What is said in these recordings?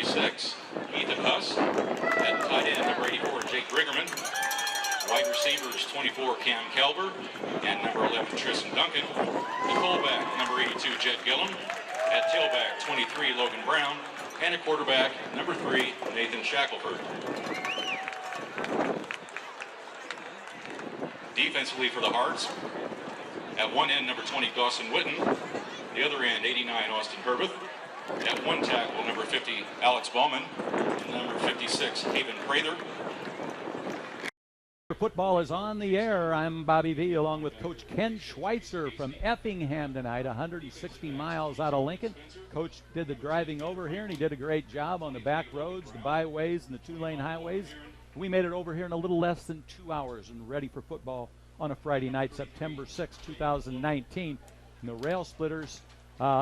36, Ethan Huss. At tight end, number 84, Jake Briggerman. Wide receivers, 24, Cam Kelber. And number 11, Tristan Duncan. The fullback, number 82, Jed Gillum. At tailback, 23, Logan Brown. And a quarterback, number 3, Nathan Shackleford. Defensively for the Hearts, at one end, number 20, Dawson Witten. The other end, 89, Austin Herbeth. At one tackle, number 50, Alex Bowman. And number 56, Haven Prather. Football is on the air. I'm Bobby V along with Coach Ken Schweitzer from Effingham tonight, 160 miles out of Lincoln. Coach did the driving over here, and he did a great job on the back roads, the byways, and the two-lane highways. We made it over here in a little less than 2 hours and ready for football on a Friday night, September 6, 2019. And the Railsplitters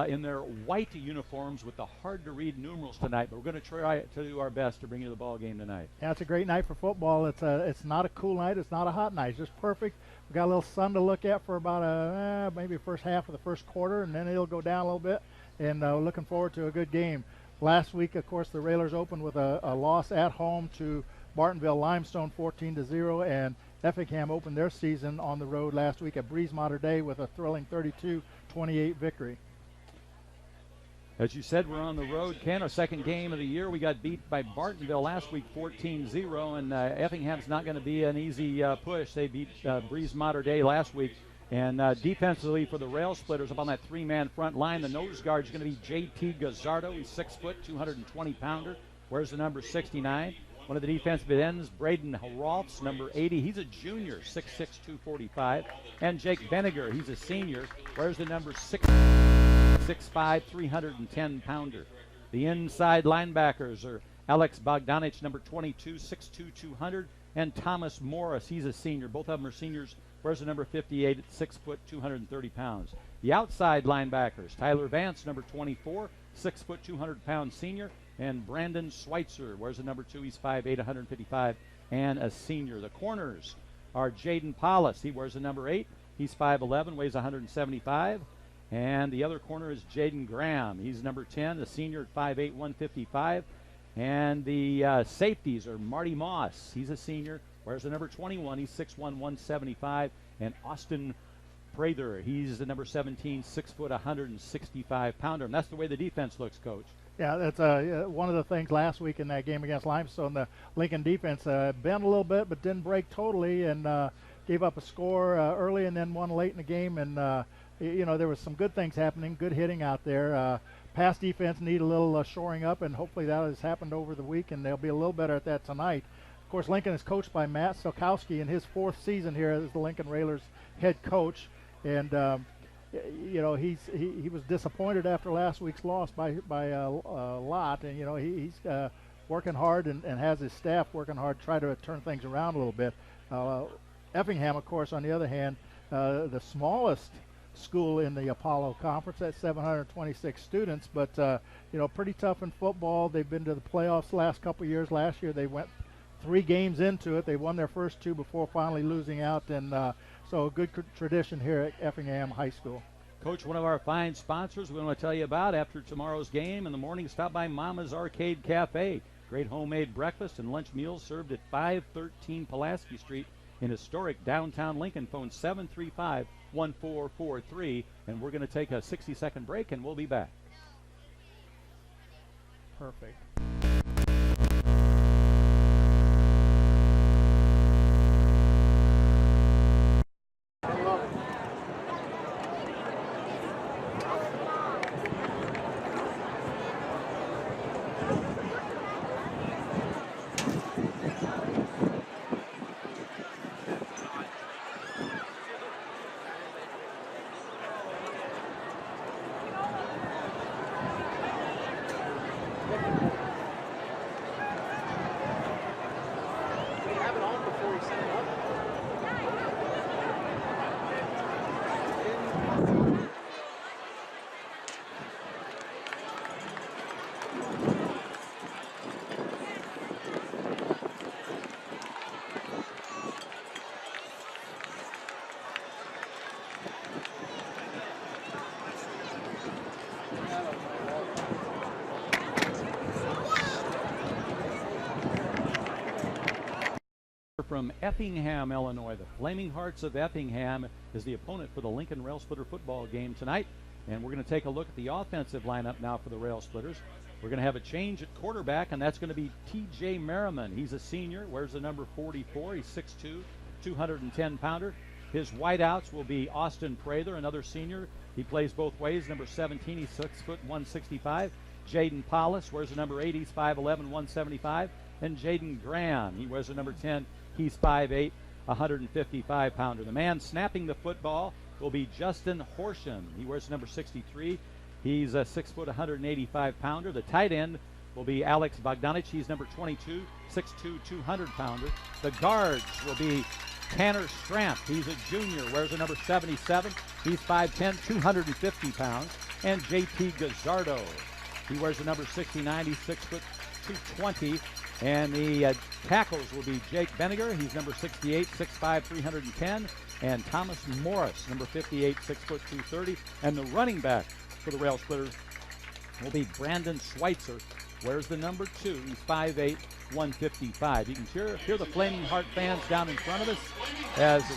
in their white uniforms with the hard-to-read numerals tonight, but we're going to try to do our best to bring you the ball game tonight. Yeah, it's a great night for football. It's not a cool night. It's not a hot night. It's just perfect. We've got a little sun to look at for about maybe first half of the first quarter, and then it'll go down a little bit, and looking forward to a good game. Last week, of course, the Railers opened with a loss at home to Bartonville Limestone 14-0, and Effingham opened their season on the road last week at Breeze Mater Day with a thrilling 32-28 victory. As you said, we're on the road, Ken, our second game of the year. We got beat by Bartonville last week 14-0, and Effingham's not going to be an easy push. They beat Breeze Mater Day last week. And defensively for the Railsplitters up on that three-man front line, the nose guard is going to be J.T. Gazzardo. He's 6 foot, 220-pounder, wears the number 69. One of the defensive ends, Braden Rolfs, number 80. He's a junior, 6'6", 245. And Jake Benniger, he's a senior, wears the number 6'5", 310-pounder. The inside linebackers are Alex Bogdanich, number 22, 6'2", 200. And Thomas Morris, he's a senior. Both of them are seniors, wears the number 58 at 6 foot, 230 pounds. The outside linebackers, Tyler Vance, number 24, 6 foot, 200-pound senior. And Brandon Schweitzer wears the number 2. He's 5'8", 155, and a senior. The corners are Jaden Paulus. He wears the number 8. He's 5'11", weighs 175. And the other corner is Jaden Graham. He's number 10, the senior at 5'8", 155. And the safeties are Marty Moss. He's a senior, wears the number 21. He's 6'1", 175. And Austin Prather, he's the number 17, 6 foot, 165-pounder. And that's the way the defense looks, Coach. Yeah, that's one of the things last week in that game against Limestone. The Lincoln defense bent a little bit but didn't break totally, and gave up a score early and then won late in the game. And, there was some good things happening, good hitting out there. Pass defense need a little shoring up, and hopefully that has happened over the week, and they'll be a little better at that tonight. Of course, Lincoln is coached by Matt Sokowski in his 4th season here as the Lincoln Railers head coach. And he was disappointed after last week's loss by a lot, and he's working hard and has his staff working hard to try to turn things around a little bit. Effingham, of course, on the other hand, the smallest school in the Apollo Conference at 726 students, but pretty tough in football. They've been to the playoffs the last couple of years. Last year they went 3 games into it. They won their first 2 before finally losing out, and so a good tradition here at Effingham High School. Coach, one of our fine sponsors we want to tell you about after tomorrow's game in the morning, stop by Mama's Arcade Cafe. Great homemade breakfast and lunch meals served at 513 Pulaski Street in historic downtown Lincoln. Phone 735-1443. And we're going to take a 60-second break, and we'll be back. Perfect. from Effingham, Illinois. The Flaming Hearts of Effingham is the opponent for the Lincoln Railsplitter football game tonight. And we're going to take a look at the offensive lineup now for the Railsplitters. We're going to have a change at quarterback, and that's going to be T.J. Merriman. He's a senior, wears the number 44. He's 6'2", 210-pounder. His wideouts will be Austin Prather, another senior. He plays both ways, number 17. He's 6 foot 165. Jaden Paulus wears the number 8. He's 5'11", 175. And Jaden Graham, he wears the number 10. He's 5'8", 155-pounder. The man snapping the football will be Justin Horsham. He wears the number 63. He's a 6 foot 185-pounder. The tight end will be Alex Bogdanich. He's number 22, 6'2", 200-pounder. The guards will be Tanner Stramp. He's a junior, wears the number 77. He's 5'10", 250 pounds. And J.T. Gazzardo. He wears the number 69. He's 6 foot 220. And the tackles will be Jake Beniger. He's number 68, 6'5", 310. And Thomas Morris, number 58, 6 foot 230. And the running back for the Railsplitters will be Brandon Schweitzer. Wears the number 2. He's 5'8", 155. You can hear the Flaming Heart fans down in front of us as the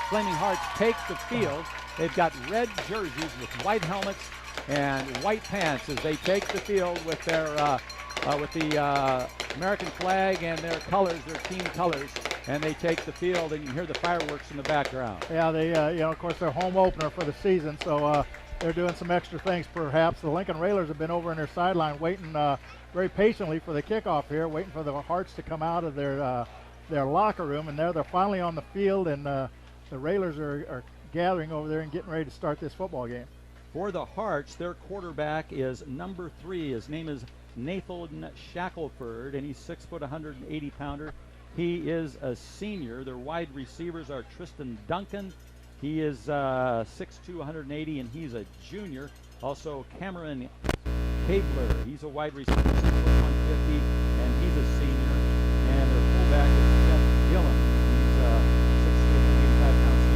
Flaming Hearts take the field. They've got red jerseys with white helmets and white pants as they take the field with their with the American flag and their colors, their team colors, and they take the field, and you can hear the fireworks in the background. Yeah, they of course, their home opener for the season, so they're doing some extra things perhaps. The Lincoln Railers have been over in their sideline waiting very patiently for the kickoff here, waiting for the Hearts to come out of their locker room, and they're finally on the field, and the Railers are gathering over there and getting ready to start this football game. For the Hearts, their quarterback is number 3. His name is Nathan Shackleford, and he's 6 foot 180-pounder. He is a senior. Their wide receivers are Tristan Duncan. He is 6'2", 180, and he's a junior. Also, Cameron Cabler. He's a wide receiver, 6 foot 150, and he's a senior. And their fullback is Seth Gillen. He's 6'3", 185-pound senior.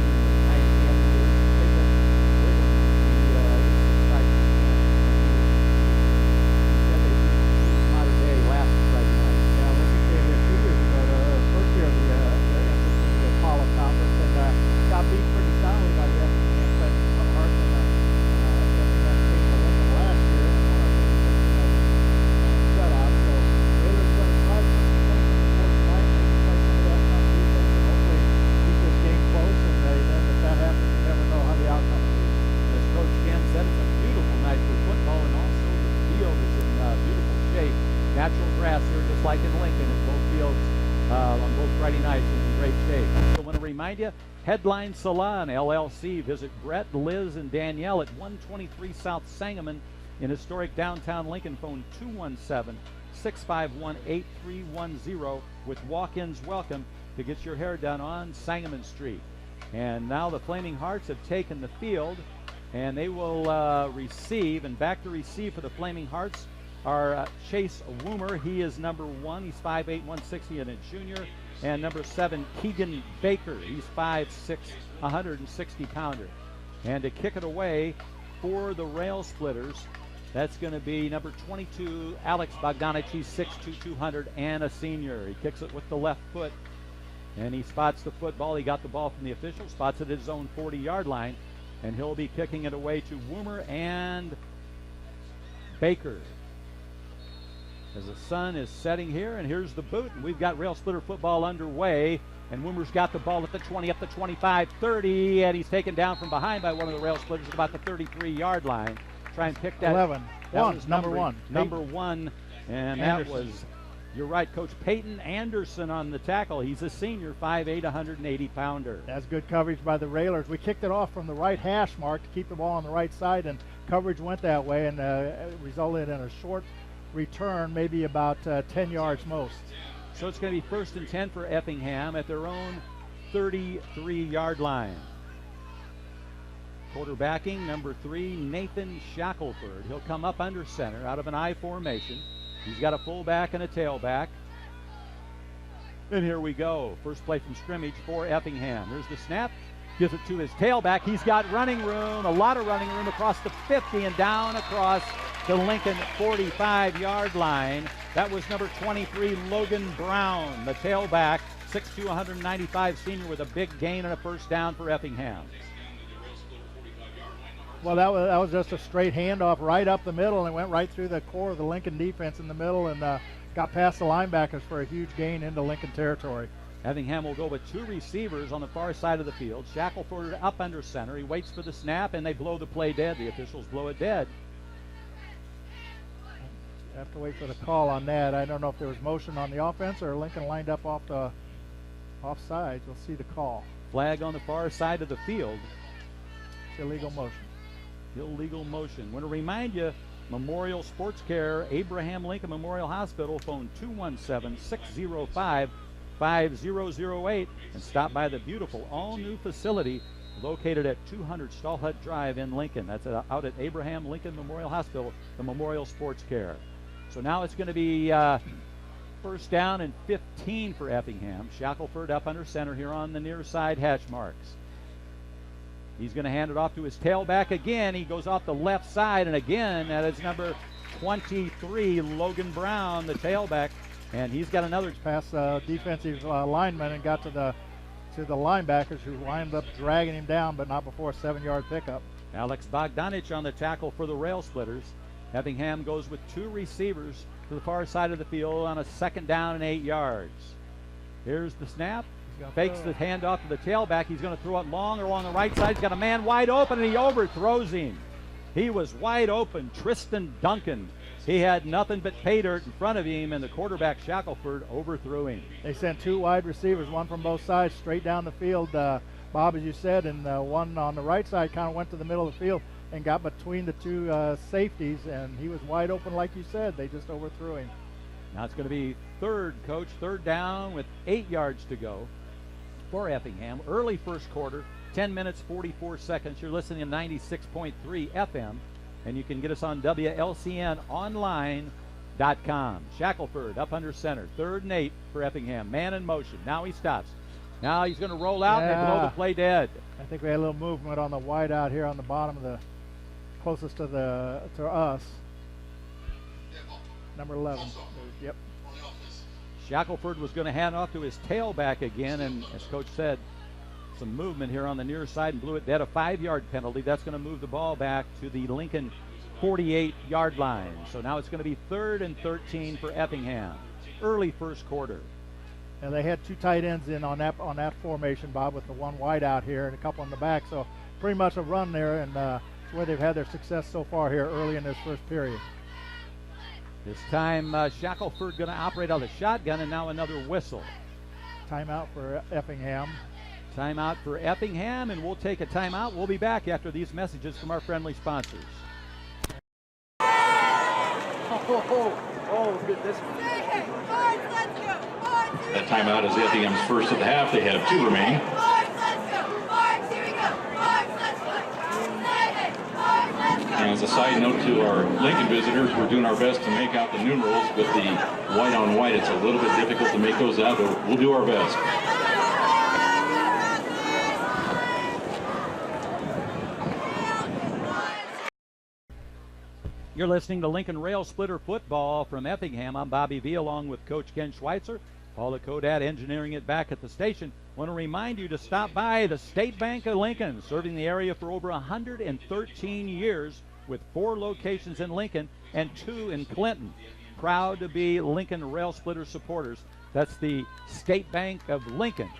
Headline Salon, LLC. Visit Brett, Liz, and Danielle at 123 South Sangamon in historic downtown Lincoln. Phone 217-651-8310 with walk-ins welcome to get your hair done on Sangamon Street. And now the Flaming Hearts have taken the field, and they will receive. And back to receive for the Flaming Hearts are Chase Woomer. He is number 1. He's 5'8", 160, and a junior. And number 7, Keegan Baker. He's 5'6", 160-pounder. And to kick it away for the Railsplitters, that's going to be number 22, Alex Bogdanich. He's 6'2", 200, and a senior. He kicks it with the left foot, and he spots the football. He got the ball from the official, spots it at his own 40-yard line, and he'll be kicking it away to Woomer and Baker. As the sun is setting here, and here's the boot, and we've got Railsplitter football underway, and Woomer's got the ball at the 20, up the 25, 30, and he's taken down from behind by one of the Railsplitters at about the 33-yard line. Try and pick that. 11. That One, was number 1. Number 1, and Anderson. That was, you're right, Coach Peyton Anderson on the tackle. He's a senior, 5'8", 180-pounder. That's good coverage by the Railers. We kicked it off from the right hash mark to keep the ball on the right side, and coverage went that way, and resulted in a short return, maybe about 10 yards most. So it's going to be 1st and 10 for Effingham at their own 33-yard line. Quarterbacking, number 3, Nathan Shackleford. He'll come up under center out of an I formation. He's got a fullback and a tailback. And here we go. First play from scrimmage for Effingham. There's the snap. Gives it to his tailback. He's got running room, a lot of running room across the 50 and down across the Lincoln 45-yard line. That was number 23, Logan Brown, the tailback, 6'2", 195 senior with a big gain and a first down for Effingham. Well, that was just a straight handoff right up the middle, and it went right through the core of the Lincoln defense in the middle, and got past the linebackers for a huge gain into Lincoln territory. Effingham will go with 2 receivers on the far side of the field. Shackleford up under center. He waits for the snap, and they blow the play dead. The officials blow it dead. Have to wait for the call on that. I don't know if there was motion on the offense or Lincoln lined up off the offsides. We'll see the call. Flag on the far side of the field. It's illegal motion. Illegal motion. Want to remind you, Memorial Sports Care, Abraham Lincoln Memorial Hospital, phone 217-605-5008, and stop by the beautiful all-new facility located at 200 Stallhut Drive in Lincoln. That's out at Abraham Lincoln Memorial Hospital, the Memorial Sports Care. So now it's going to be first down and 15 for Effingham. Shackleford up under center here on the near side hash marks. He's going to hand it off to his tailback again. He goes off the left side, and again, that is number 23, Logan Brown, the tailback, and he's got another past defensive lineman and got to the linebackers, who wound up dragging him down, but not before a 7-yard pickup. Alex Bogdanich on the tackle for the Railsplitters. Effingham goes with 2 receivers to the far side of the field on a 2nd down and 8 yards. Here's the snap. Fakes the handoff to the tailback. He's going to throw it long along the right side. He's got a man wide open, and he overthrows him. He was wide open. Tristan Duncan. He had nothing but pay dirt in front of him, and the quarterback, Shackleford, overthrew him. They sent 2 wide receivers, one from both sides, straight down the field, Bob, as you said, and one on the right side kind of went to the middle of the field and got between the 2 safeties, and he was wide open like you said. They just overthrew him. Now it's going to be third down with 8 yards to go for Effingham. Early first quarter, 10 minutes, 44 seconds. You're listening to 96.3 FM, and you can get us on WLCN online.com. Shackleford up under center. 3rd and 8 for Effingham. Man in motion. Now he stops. Now he's going to roll out and blow the play dead. I think we had a little movement on the wide out here on the bottom of the closest to us. Number 11. Yep. Shackleford was going to hand off to his tailback again, and as Coach said, some movement here on the near side and blew it dead. A 5-yard penalty. That's going to move the ball back to the Lincoln 48-yard line. So now it's going to be 3rd and 13 for Effingham. Early first quarter. And they had 2 tight ends in on that formation, Bob, with the 1 wide out here and a couple in the back. So pretty much a run there, and it's where they've had their success so far here early in this first period. This time, Shackleford going to operate on the shotgun, and now another whistle. Timeout for Effingham. Timeout for Effingham, and we'll take a timeout. We'll be back after these messages from our friendly sponsors. Oh, good this one. That timeout is Effingham's first of the half. They have 2 remaining. And as a side note to our Lincoln visitors, we're doing our best to make out the numerals with the white on white. It's a little bit difficult to make those out, but we'll do our best. You're listening to Lincoln Railsplitter football from Effingham. I'm Bobby V along with Coach Ken Schweitzer. Paula Kodat engineering it back at the station. Want to remind you to stop by the State Bank of Lincoln, serving the area for over 113 years with 4 locations in Lincoln and 2 in Clinton. Proud to be Lincoln Railsplitter supporters. That's the State Bank of Lincoln.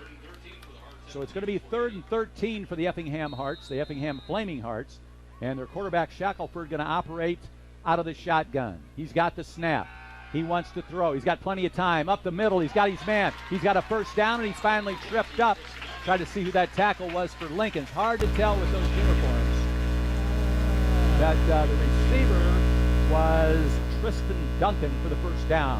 So it's going to be 3rd and 13 for the Effingham Hearts, the Effingham Flaming Hearts, and their quarterback Shackleford going to operate out of the shotgun. He's got the snap. He wants to throw. He's got plenty of time. Up the middle, he's got his man. He's got a first down, and he's finally tripped up. Try to see who that tackle was for Lincoln. It's hard to tell with those uniforms. That the receiver was Tristan Duncan for the first down.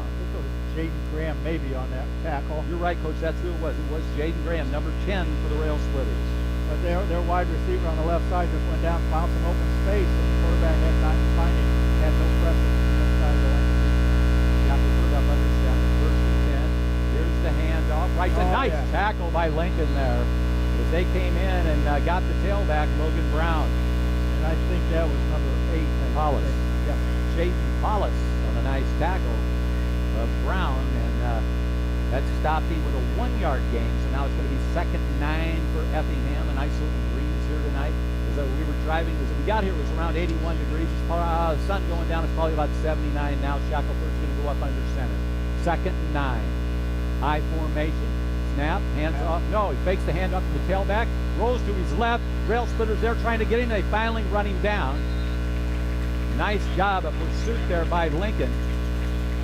Jaden Graham maybe on that tackle. You're right, Coach. That's who it was. It was Jaden Graham, number 10 for the Railsplitters. But their wide receiver on the left side just went down, found some open space, and the quarterback had time to find him. Had no pressure from the inside of the left. Shackleford up under center, 1st and 10. Here's the handoff. Right, a nice tackle by Lincoln there as they came in and got the tailback, Logan Brown. And I think that was number 8. Paulus. Yeah. Jaden Paulus on a nice tackle. Brown, and that stopped him with a 1-yard gain. So now it's going to be 2nd and 9 for Effingham. A nice little breeze here tonight. As we were driving, as we got here, it was around 81 degrees. The sun going down is probably about 79 now. Shackleford's going to go up under center. 2nd and 9. High formation. Snap. Hands off. No, he fakes the hand up to the tailback. Rolls to his left. Railsplitters there trying to get him. They finally run him down. Nice job of pursuit there by Lincoln.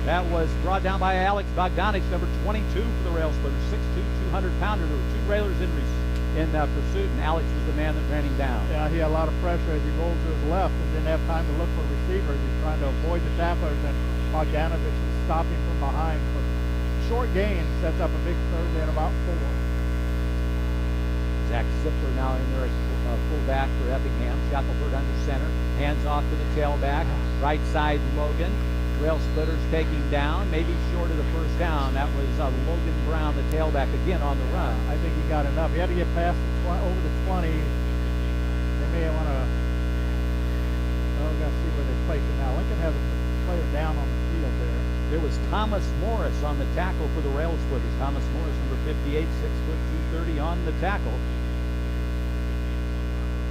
That was brought down by Alex Bogdanich, number 22 for the Railsplitters, 6'2", 200-pounder. There were 2 Railers in pursuit, and Alex was the man that ran him down. Yeah, he had a lot of pressure as he rolled to his left and didn't have time to look for receivers. He's trying to avoid the tacklers, and Bogdanich is stopping from behind. So short gain sets up a big 3rd and about 4. Zach Zipler now in there at fullback for Effingham. Shackleford under center. Hands off to the tailback. Right side Logan. Railsplitters taking down, maybe short of the first down. That was Logan Brown, the tailback, again on the run. I think he got enough. He had to get past over the 20. They may want to. Oh, we got to see where they place it now. Lincoln has a player down on the field there. There was Thomas Morris on the tackle for the Railsplitters. Thomas Morris, number 58, 6'2", 230 on the tackle.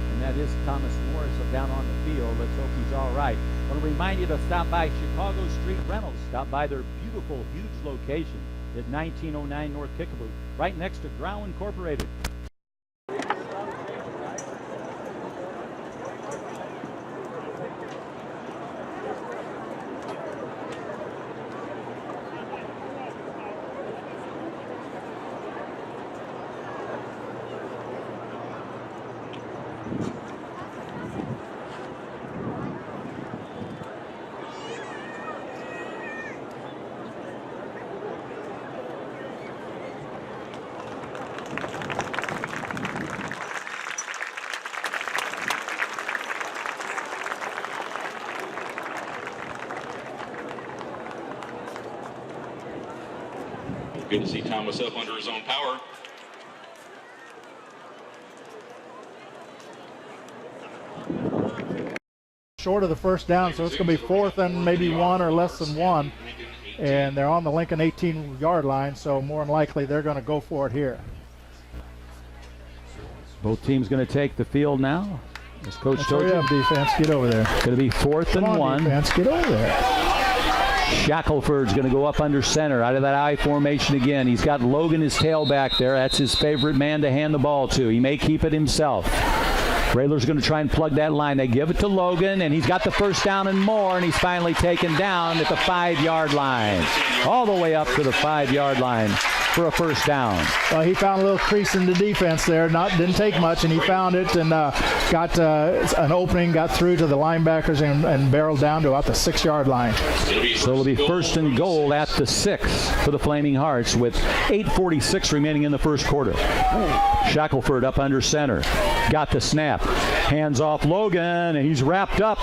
And that is Thomas Morris down on the field. Let's hope he's all right. I want to remind you to stop by Chicago Street Rentals. Stop by their beautiful, huge location at 1909 North Kickapoo, right next to Grau Incorporated. Good to see Thomas up under his own power. Short of the first down, so it's going to be 4th and maybe 1 or less than 1. And they're on the Lincoln 18-yard line, so more than likely they're going to go for it here. Both teams going to take the field now. As Coach told you, defense, get over there. It's going to be 4th and 1. Defense, get over there. Shackleford's going to go up under center out of that I formation again. He's got Logan, his tailback there. That's his favorite man to hand the ball to. He may keep it himself. Raylor's going to try and plug that line. They give it to Logan, and he's got the first down and more, and he's finally taken down at the 5-yard line. All the way up to the 5-yard line for a first down. Well, he found a little crease in the defense there. Didn't take much, and he found it and got an opening, got through to the linebackers and barreled down to about the 6-yard line. So it'll be 1st and goal at the 6 for the Flaming Hearts with 8:46 remaining in the first quarter. Shackleford up under center. Got the snap. Hands off Logan, and he's wrapped up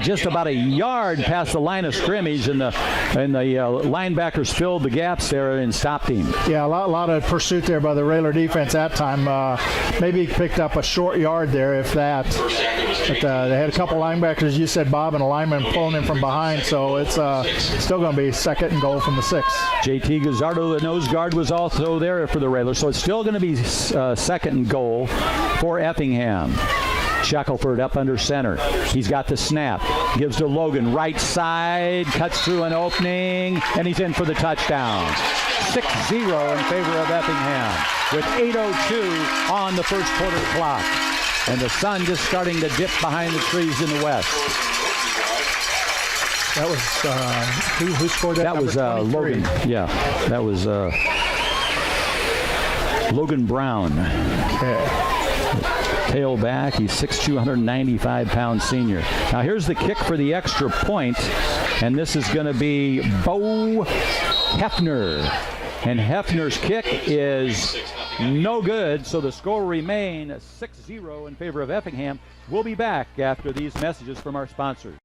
just about a yard past the line of scrimmage, and the linebackers filled the gaps there and stopped him. Yeah, a lot of pursuit there by the Railer defense that time. Maybe he picked up a short yard there, if that. But they had a couple linebackers, you said, Bob, and a lineman pulling him from behind, so it's still going to be 2nd and goal from the 6. JT Gazzardo, the nose guard, was also there for the Railers, so it's still going to be 2nd and goal for Effingham. Shackleford up under center. He's got the snap. Gives to Logan. Right side. Cuts through an opening. And he's in for the touchdown. 6-0 in favor of Effingham with 8:02 on the first quarter clock. And the sun just starting to dip behind the trees in the west. That was, who scored that? That was Logan. Yeah, that was Logan Brown. Okay. Tailback, he's 6'2", 195-pound senior. Now here's the kick for the extra point, and this is going to be Bo Hefner. And Hefner's kick is no good, so the score remains 6-0 in favor of Effingham. We'll be back after these messages from our sponsors.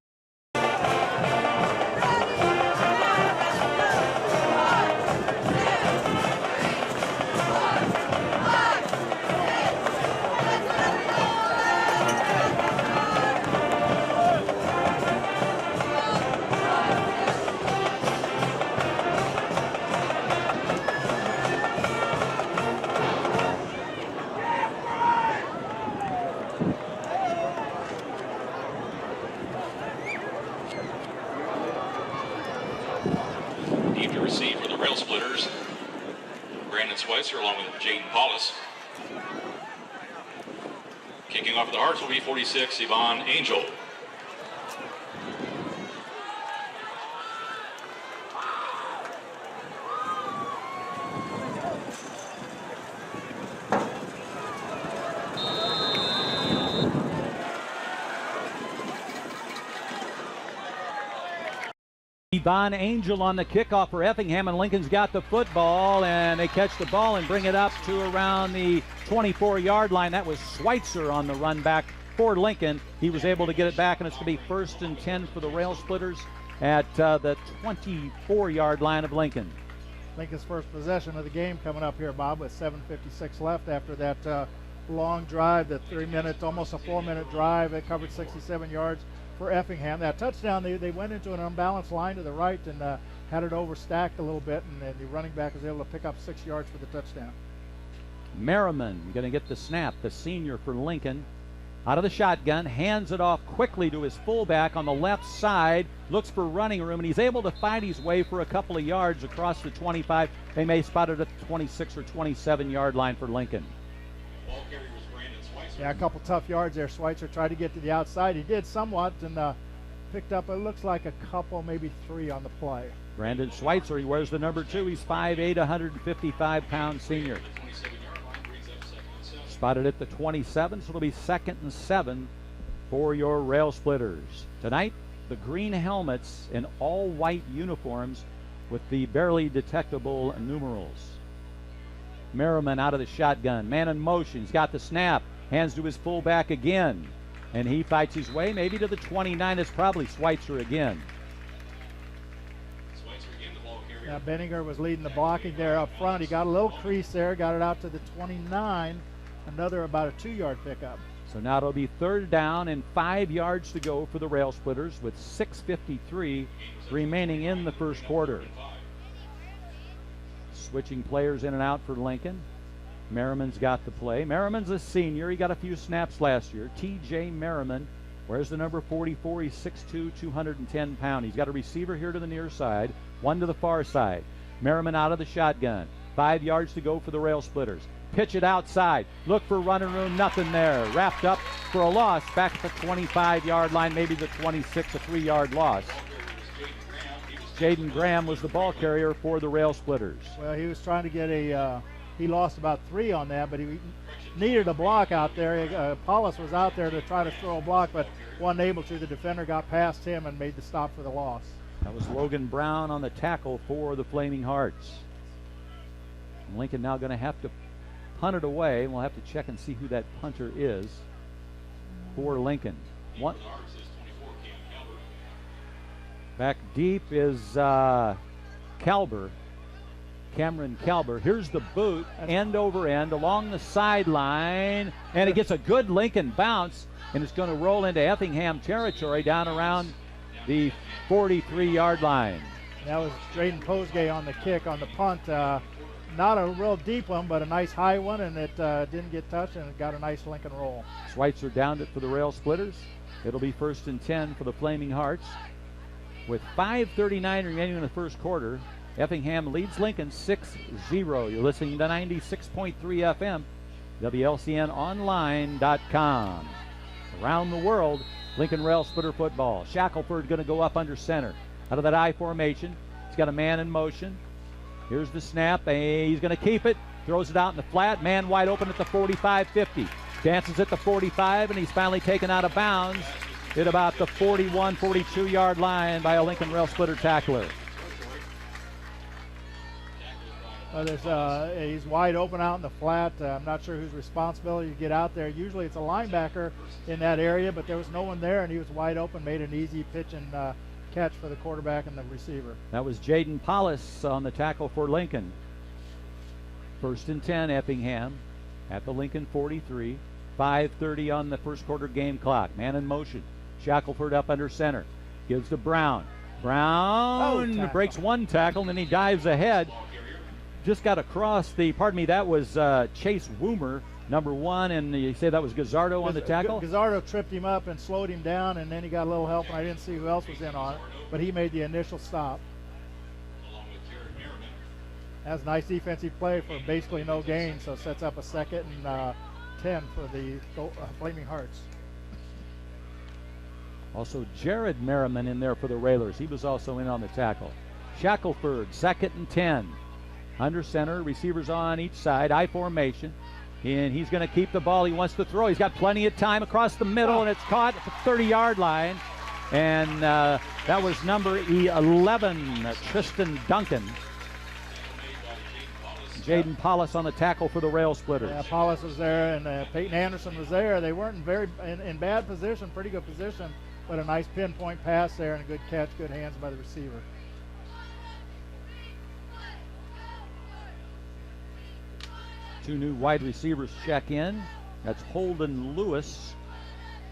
deep to receive for the Railsplitters. Brandon Schweitzer along with Jaden Paulus. Kicking off the Hearts will be 46, Yvonne Angel. Yvonne Angel on the kickoff for Effingham, and Lincoln's got the football, and they catch the ball and bring it up to around the 24-yard line. That was Schweitzer on the run back for Lincoln. He was able to get it back, and it's going to be 1st and 10 for the Railsplitters at the 24-yard line of Lincoln. Lincoln's first possession of the game coming up here, Bob, with 7:56 left after that long drive, the 3 minutes, almost a 4-minute drive. It covered 67 yards for Effingham. That touchdown, they went into an unbalanced line to the right and had it overstacked a little bit, and the running back was able to pick up 6 yards for the touchdown. Merriman going to get the snap, the senior for Lincoln. Out of the shotgun, hands it off quickly to his fullback on the left side, looks for running room, and he's able to find his way for a couple of yards across the 25. They may spot it at the 26 or 27-yard line for Lincoln. Yeah, a couple tough yards there. Schweitzer tried to get to the outside. He did somewhat and picked up, it looks like a couple, maybe 3 on the play. Brandon Schweitzer, he wears the number 2. He's 5'8", 155-pound senior. Spotted at the 27, so it'll be 2nd and 7 for your Railsplitters. Tonight, the green helmets in all white uniforms with the barely detectable numerals. Merriman out of the shotgun, man in motion. He's got the snap, hands to his fullback again, and he fights his way maybe to the 29. It's probably Schweitzer again. Now Benninger was leading the blocking there up front. He got a little crease there, got it out to the 29. Another about a 2-yard pickup. So now it'll be 3rd down and 5 yards to go for the Railsplitters with 6:53 remaining in the first quarter. Switching players in and out for Lincoln. Merriman's got the play. Merriman's a senior. He got a few snaps last year. T.J. Merriman wears the number 44. He's 6'2", 210 pounds. He's got a receiver here to the near side, one to the far side. Merriman out of the shotgun. 5 yards to go for the Railsplitters. Pitch it outside. Look for running room. Nothing there. Wrapped up for a loss back at the 25-yard line, maybe the 26, a 3-yard loss. Jaden Graham was the ball carrier for the Railsplitters. Well, he was trying to get he lost about 3 on that, but he needed a block out there. Paulus was out there to try to throw a block, but wasn't able to. The defender got past him and made the stop for the loss. That was Logan Brown on the tackle for the Flaming Hearts. Lincoln now going to have to punt it away. We'll have to check and see who that punter is for Lincoln. Back deep is Kalber. Cameron Kalber. Here's the boot, end over end, along the sideline, and it gets a good Lincoln bounce, and it's going to roll into Effingham territory down around the 43-yard line. That was Drayden Posgay on the kick on the punt. Not a real deep one, but a nice high one, and it didn't get touched, and it got a nice Lincoln roll. Schweitzer downed it for the Railsplitters. It'll be 1st and 10 for the Flaming Hearts. With 5:39 remaining in the first quarter, Effingham leads Lincoln 6-0. You're listening to 96.3 FM, WLCNonline.com. Around the world, Lincoln Railsplitter football. Shackleford going to go up under center. Out of that I formation, he's got a man in motion. Here's the snap. He's going to keep it. Throws it out in the flat. Man wide open at the 45-50. Dances at the 45, and he's finally taken out of bounds at about the 41, 42-yard line by a Lincoln Railsplitter tackler. He's wide open out in the flat. I'm not sure whose responsibility to get out there. Usually it's a linebacker in that area, but there was no one there, and he was wide open, made an easy pitch and catch for the quarterback and the receiver. That was Jaden Paulus on the tackle for Lincoln. 1st and 10, Effingham at the Lincoln 43. 5:30 on the first quarter game clock. Man in motion. Shackleford up under center. Gives to Brown. Brown breaks one tackle, and then he dives ahead. Just got across the, that was Chase Woomer, number 1, and you say that was Gazzardo on the tackle? Gazzardo tripped him up and slowed him down, and then he got a little help, and I didn't see who else was in on it, but he made the initial stop. That's a nice defensive play for basically no gain, so sets up a 2nd and 10 for the Flaming Hearts. Also, Jared Merriman in there for the Railers. He was also in on the tackle. Shackleford, 2nd and 10. Under center, receivers on each side, I formation. And he's going to keep the ball. He wants to throw. He's got plenty of time across the middle, and it's caught at the 30-yard line. And that was number 11, Tristan Duncan. Jaden Paulus on the tackle for the Railsplitters. Yeah, Paulus was there, and Peyton Anderson was there. They weren't in bad position, pretty good position, but a nice pinpoint pass there and a good catch, good hands by the receiver. Two new wide receivers check in. That's Holden Lewis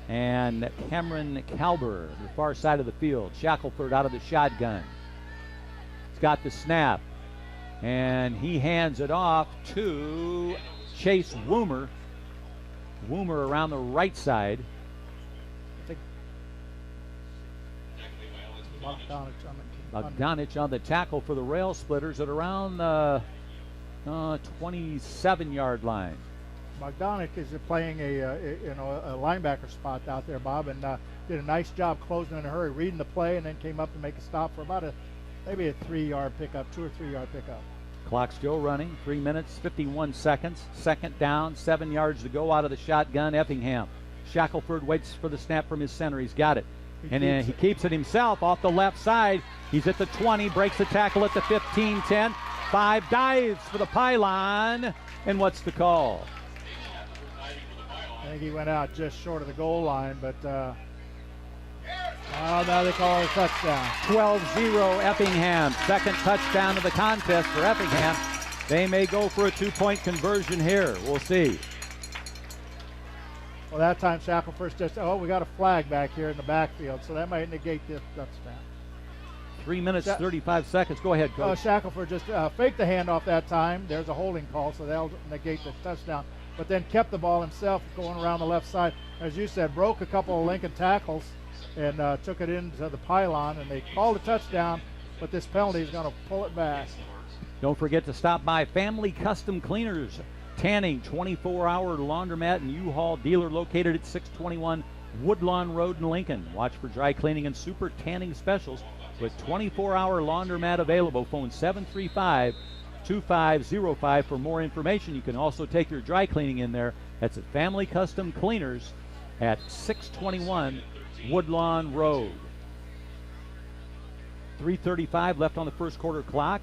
and Cameron Kalber, the far side of the field. Shackleford out of the shotgun. He's got the snap, and he hands it off to Chase Woomer. Woomer around the right side. Bogdanich on the tackle for the Railsplitters at around the 27-yard line. Bogdanich is playing a linebacker spot out there, Bob, and did a nice job closing in a hurry, reading the play, and then came up to make a stop for about maybe a 3-yard pickup, 2 or 3-yard pickup. Clock still running, 3 minutes, 51 seconds. 2nd down, 7 yards to go out of the shotgun, Effingham. Shackleford waits for the snap from his center. He's got it. And he keeps it himself off the left side. He's at the 20, breaks the tackle at the 15, 10. 5, dives for the pylon. And what's the call? I think he went out just short of the goal line, but now they call it a touchdown. 12-0 Effingham. 2nd touchdown of the contest for Effingham. They may go for a 2-point conversion here. We'll see. Well, that time Shackleford just, we got a flag back here in the backfield, so that might negate this touchdown. 3 minutes, 35 seconds. Go ahead, Coach. Shackleford just faked the handoff that time. There's a holding call, so that'll negate the touchdown. But then kept the ball himself going around the left side. As you said, broke a couple of Lincoln tackles and took it into the pylon, and they called a touchdown, but this penalty is going to pull it back. Don't forget to stop by Family Custom Cleaners, Tanning, 24-hour laundromat and U-Haul dealer located at 621 Woodlawn Road in Lincoln. Watch for dry cleaning and super tanning specials with 24-hour laundromat available. Phone 735-2505 for more information. You can also take your dry cleaning in there. That's at Family Custom Cleaners at 621 Woodlawn Road. 3:35 left on the first quarter clock.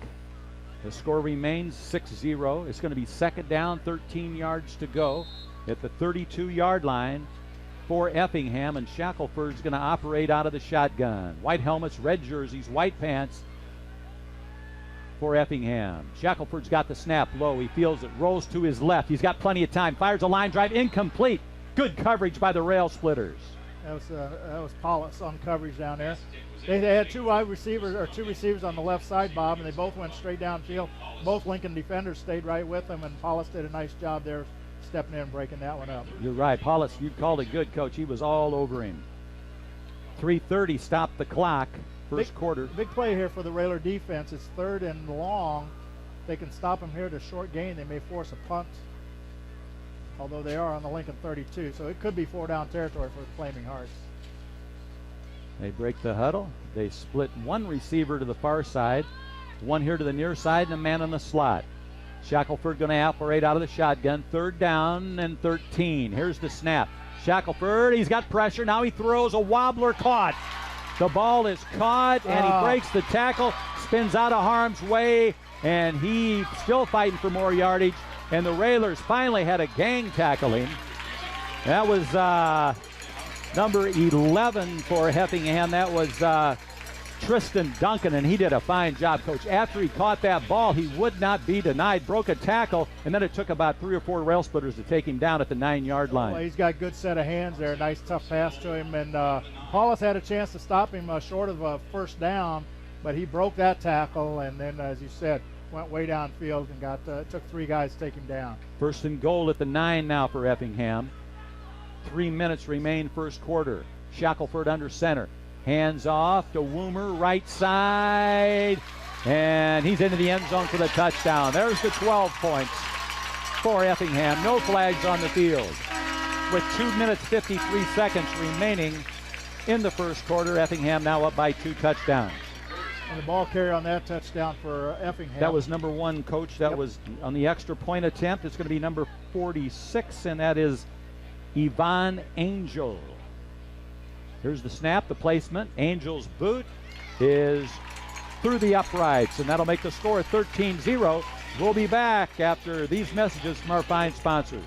The score remains 6-0. It's going to be 2nd down, 13 yards to go at the 32-yard line for Effingham, and Shackleford's going to operate out of the shotgun. White helmets, red jerseys, white pants for Effingham. Shackleford's got the snap low. He feels it, rolls to his left. He's got plenty of time. Fires a line drive, incomplete. Good coverage by the Railsplitters. That was Paulus on coverage down there. They had two receivers on the left side, Bob, and they both went straight downfield. Both Lincoln defenders stayed right with them, and Paulus did a nice job there stepping in and breaking that one up. You're right. Paulus, you called it good, Coach. He was all over him. 3:30 stopped the clock, first quarter. Big play here for the Railer defense. It's 3rd and long. They can stop them here to short gain. They may force a punt, although they are on the Lincoln 32, so it could be 4-down territory for the Flaming Hearts. They break the huddle. They split one receiver to the far side, one here to the near side, and a man in the slot. Shackleford going to operate out of the shotgun. 3rd down and 13. Here's the snap. Shackleford, he's got pressure. Now he throws a wobbler, caught. The ball is caught, and he breaks the tackle, spins out of harm's way, and he's still fighting for more yardage. And the Railers finally had a gang tackling. That was number 11 for Effingham. That was Tristan Duncan, and he did a fine job, Coach. After he caught that ball, he would not be denied. Broke a tackle, and then it took about 3 or 4 Railsplitters to take him down at the 9-yard line. Well, he's got a good set of hands there. Nice, tough pass to him. And Paulus had a chance to stop him short of a 1st down, but he broke that tackle, and then, as you said, went way downfield and took 3 guys to take him down. 1st and goal at the 9 now for Effingham. 3 minutes remain first quarter. Shackleford under center. Hands off to Woomer, right side. And he's into the end zone for the touchdown. There's the 12 points for Effingham. No flags on the field. With 2 minutes 53 seconds remaining in the first quarter, Effingham now up by 2 touchdowns. And the ball carrier on that touchdown for Effingham. That was number 1, Coach. That was on the extra point attempt. It's going to be number 46, and that is Yvonne Angel. Here's the snap, the placement. Angel's boot is through the uprights, and that'll make the score 13-0. We'll be back after these messages from our fine sponsors.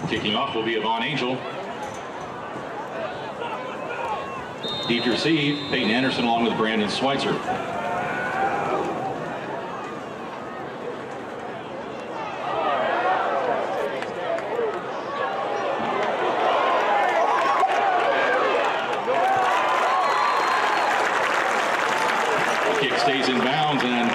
Kicking off will be Yvonne Angel. Deep to receive, Peyton Anderson along with Brandon Schweitzer. Kick stays in bounds, and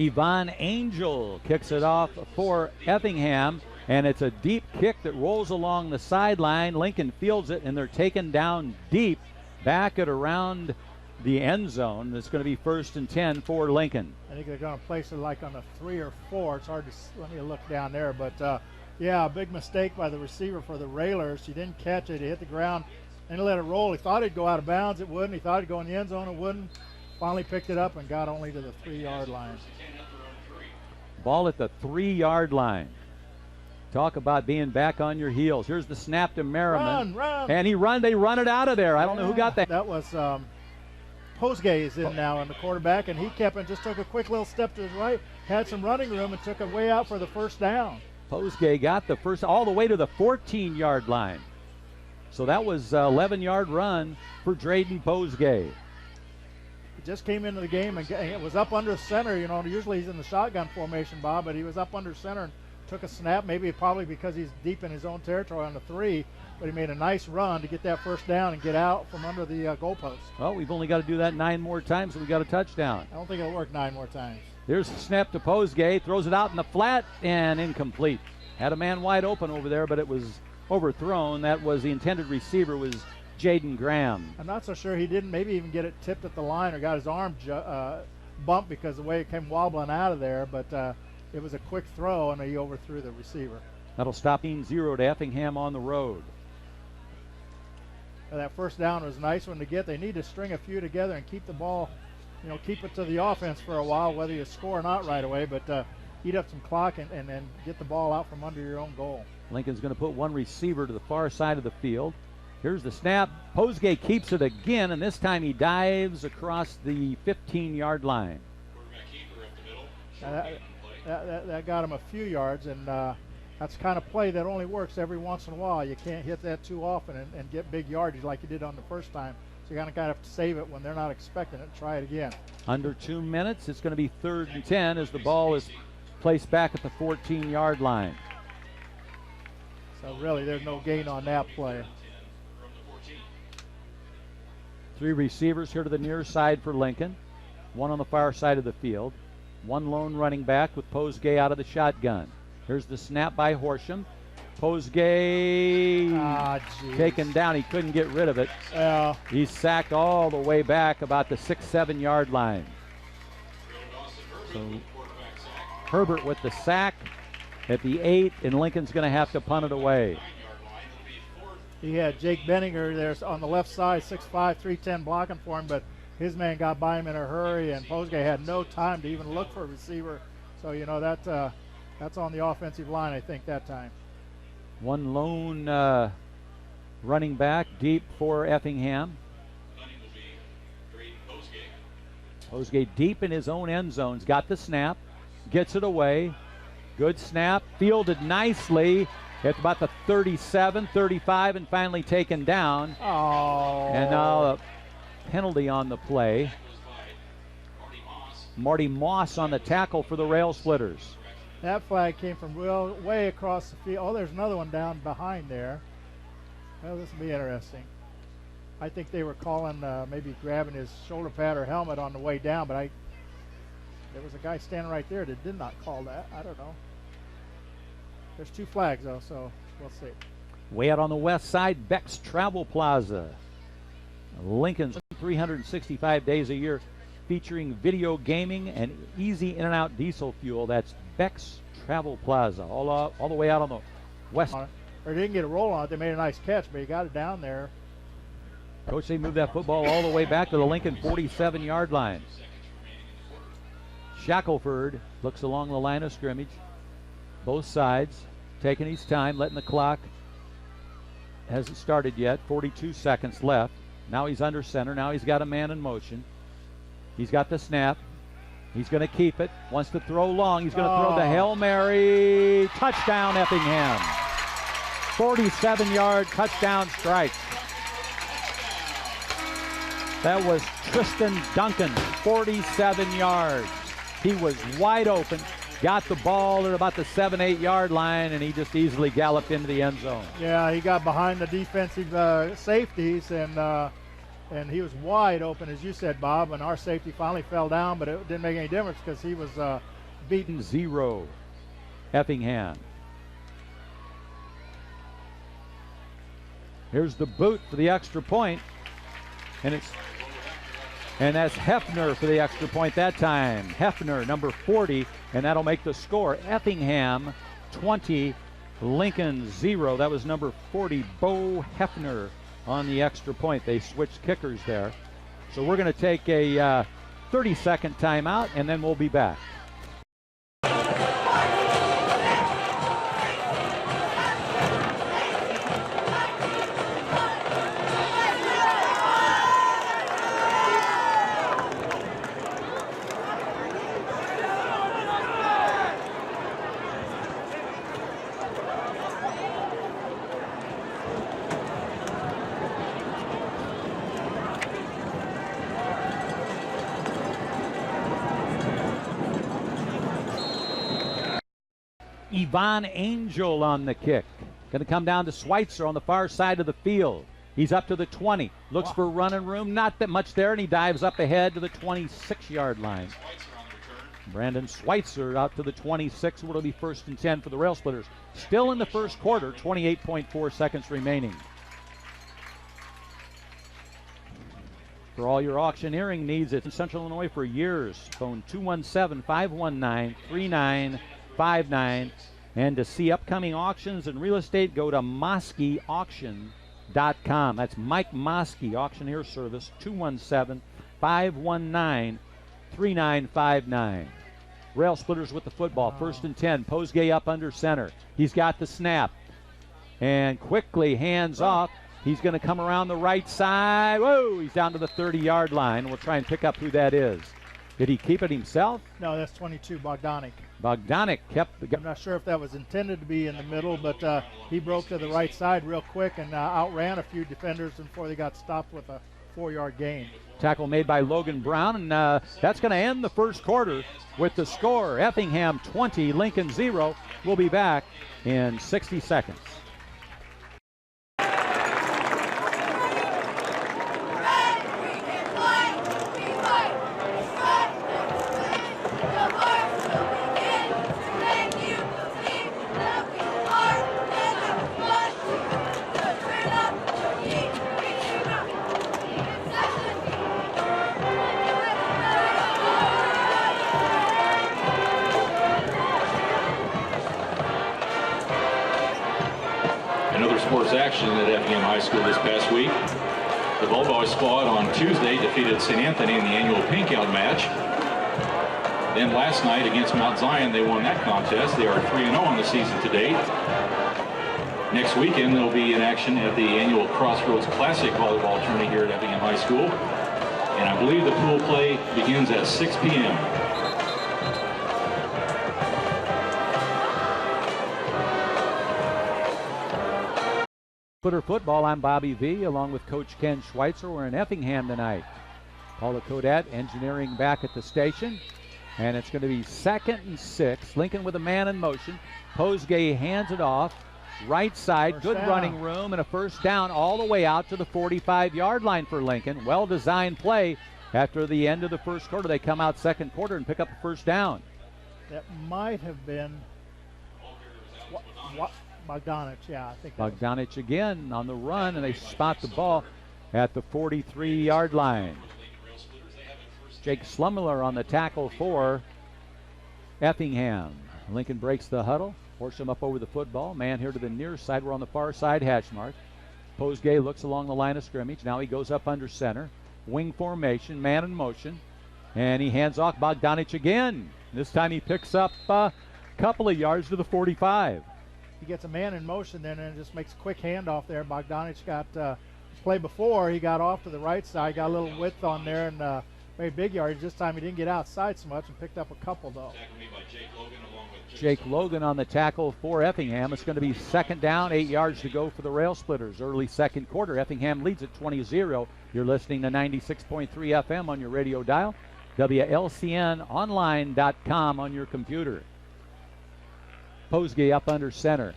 Yvonne Angel kicks it off for Effingham, and it's a deep kick that rolls along the sideline. Lincoln fields it, and they're taken down deep back at around the end zone. It's going to be 1st and 10 for Lincoln. I think they're going to place it like on a 3 or 4. It's hard to let me look down there, but yeah, a big mistake by the receiver for the Railers. He didn't catch it. He hit the ground and let it roll. He thought it'd go out of bounds. It wouldn't. He thought it'd go in the end zone. It wouldn't. Finally picked it up and got only to the 3-yard line. Ball at the 3-yard line. Talk about being back on your heels. Here's the snap to Merriman. Run. And they run it out of there. I don't know who got that. That was Posgay is in now on the quarterback, and he kept and just took a quick little step to his right, had some running room, and took it way out for the first down. Posgay got the first all the way to the 14-yard line. So that was an 11-yard run for Drayden Posgay. He just came into the game and it was up under center. You know, usually he's in the shotgun formation, Bob, but he was up under center and took a snap, probably because he's deep in his own territory on the 3, but he made a nice run to get that first down and get out from under the goalpost. Well, we've only got to do that 9 more times, so we got a touchdown. I don't think it'll work 9 more times. There's the snap to Posgay, throws it out in the flat and incomplete. Had a man wide open over there, but it was overthrown. That was the intended receiver was Jaden Graham. I'm not so sure he didn't maybe even get it tipped at the line or got his arm bumped because the way it came wobbling out of there, but it was a quick throw and he overthrew the receiver. That'll stop 0 to Effingham on the road. That first down was a nice one to get. They need to string a few together and keep the ball, keep it to the offense for a while, whether you score or not right away, but eat up some clock and then get the ball out from under your own goal. Lincoln's going to put one receiver to the far side of the field. Here's the snap. Posgay keeps it again, and this time he dives across the 15-yard line. That got him a few yards, and that's the kind of play that only works every once in a while. You can't hit that too often and get big yardage like you did on the first time. So you're going to kind of have to save it when they're not expecting it. Try it again. Under 2 minutes, it's going to be 3rd and 10 as the ball is placed back at the 14-yard line. So really, there's no gain on that play. 3 receivers here to the near side for Lincoln. 1 on the far side of the field. 1 lone running back with Posgay out of the shotgun. Here's the snap by Horsham. Posgay taken down. He couldn't get rid of it. He's sacked all the way back about the 6-7 yard line. So Herbert with the sack at the 8, and Lincoln's going to have to punt it away. He had Jake Benninger there on the left side, 6'5", 310 blocking for him, but his man got by him in a hurry, and Posgay had no time to even look for a receiver. So, that's on the offensive line, I think, that time. 1 lone running back deep for Effingham. Posgay deep in his own end zone. He's got the snap, gets it away. Good snap, fielded nicely, At about the 37, 35, and finally taken down. Oh. And now a penalty on the play. Marty Moss on the tackle for the Railsplitters. That flag came from way across the field. Oh, there's another one down behind there. Well, this will be interesting. I think they were calling maybe grabbing his shoulder pad or helmet on the way down, but there was a guy standing right there that did not call that. I don't know. There's 2 flags though, so we'll see. Way out on the west side, Beck's Travel Plaza. Lincoln's 365 days a year, featuring video gaming and easy in and out diesel fuel. That's Beck's Travel Plaza, all the way out on the west. Or they didn't get a roll on it. They made a nice catch, but he got it down there. Coach, they moved that football all the way back to the Lincoln 47-yard line. Shackleford looks along the line of scrimmage. Both sides taking his time, letting the clock. Hasn't started yet. 42 seconds left. Now he's under center. Now he's got a man in motion. He's got the snap. He's going to keep it. Wants to throw long. He's going to throw the Hail Mary. Touchdown, Effingham. 47-yard touchdown strike. That was Tristan Duncan, 47 yards. He was wide open, got the ball at about the 7-8 yard line, and he just easily galloped into the end zone. Yeah, he got behind the defensive safeties, and he was wide open, as you said, Bob, and our safety finally fell down, but it didn't make any difference because he was beaten. 0, Effingham. Here's the boot for the extra point, and that's Hefner for the extra point that time. Hefner, number 40, and that'll make the score. Effingham 20, Lincoln 0. That was number 40, Bo Hefner, on the extra point. They switched kickers there. So we're going to take a 30-second timeout, and then we'll be back. Yvonne Angel on the kick. Going to come down to Schweitzer on the far side of the field. He's up to the 20. Looks for running room. Not that much there, and he dives up ahead to the 26-yard line. Brandon Schweitzer out to the 26. It'll be 1st and 10 for the Railsplitters. Still in the first quarter, 28.4 seconds remaining. For all your auctioneering needs, it's in Central Illinois for years. Phone 217-519-3959. And to see upcoming auctions and real estate, go to MoskeyAuction.com. That's Mike Moskey, Auctioneer Service, 217-519-3959. Railsplitters with the football, 1st and 10. Posgay up under center. He's got the snap. And quickly, hands off. He's going to come around the right side. Whoa, he's down to the 30-yard line. We'll try and pick up who that is. Did he keep it himself? No, that's 22, Bogdanic. Bogdanic kept the... I'm not sure if that was intended to be in the middle, but he broke to the right side real quick and outran a few defenders before they got stopped with a 4-yard gain. Tackle made by Logan Brown, and that's going to end the first quarter with the score. Effingham 20, Lincoln 0. We'll be back in 60 seconds. Sports action at Effingham High School this past week. The Bullboys squad on Tuesday defeated St. Anthony in the annual Pinkout match. Then last night against Mount Zion, they won that contest. They are 3-0 on the season to date. Next weekend, they'll be in action at the annual Crossroads Classic volleyball tournament here at Effingham High School. And I believe the pool play begins at 6 p.m. Footer Football, I'm Bobby V, along with Coach Ken Schweitzer. We're in Effingham tonight. Paula Codet engineering back at the station. And it's going to be 2nd and 6. Lincoln with a man in motion. Posgay hands it off. Right side, First good down. running room, and a first down all the way out to the 45-yard line for Lincoln. Well-designed play. After the end of the first quarter, they come out second quarter and pick up a first down. That might have been Bogdanich, yeah, I think. Bogdanich again on the run, and they spot the ball at the 43-yard line. Jake Slumler on the tackle for Effingham. Lincoln breaks the huddle, force him up over the football. Man here to the near side. We're on the far side hash mark. Posgay looks along the line of scrimmage. Now he goes up under center. Wing formation, man in motion. And he hands off Bogdanich again. This time he picks up a couple of yards to the 45. He gets a man in motion then and just makes a quick handoff there. Bogdanich got play before. He got off to the right side, got a little width on there, and made big yards. This time he didn't get outside so much and picked up a couple, though. Jake Logan on the tackle for Effingham. It's going to be 2nd down, 8 yards to go for the Railsplitters. Early second quarter. Effingham leads at 20-0. You're listening to 96.3 FM on your radio dial. WLCNonline.com on your computer. Posgay up under center.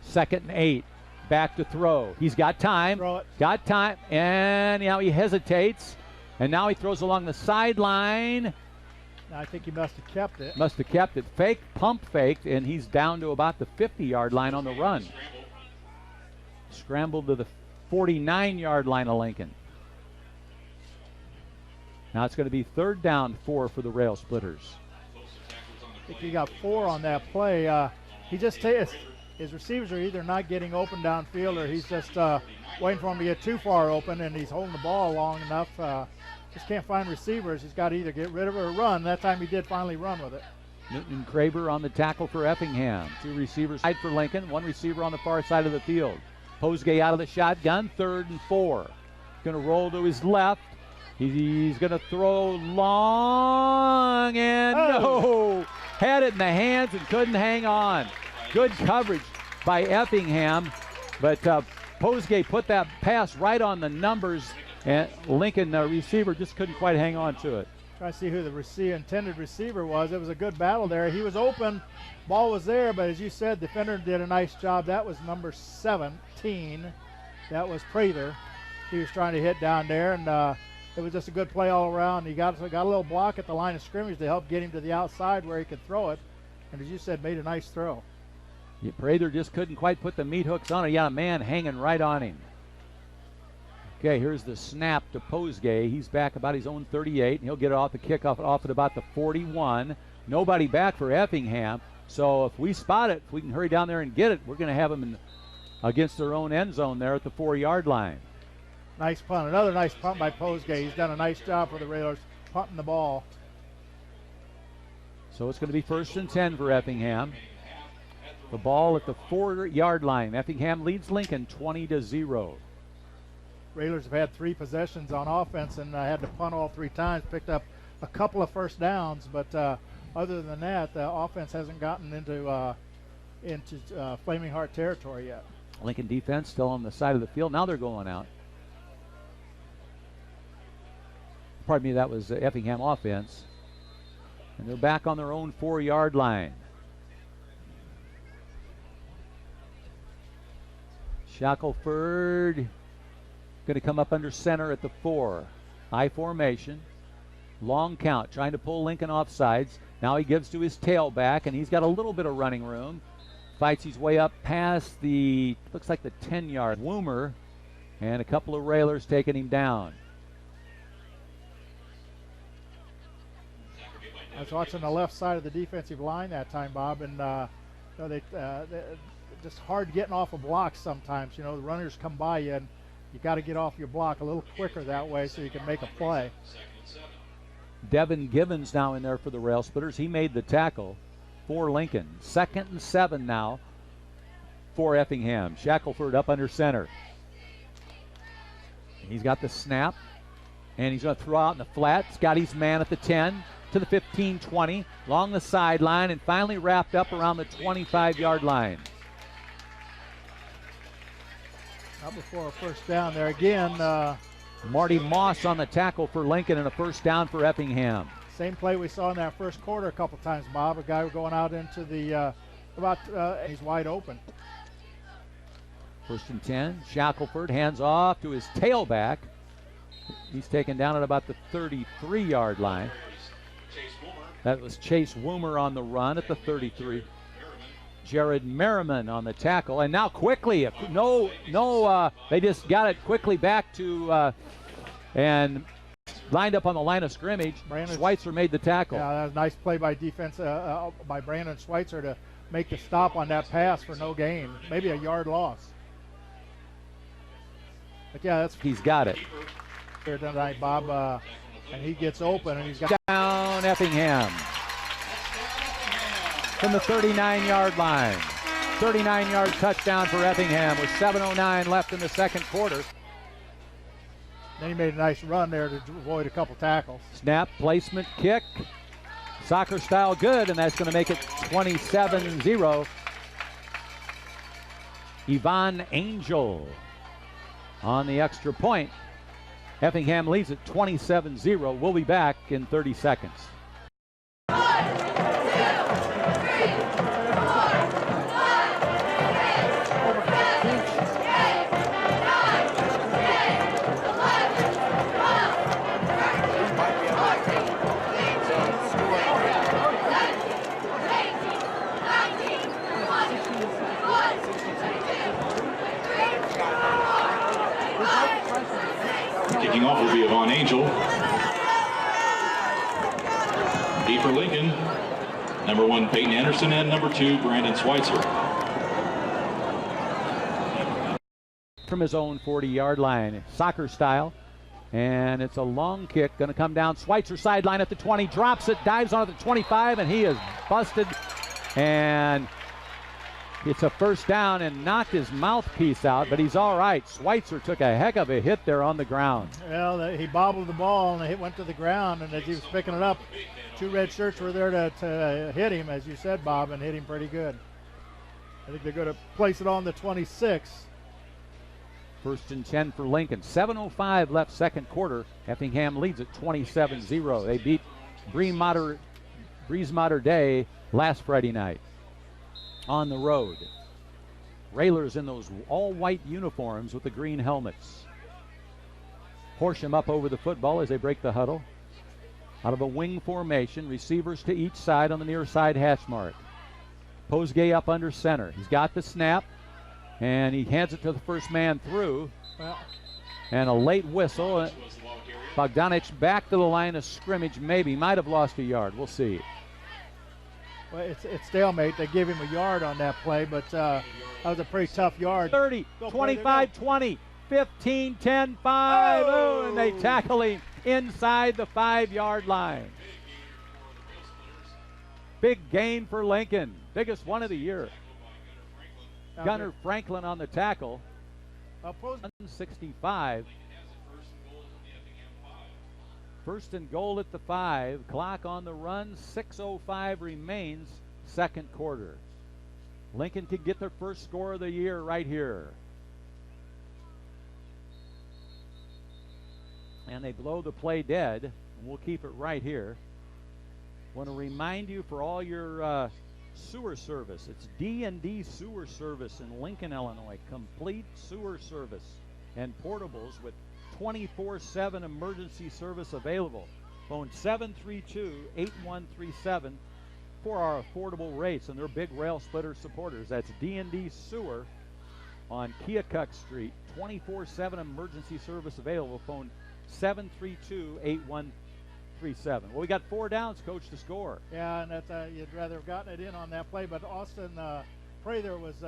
2nd and 8. Back to throw. He's got time. Throw it. Got time. And now he hesitates. And now he throws along the sideline. I think he must have kept it. Must have kept it. Fake, pump faked, and he's down to about the 50-yard line on the run. Scrambled to the 49-yard line of Lincoln. Now it's going to be 3rd down, 4 for the Railsplitters. I think he got 4 on that play. He just his receivers are either not getting open downfield or he's just waiting for him to get too far open, and he's holding the ball long enough. Just can't find receivers. He's got to either get rid of it or run. That time he did finally run with it. Newton Craver on the tackle for Effingham. 2 receivers side for Lincoln. 1 receiver on the far side of the field. Posgay out of the shotgun. 3rd and 4. Going to roll to his left. He's going to throw long, and no! Had it in the hands and couldn't hang on. Good coverage by Effingham, but Posgay put that pass right on the numbers, and Lincoln receiver just couldn't quite hang on to it. Try to see who the intended receiver was. It was a good battle there. He was open. Ball was there, but as you said, defender did a nice job. That was number 17. That was Prather. He was trying to hit down there, and it was just a good play all around. He got a little block at the line of scrimmage to help get him to the outside where he could throw it. And as you said, made a nice throw. Yeah, Prather just couldn't quite put the meat hooks on it. He got a man hanging right on him. Okay, here's the snap to Posgay. He's back about his own 38, and he'll get it off the kickoff off at about the 41. Nobody back for Effingham. So if we spot it, if we can hurry down there and get it, we're going to have them against their own end zone there at the 4-yard line. Nice punt. Another nice punt by Posgay. He's done a nice job for the Railers punting the ball. So it's going to be 1st and 10 for Effingham. The ball at the 4-yard line. Effingham leads Lincoln 20-0. Railers have had 3 possessions on offense and had to punt all 3 times. Picked up a couple of first downs, but other than that, the offense hasn't gotten into Flaming Heart territory yet. Lincoln defense still on the side of the field. Now they're going out. Pardon me, that was Effingham offense. And they're back on their own 4-yard line. Shackleford going to come up under center at the 4. High formation. Long count, trying to pull Lincoln off sides. Now he gives to his tailback, and he's got a little bit of running room. Fights his way up past the, looks like the 10-yard. Woomer, and a couple of Railers taking him down. I was watching the left side of the defensive line that time, Bob, and they just hard getting off of blocks sometimes. You know, the runners come by you, and you got to get off your block a little quicker that way so you can make a play. Devin Givens now in there for the Railsplitters. He made the tackle for Lincoln. 2nd and 7 now for Effingham. Shackleford up under center. He's got the snap, and he's going to throw out in the flat. He's got his man at the 10. To the 15-20, along the sideline, and finally wrapped up around the 25-yard line. Not before a first down there again. Marty Moss on the tackle for Lincoln and a first down for Effingham. Same play we saw in that first quarter a couple times, Bob. A guy going out into the he's wide open. 1st and 10. Shackleford hands off to his tailback. He's taken down at about the 33-yard line. That was Chase Woomer on the run at the 33. Jared Merriman on the tackle, and now quickly, they just got it quickly back to and lined up on the line of scrimmage. Schweitzer made the tackle. Yeah, that was a nice play by defense by Brandon Schweitzer to make the stop on that pass for no gain, maybe a yard loss. But yeah, he's got it. Here tonight, Bob, and he gets open, and he's got down Effingham from the 39-yard line. 39-yard touchdown for Effingham with 7:09 left in the second quarter. Then he made a nice run there to avoid a couple tackles. Snap, placement, kick. Soccer style good, and that's going to make it 27-0. Yvonne Angel on the extra point. Effingham leads at 27-0. We'll be back in 30 seconds. Kicking off will be Yvonne Angel. D for Lincoln, number 1 Peyton Anderson and number 2 Brandon Schweitzer. From his own 40-yard line, soccer style, and it's a long kick, going to come down Schweitzer sideline at the 20, drops it, dives on at the 25, and he is busted, and it's a first down and knocked his mouthpiece out, but he's all right. Schweitzer took a heck of a hit there on the ground. Well, he bobbled the ball and it went to the ground, and as he was picking it up, 2 red shirts were there to hit him, as you said, Bob, and hit him pretty good. I think they're going to place it on the 26. 1st and 10 for Lincoln. 7:05 left second quarter. Effingham leads at 27-0. They beat Breeze Mater Day last Friday night on the road. Railers in those all-white uniforms with the green helmets. Horsham up over the football as they break the huddle. Out of a wing formation, receivers to each side on the near side hash mark. Posgay up under center. He's got the snap, and he hands it to the first man through. And a late whistle. Bogdanich back to the line of scrimmage, maybe. Might have lost a yard. We'll see. Well, it's stalemate. They gave him a yard on that play, but that was a pretty tough yard. 30, 25, 20, 15, 10, 5. Oh, and they tackle him inside the 5-yard line. Big gain for Lincoln. Biggest one of the year. Gunnar Franklin on the tackle. 165. 1st and goal at the 5. Clock on the run. 6:05 remains. Second quarter. Lincoln could get their first score of the year right here. And they blow the play dead. We'll keep it right here. Want to remind you for all your sewer service. It's D&D Sewer Service in Lincoln, Illinois. Complete sewer service and portables with 24/7 emergency service available. Phone 732-8137 for our affordable rates, and they're big Railsplitters supporters. That's D&D Sewer on Keokuk Street. 24/7 emergency service available. Phone 732-8137. Well, we got 4 downs, Coach, to score. Yeah, and you'd rather have gotten it in on that play, but Austin Prather was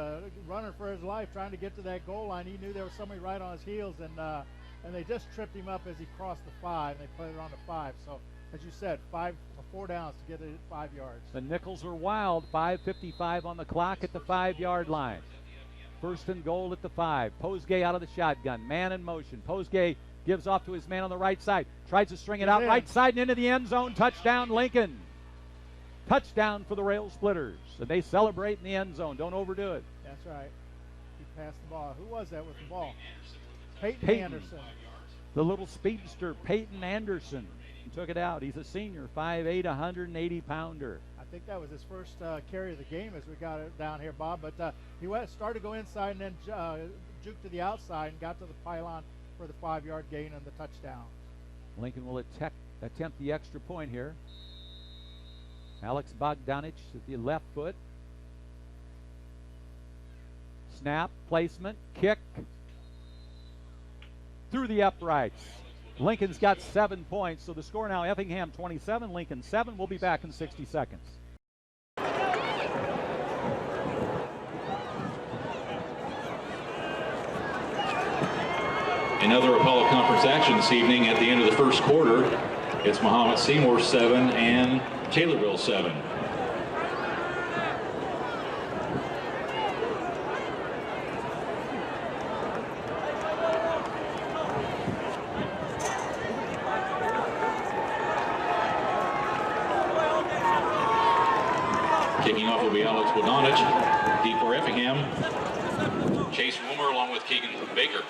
running for his life, trying to get to that goal line. He knew there was somebody right on his heels, and they just tripped him up as he crossed the 5, and they played it on the 5. So, as you said, 4 downs to get it at 5 yards. The Nickels are wild. 5:55 on the clock at the 5-yard line. 1st and goal at the 5. Posgay out of the shotgun. Man in motion. Posgay gives off to his man on the right side. Tries to string it out right side and into the end zone. Touchdown, Lincoln. Touchdown for the Railsplitters. And they celebrate in the end zone. Don't overdo it. That's right. passed the ball. Who was that with the ball? Peyton Anderson. The little speedster, Peyton Anderson, took it out. He's a senior, 5'8", 180-pounder. I think that was his first carry of the game as we got it down here, Bob. But he started to go inside and then juked to the outside and got to the pylon for the 5-yard gain and the touchdown. Lincoln will attempt the extra point here. Alex Bogdanich at the left foot. Snap, placement, kick. Through the uprights. Lincoln's got 7 points, so the score now Effingham 27, Lincoln 7. We'll be back in 60 seconds. Another Apollo Conference action this evening at the end of the first quarter. It's Muhammad Seymour 7 and Taylorville 7. Kicking off will be Alex Bogdanich, deep for Effingham. Chase Woomer along with Keegan Baker.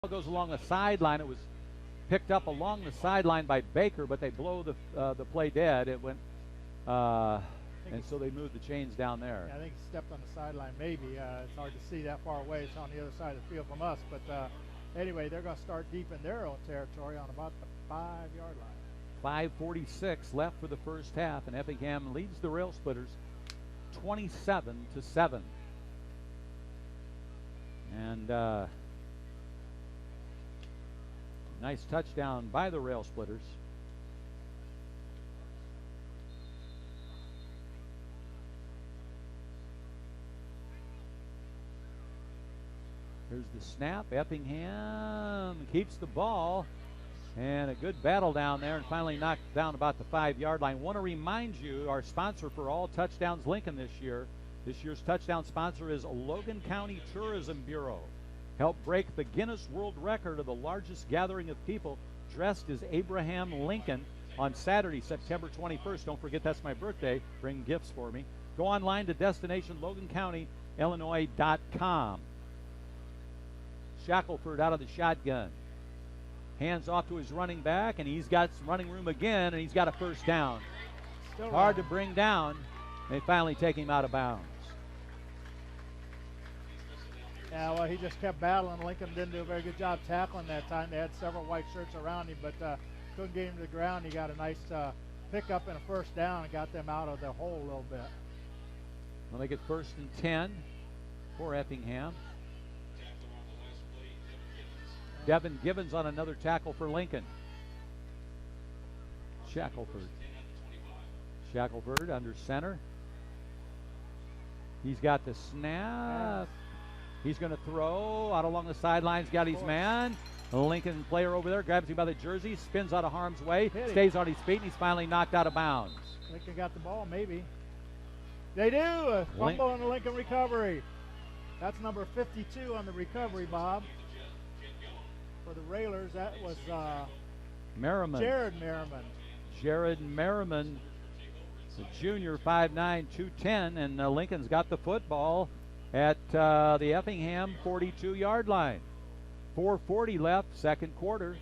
Goes along the sideline. It was picked up along the sideline by Baker, but they blow the play dead. It went, and so they moved the chains down there. Yeah, I think he stepped on the sideline. Maybe it's hard to see that far away. It's on the other side of the field from us. But anyway, they're going to start deep in their own territory on about the 5-yard line. 5:46 left for the first half, and Effingham leads the Railsplitters 27-7. And nice touchdown by the Railsplitters. Here's the snap. Effingham keeps the ball. And a good battle down there and finally knocked down about the 5-yard line. Want to remind you, our sponsor for all touchdowns Lincoln this year's touchdown sponsor is Logan County Tourism Bureau. Helped break the Guinness World Record of the largest gathering of people dressed as Abraham Lincoln on Saturday, September 21st. Don't forget that's my birthday. Bring gifts for me. Go online to DestinationLoganCountyIllinois.com. Shackleford out of the shotgun. Hands off to his running back, and he's got some running room again, and he's got a first down. Still hard to bring down. They finally take him out of bounds. Yeah, well, he just kept battling. Lincoln didn't do a very good job tackling that time. They had several white shirts around him, but couldn't get him to the ground. He got a nice pickup and a first down and got them out of the hole a little bit. Well, they get 1st and 10 for Effingham. Devin Givens on another tackle for Lincoln. Shackleford under center. He's got the snap. He's going to throw out along the sidelines. Got his man. The Lincoln player over there grabs him by the jersey, spins out of harm's way, stays on his feet, and he's finally knocked out of bounds. Lincoln got the ball, maybe. They do. A fumble on the Lincoln recovery. That's number 52 on the recovery, Bob. For the Railers, that was Merriman. Jared Merriman, the junior, 5'9", 210, and Lincoln's got the football at the Effingham 42-yard line. 4:40 left, second quarter.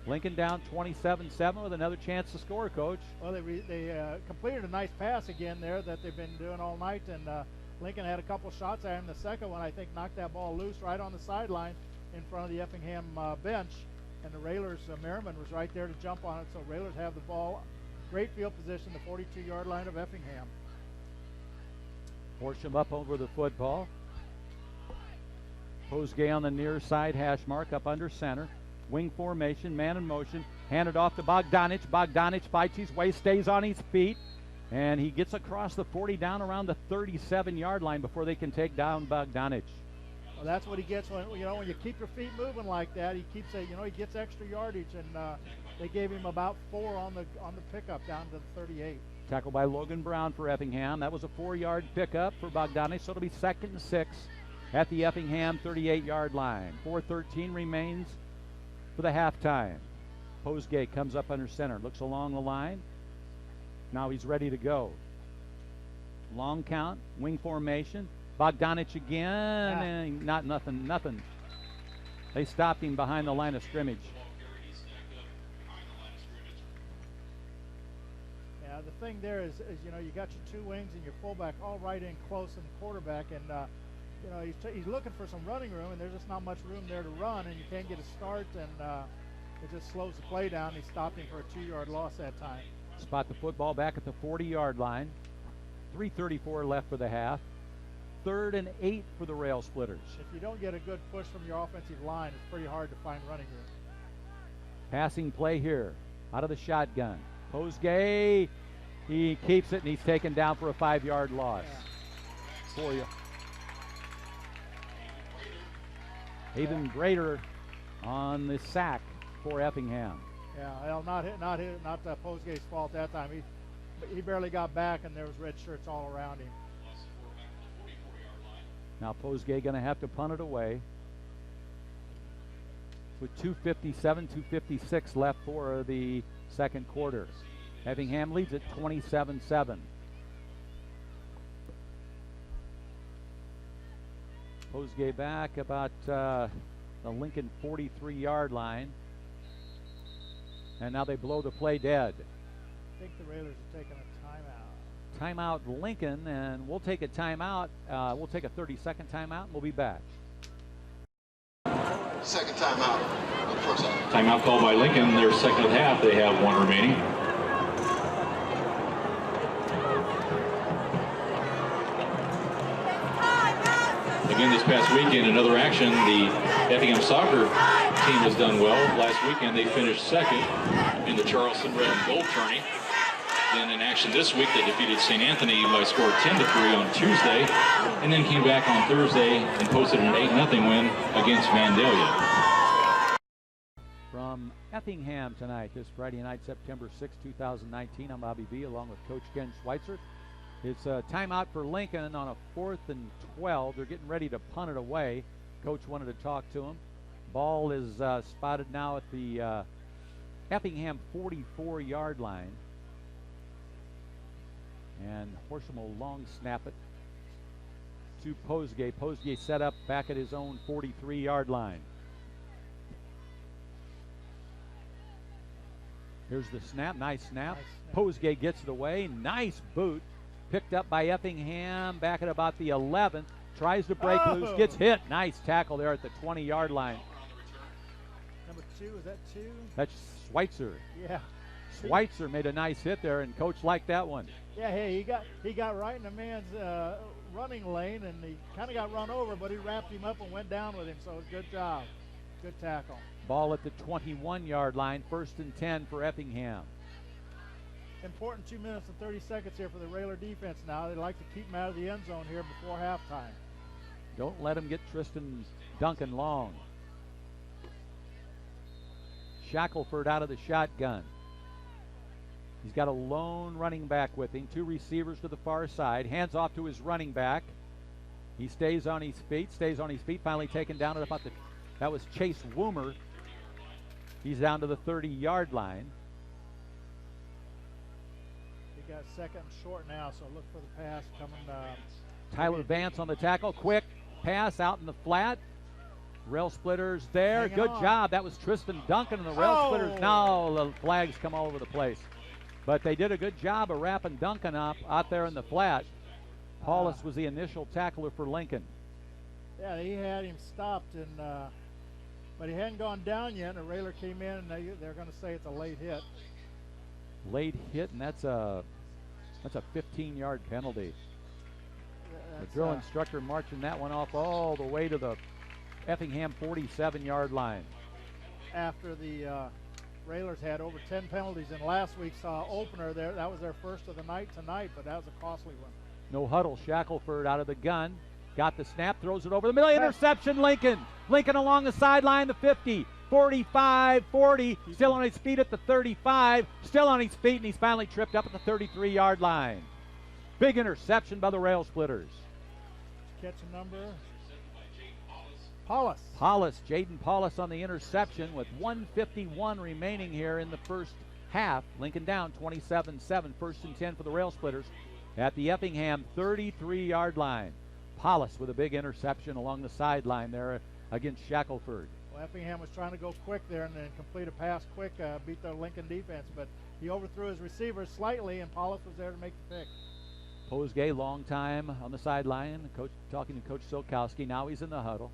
Lincoln down 27-7 with another chance to score, Coach. Well, they completed a nice pass again there that they've been doing all night, and Lincoln had a couple shots at him. The second one, I think, knocked that ball loose right on the sideline in front of the Effingham bench, and the Railers, Merriman was right there to jump on it, so Railers have the ball. Great field position, the 42-yard line of Effingham. Horsham up over the football. Posgay on the near side hash mark up under center. Wing formation, man in motion. Handed off to Bogdanich. Bogdanich fights his way, stays on his feet, and he gets across the 40 down around the 37-yard line before they can take down Bogdanich. Well, that's what he gets when you keep your feet moving like that. He keeps he gets extra yardage, and They gave him about 4 on the pickup down to the 38. Tackled by Logan Brown for Effingham. That was a 4-yard pickup for Bogdanich, so it'll be 2nd and 6 at the Effingham 38-yard line. 4:13 remains for the halftime. Posgay comes up under center, looks along the line. Now he's ready to go. Long count, wing formation. Bogdanich again, and nothing. They stopped him behind the line of scrimmage. Yeah, the thing there is you know, you got your 2 wings and your fullback all right in close in the quarterback, and you know, he's looking for some running room, and there's just not much room there to run, and you can't get a start, and it just slows the play down. He stopped him for a 2-yard loss that time. Spot the football back at the 40-yard line. 3:34 left for the half. 3rd and 8 for the Railsplitters. If you don't get a good push from your offensive line, it's pretty hard to find running room. Passing play here, out of the shotgun. Posgay, he keeps it, and he's taken down for a 5-yard loss. Yeah. For you. Even Brader on the sack for Effingham. Yeah, well, not Posgay's fault that time. He barely got back, and there was red shirts all around him. Now Posgay going to have to punt it away. With 2:57, 2:56 left for the second quarter. Effingham leads at 27-7. Posgay back about the Lincoln 43-yard line. And now they blow the play dead. I think the Railers are taking a timeout. Timeout Lincoln, and we'll take a timeout. We'll take a 30-second timeout, and we'll be back. Second timeout. Timeout called by Lincoln. Their second half, they have 1 remaining. Again, this past weekend, another action. The Effingham soccer team has done well. Last weekend, they finished 2nd in the Charleston Red and Gold tourney. Then in action this week, they defeated St. Anthony by a score of 10-3 on Tuesday, and then came back on Thursday and posted an 8-0 win against Vandalia. From Effingham tonight, this Friday night, September 6, 2019, I'm Bobby V along with Coach Ken Schweitzer. It's a timeout for Lincoln on a 4th and 12. They're getting ready to punt it away. Coach wanted to talk to him. Ball is spotted now at the Effingham 44-yard line. And Horsham will long snap it to Posgay. Posgay set up back at his own 43-yard line. Here's the snap. Nice snap. Posgay gets it away. Nice boot. Picked up by Effingham back at about the 11th. Tries to break loose. Gets hit. Nice tackle there at the 20-yard line. Number 2, is that 2? That's Schweitzer. Yeah. Schweitzer made a nice hit there, and Coach liked that one. Yeah, hey, he got right in the man's running lane, and he kind of got run over, but he wrapped him up and went down with him, so good job. Good tackle. Ball at the 21-yard line, 1st and 10 for Effingham. Important 2 minutes and 30 seconds here for the Railer defense now. They like to keep him out of the end zone here before halftime. Don't let him get Tristan Duncan long. Shackleford out of the shotgun. He's got a lone running back with him. 2 receivers to the far side. Hands off to his running back. He stays on his feet. Finally taken down at about the... That was Chase Woomer. He's down to the 30-yard line. They got 2nd and short now, so look for the pass coming. Tyler Vance on the tackle. Quick pass out in the flat. Railsplitters there. Hanging Good on. job. That was Tristan Duncan and the Railsplitters. Now the flags come all over the place. But they did a good job of wrapping Duncan up out there in the flat. Paulus was the initial tackler for Lincoln. Yeah, he had him stopped, and but he hadn't gone down yet. And a Railer came in, and they're going to say it's a late hit. Late hit, and that's a 15-yard penalty. The drill instructor marching that one off all the way to the Effingham 47-yard line. After the Railers had over 10 penalties in last week's opener there. That was their first of the night tonight, but that was a costly one. No huddle. Shackleford out of the gun. Got the snap, throws it over the middle. Interception, Lincoln. Lincoln along the sideline, the 50, 45, 40, still on his feet at the 35, still on his feet, and he's finally tripped up at the 33-yard line. Big interception by the Railsplitters. Catching number? Paulus. Paulus, Jaden Paulus on the interception with 1:51 remaining here in the first half. Lincoln down 27-7, 1st and 10 for the Railsplitters at the Effingham 33-yard line. Paulus with a big interception along the sideline there against Shackleford. Well, Effingham was trying to go quick there and then complete a pass quick, beat the Lincoln defense, but he overthrew his receivers slightly, and Paulus was there to make the pick. Posgay, long time on the sideline, talking to Coach Silkowski. Now he's in the huddle.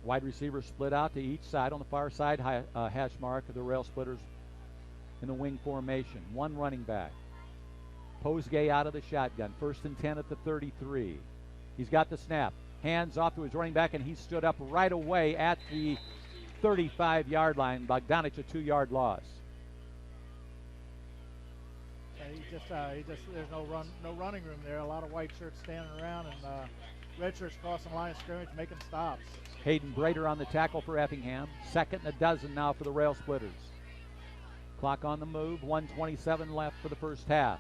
Wide receivers split out to each side. On the far side, hash mark of the Railsplitters in the wing formation. One running back. Posgay out of the shotgun. 1st and 10 at the 33. He's got the snap. Hands off to his running back, and he stood up right away at the 35-yard line. Bogdanich, a 2-yard loss. There's no running room there. A lot of white shirts standing around, and red shirts crossing the line of scrimmage, making stops. Hayden Brader on the tackle for Effingham. 2nd and a dozen now for the Railsplitters. Clock on the move. 1:27 left for the first half.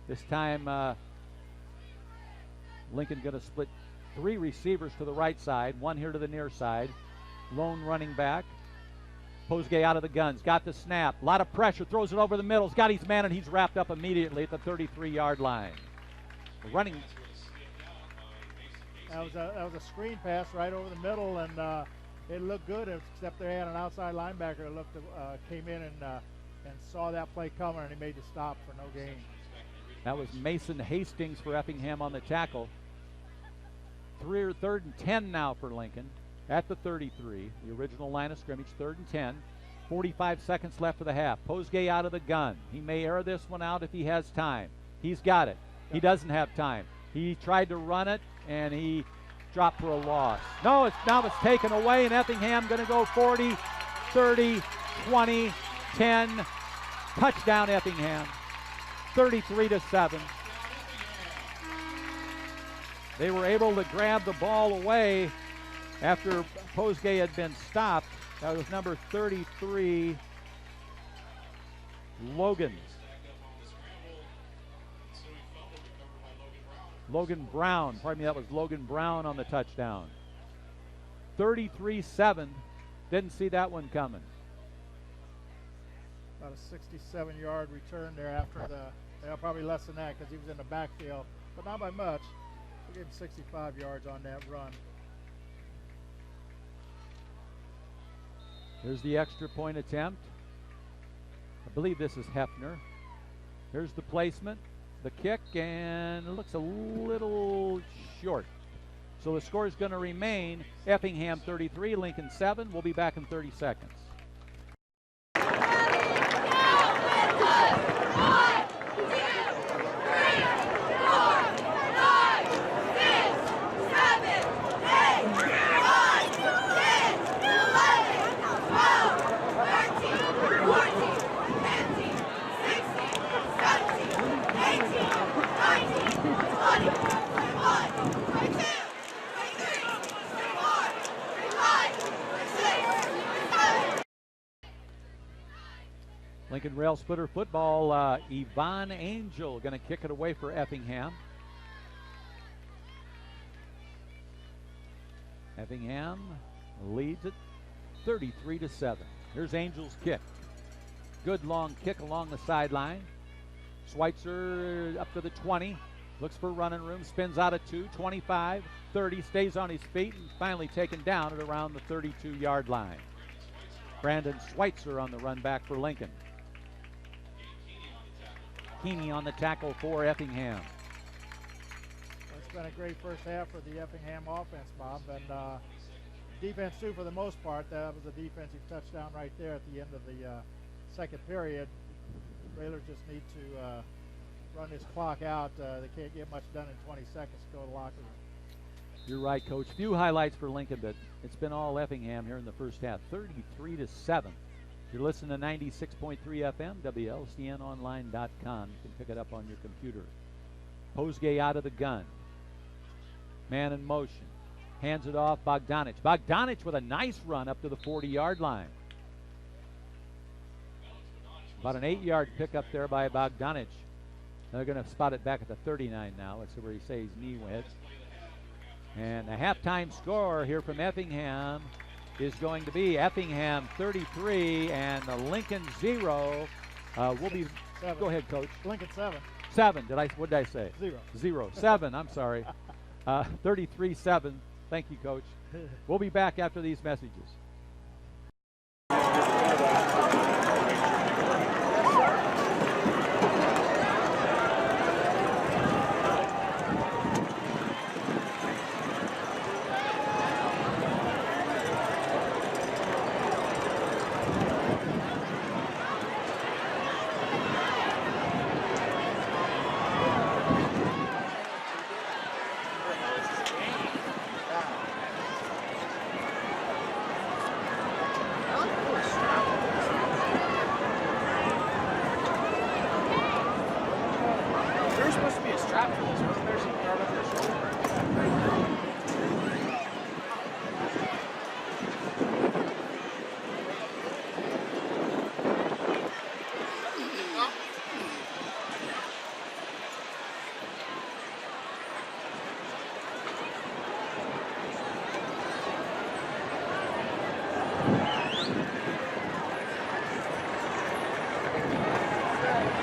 This time, Lincoln going to split 3 receivers to the right side, 1 here to the near side. Lone running back. Posgay out of the guns, got the snap, a lot of pressure, throws it over the middle, he's got his man, and he's wrapped up immediately at the 33-yard line. Running. That was a screen pass right over the middle, and it looked good, except they had an outside linebacker that came in and saw that play coming, and he made the stop for no gain. That was Mason Hastings for Effingham on the tackle. 3rd and 10 now for Lincoln at the 33. The original line of scrimmage, 3rd and 10. 45 seconds left for the half. Posgay out of the gun. He may air this one out if he has time. He's got it. He doesn't have time. He tried to run it, and he dropped for a loss. No, it's taken away, and Effingham going to go 40, 30, 20, 10. Touchdown Effingham. 33-7. They were able to grab the ball away after Posgay had been stopped. That was number 33, Logan Brown. Pardon me, that was Logan Brown on the touchdown. 33-7. Didn't see that one coming. About a 67-yard return there after probably less than that because he was in the backfield, but not by much. We gave him 65 yards on that run. Here's the extra point attempt. I believe this is Hefner. Here's the placement, the kick, and it looks a little short. So the score is going to remain Effingham 33, Lincoln 7. We'll be back in 30 seconds. Lincoln Railsplitter football, Yvonne Angel going to kick it away for Effingham. Effingham leads it 33-7. Here's Angel's kick. Good long kick along the sideline. Schweitzer up to the 20. Looks for running room. Spins out of 2. 25, 30. Stays on his feet and finally taken down at around the 32-yard line. Brandon Schweitzer on the run back for Lincoln. Keeney on the tackle for Effingham. Well, it's been a great first half for the Effingham offense, Bob, and defense too for the most part. That was a defensive touchdown right there at the end of the second period. Railers just need to run this clock out. They can't get much done in 20 seconds to go to the locker room. You're right, Coach. Few highlights for Lincoln, but it's been all Effingham here in the first half. 33-7. You're listening to 96.3 FM, WLCNonline.com. You can pick it up on your computer. Posgay out of the gun. Man in motion. Hands it off, Bogdanich. Bogdanich with a nice run up to the 40-yard line. About an 8-yard pickup there by Bogdanich. They're going to spot it back at the 39 now. Let's see where he says his knee went. And the halftime score here from Effingham is going to be Effingham 33 and the Lincoln 0. We'll be. 7. Go ahead, Coach. Lincoln 7. 7. What did I say? 0. 7. I'm sorry. 33-7. Thank you, Coach. We'll be back after these messages.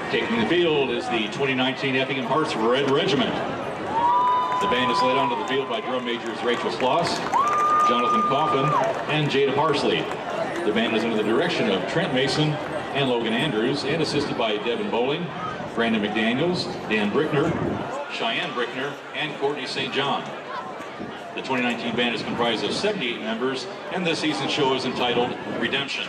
Taking the field is the 2019 Effingham Hearts Red Regiment. The band is led onto the field by drum majors Rachel Sloss, Jonathan Coffin, and Jada Parsley. The band is under the direction of Trent Mason and Logan Andrews, and assisted by Devin Bowling, Brandon McDaniels, Dan Brickner, Cheyenne Brickner, and Courtney St. John. The 2019 band is comprised of 78 members, and this season's show is entitled Redemption.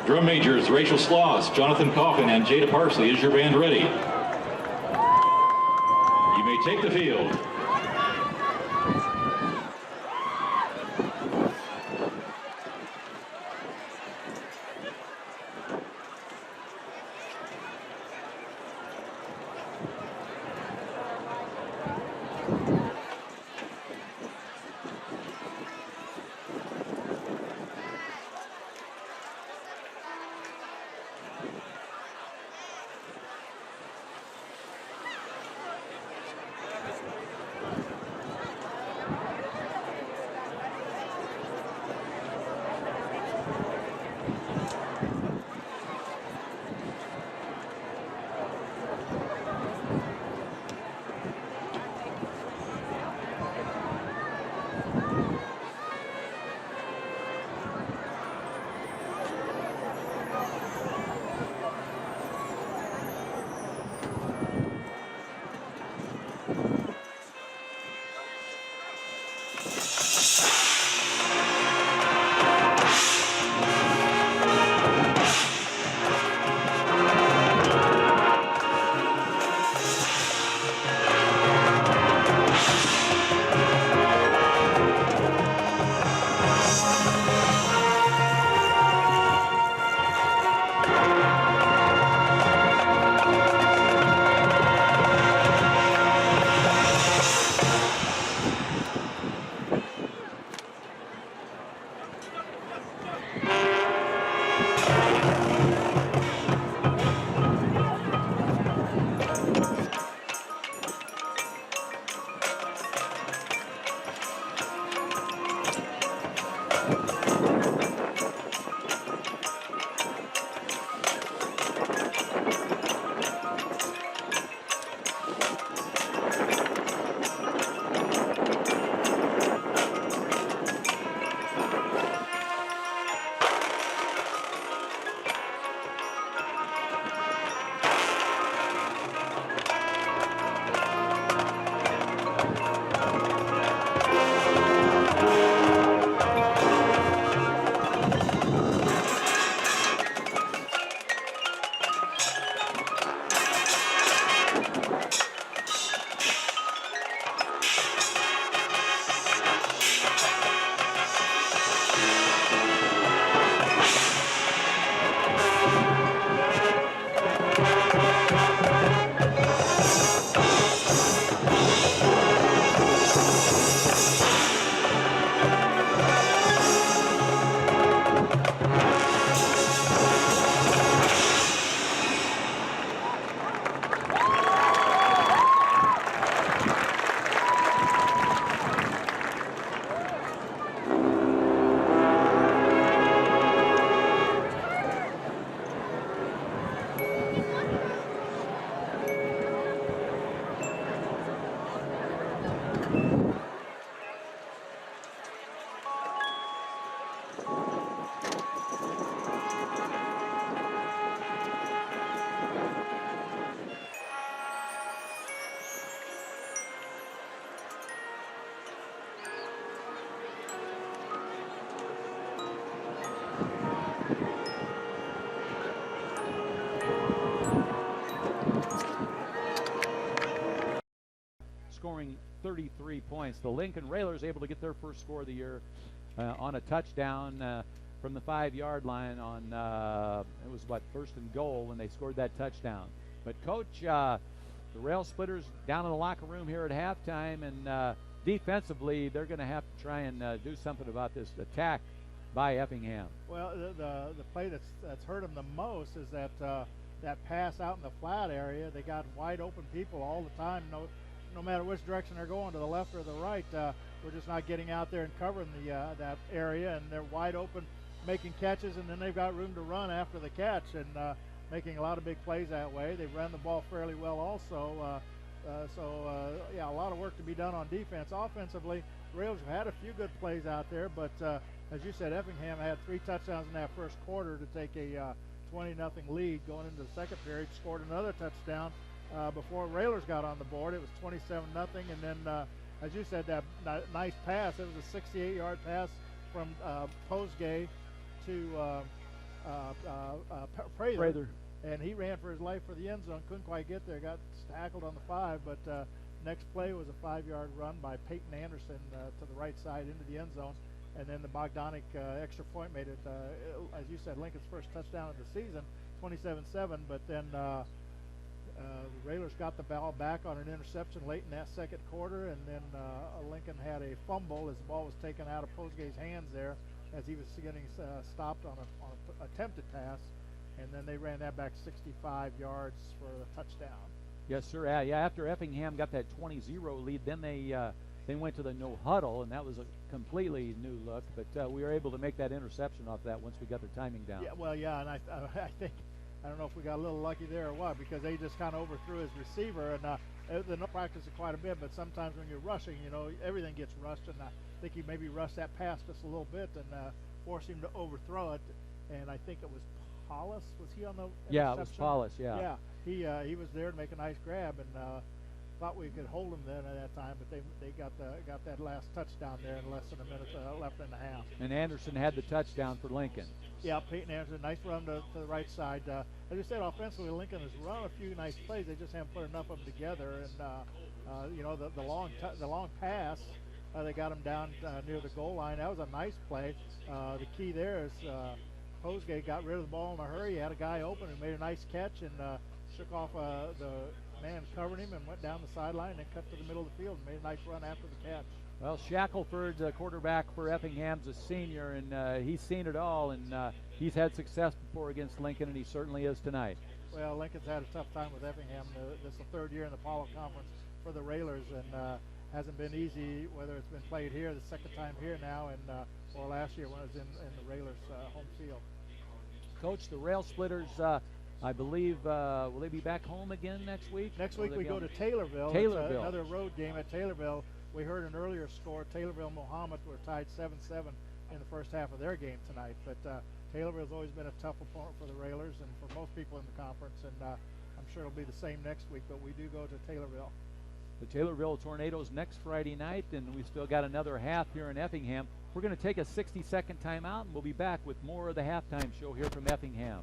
Drum majors Rachel Sloss, Jonathan Coffin, and Jada Parsley. Is your band ready? You may take the field. Scoring 33 points. The Lincoln Railers able to get their first score of the year on a touchdown from the 5-yard line on, it was what, 1st and goal when they scored that touchdown. But Coach, the Railsplitters down in the locker room here at halftime, and defensively they're going to have to try and do something about this attack by Effingham. Well, the play that's hurt them the most is that that pass out in the flat area. They got wide open people all the time. No matter which direction they're going, to the left or the right, we're just not getting out there and covering that area, and they're wide open, making catches, and then they've got room to run after the catch, and making a lot of big plays that way. They've run the ball fairly well also. Yeah, a lot of work to be done on defense. Offensively, the Rails have had a few good plays out there, but as you said, Effingham had 3 touchdowns in that first quarter to take a 20-0 lead going into the second period. Scored another touchdown before Railers got on the board. It was 27-0, and then as you said, that nice pass. It was a 68-yard pass from Posgay to Prather, and he ran for his life for the end zone. Couldn't quite get there. Got tackled on the 5, but next play was a 5-yard run by Peyton Anderson to the right side into the end zone, and then the Bogdanic extra point made it, as you said, Lincoln's first touchdown of the season, 27-7. But then the Railers got the ball back on an interception late in that second quarter, and then Lincoln had a fumble as the ball was taken out of Posgay's hands there as he was getting stopped on an attempted pass, and then they ran that back 65 yards for the touchdown. Yes, sir. Yeah, after Effingham got that 20-0 lead, then they went to the no huddle, and that was a completely new look. But we were able to make that interception off that once we got their timing down. Yeah, well, yeah, and I think, I don't know if we got a little lucky there or what, because they just kind of overthrew his receiver, and they don't practice it quite a bit, but sometimes when you're rushing, everything gets rushed, and I think he maybe rushed that pass just a little bit and forced him to overthrow it. And I think it was Paulus. Was he on the interception? Yeah, it was Paulus, yeah. Yeah, he was there to make a nice grab, and thought we could hold him then at that time, but they got that last touchdown there in less than a minute left in the half. And Anderson had the touchdown for Lincoln. Yeah, Peyton Anderson, nice run to the right side. As you said, offensively, Lincoln has run a few nice plays. They just haven't put enough of them together. And the long pass, they got him down near the goal line. That was a nice play. The key there is Posgay got rid of the ball in a hurry. He had a guy open and made a nice catch and shook off the man covering him and went down the sideline and then cut to the middle of the field and made a nice run after the catch. Well, Shackleford, quarterback for Effingham's a senior, and he's seen it all, and he's had success before against Lincoln, and he certainly is tonight. Well, Lincoln's had a tough time with Effingham. This is the third year in the Apollo Conference for the Railers, and hasn't been easy, whether it's been played here, the second time here now, and or last year when it was in the Railers' home field. Coach, the Railsplitters, I believe, will they be back home again next week? Next week we go to Taylorville. Taylorville. It's another road game at Taylorville. We heard an earlier score. Taylorville-Mohammed were tied 7-7 in the first half of their game tonight. But Taylorville's always been a tough opponent for the Railers and for most people in the conference. And I'm sure it'll be the same next week. But we do go to Taylorville. The Taylorville Tornadoes next Friday night, and we've still got another half here in Effingham. We're going to take a 60-second timeout, and we'll be back with more of the halftime show here from Effingham.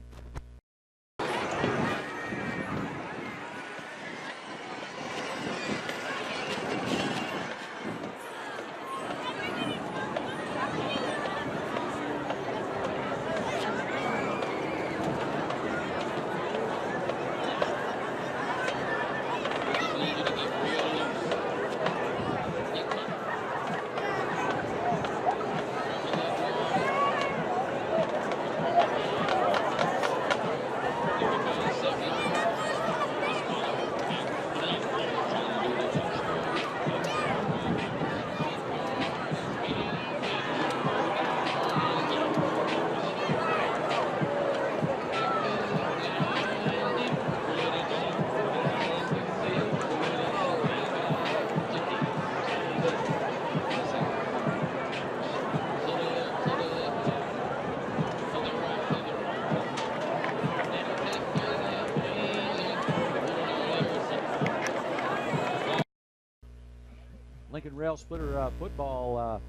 Railsplitter football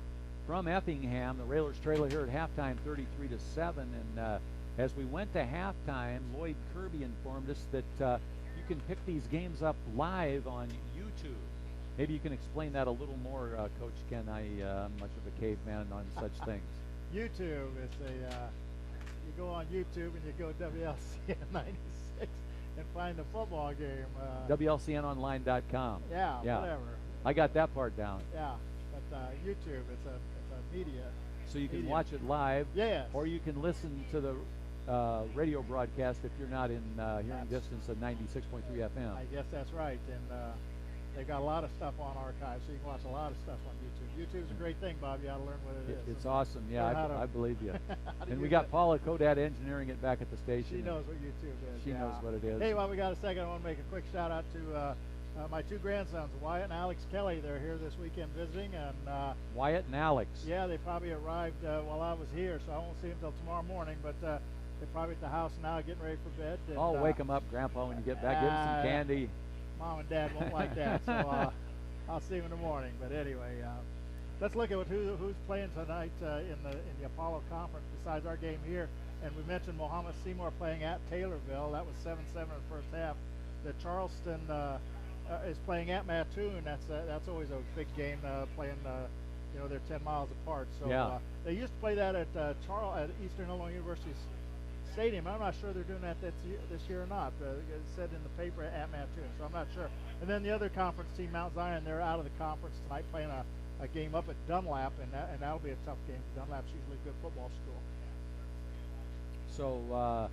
from Effingham. The Railers trailer here at halftime, 33-7. And as we went to halftime, Lloyd Kirby informed us that you can pick these games up live on YouTube. Maybe you can explain that a little more, Coach Ken. I'm much of a caveman on such things. YouTube is you go on YouTube and you go WLCN 96 and find the football game. WLCNonline.com. Yeah, whatever. I got that part down. Yeah, but YouTube, it's a media. So you can watch it live. Yes. Or you can listen to the radio broadcast if you're not in hearing distance of 96.3 FM. I guess that's right. And they've got a lot of stuff on archive, so you can watch a lot of stuff on YouTube. YouTube's a great thing, Bob. You ought to learn what it is. It's awesome. Yeah, I believe you. And we that. got Paula Kodat engineering it back at the station. She knows what YouTube is. She knows what it is. Hey, while we got a second, I want to make a quick shout out to my two grandsons, Wyatt and Alex Kelly. They're here this weekend visiting. And Wyatt and Alex. Yeah, they probably arrived while I was here, so I won't see them until tomorrow morning. But they're probably at the house now getting ready for bed. And, wake them up, Grandpa, when you get back. Give them some candy. Mom and Dad won't like that, so I'll see them in the morning. But anyway, let's look at who's playing tonight in the Apollo Conference besides our game here. And we mentioned Mohammed Seymour playing at Taylorville. That was 7-7 in the first half. The Charleston is playing at Mattoon. That's always a big game playing. They're 10 miles apart. So they used to play that at Eastern Illinois University's Stadium. I'm not sure they're doing that this year or not. It said in the paper at Mattoon, so I'm not sure. And then the other conference team, Mount Zion, they're out of the conference tonight playing a game up at Dunlap, and that'll be a tough game. Dunlap's usually a good football school. So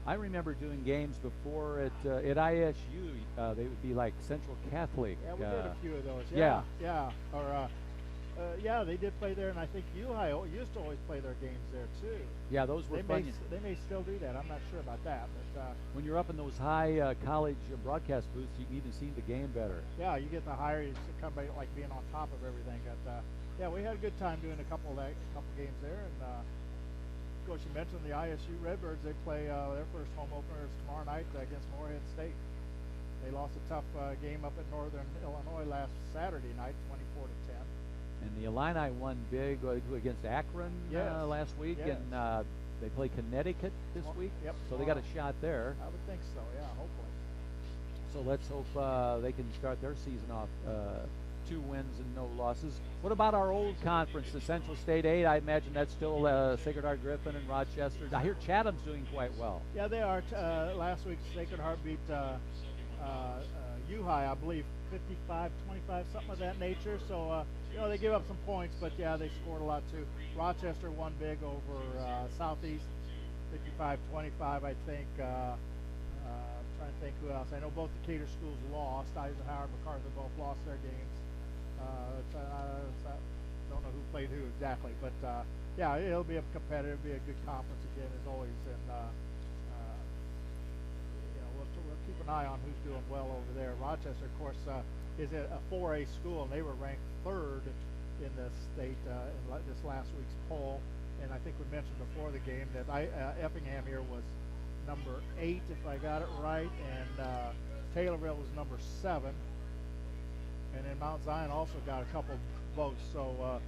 I remember doing games before at ISU. They would be like Central Catholic. Yeah, we did a few of those. Yeah. Or they did play there, and I think UI used to always play their games there too. Yeah, those were fun. They may still do that. I'm not sure about that. But when you're up in those high college broadcast booths, you can even see the game better. Yeah, you get the higher, you come by like being on top of everything. But we had a good time doing a couple games there. And of course, you mentioned the ISU Redbirds. They play their first home openers tomorrow night against Morehead State. They lost a tough game up at Northern Illinois last Saturday night, 24-10. And the Illini won big against Akron last week, and they play Connecticut this week. Yep. So they got a shot there. I would think so, yeah, hopefully. So let's hope they can start their season off 2 wins and no losses. What about our old conference, the Central State 8? I imagine that's still Sacred Heart Griffin and Rochester. I hear Chatham's doing quite well. Yeah, they are. Last week, Sacred Heart beat U-High, I believe, 55-25, something of that nature. So, they give up some points, but yeah, they scored a lot too. Rochester won big over Southeast, 55-25, I think. Trying to think who else. I know both the Cater schools lost. Eisenhower and MacArthur both lost their games. Don't know who played who exactly, but it'll be a competitive, be a good conference again as always. And we'll keep an eye on who's doing well over there. Rochester, of course, is a 4A school, and they were ranked 3rd in the state in this last week's poll. And I think we mentioned before the game that Effingham here was number 8, if I got it right, and Taylorville was number 7. And then Mount Zion also got a couple votes. So,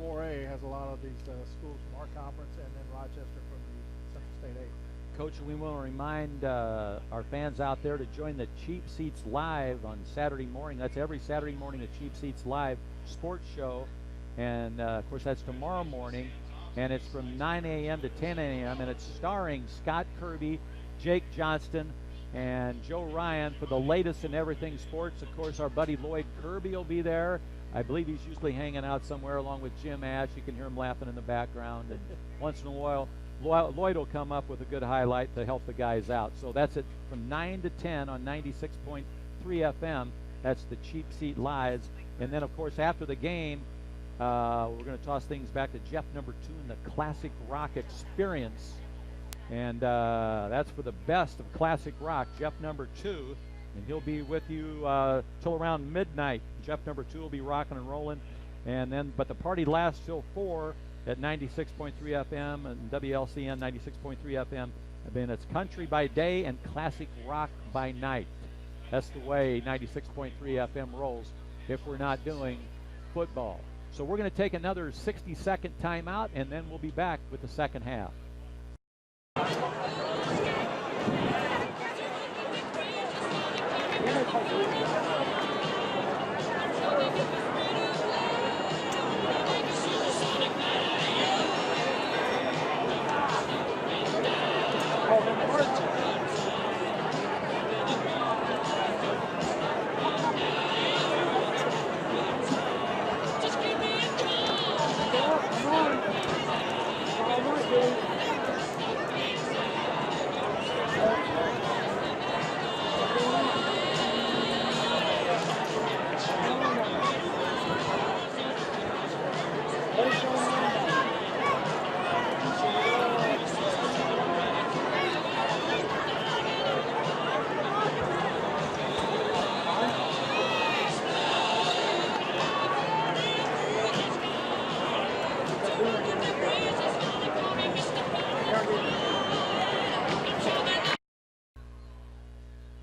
4A has a lot of these schools from our conference, and then Rochester from the Central State 8. Coach, we want to remind our fans out there to join the Cheap Seats Live on Saturday morning. That's every Saturday morning, the Cheap Seats Live sports show. And, of course, that's tomorrow morning. And it's from 9 a.m. to 10 a.m. And it's starring Scott Kirby, Jake Johnston, and Joe Ryan for the latest in everything sports. Of course, our buddy Lloyd Kirby will be there. I believe he's usually hanging out somewhere along with Jim Ash. You can hear him laughing in the background. And once in a while, Lloyd will come up with a good highlight to help the guys out. So that's it from 9 to 10 on 96.3 FM. That's the Cheap Seat Lives. And then, of course, after the game, we're going to toss things back to Jeff number 2 in the Classic Rock Experience. And that's for the best of classic rock, Jeff number 2. And he'll be with you till around midnight. Jeff number 2 will be rocking and rolling. And then, but the party lasts till 4 at 96.3 FM and WLCN 96.3 FM. And then it's country by day and classic rock by night. That's the way 96.3 FM rolls if we're not doing football. So we're going to take another 60-second timeout, and then we'll be back with the second half.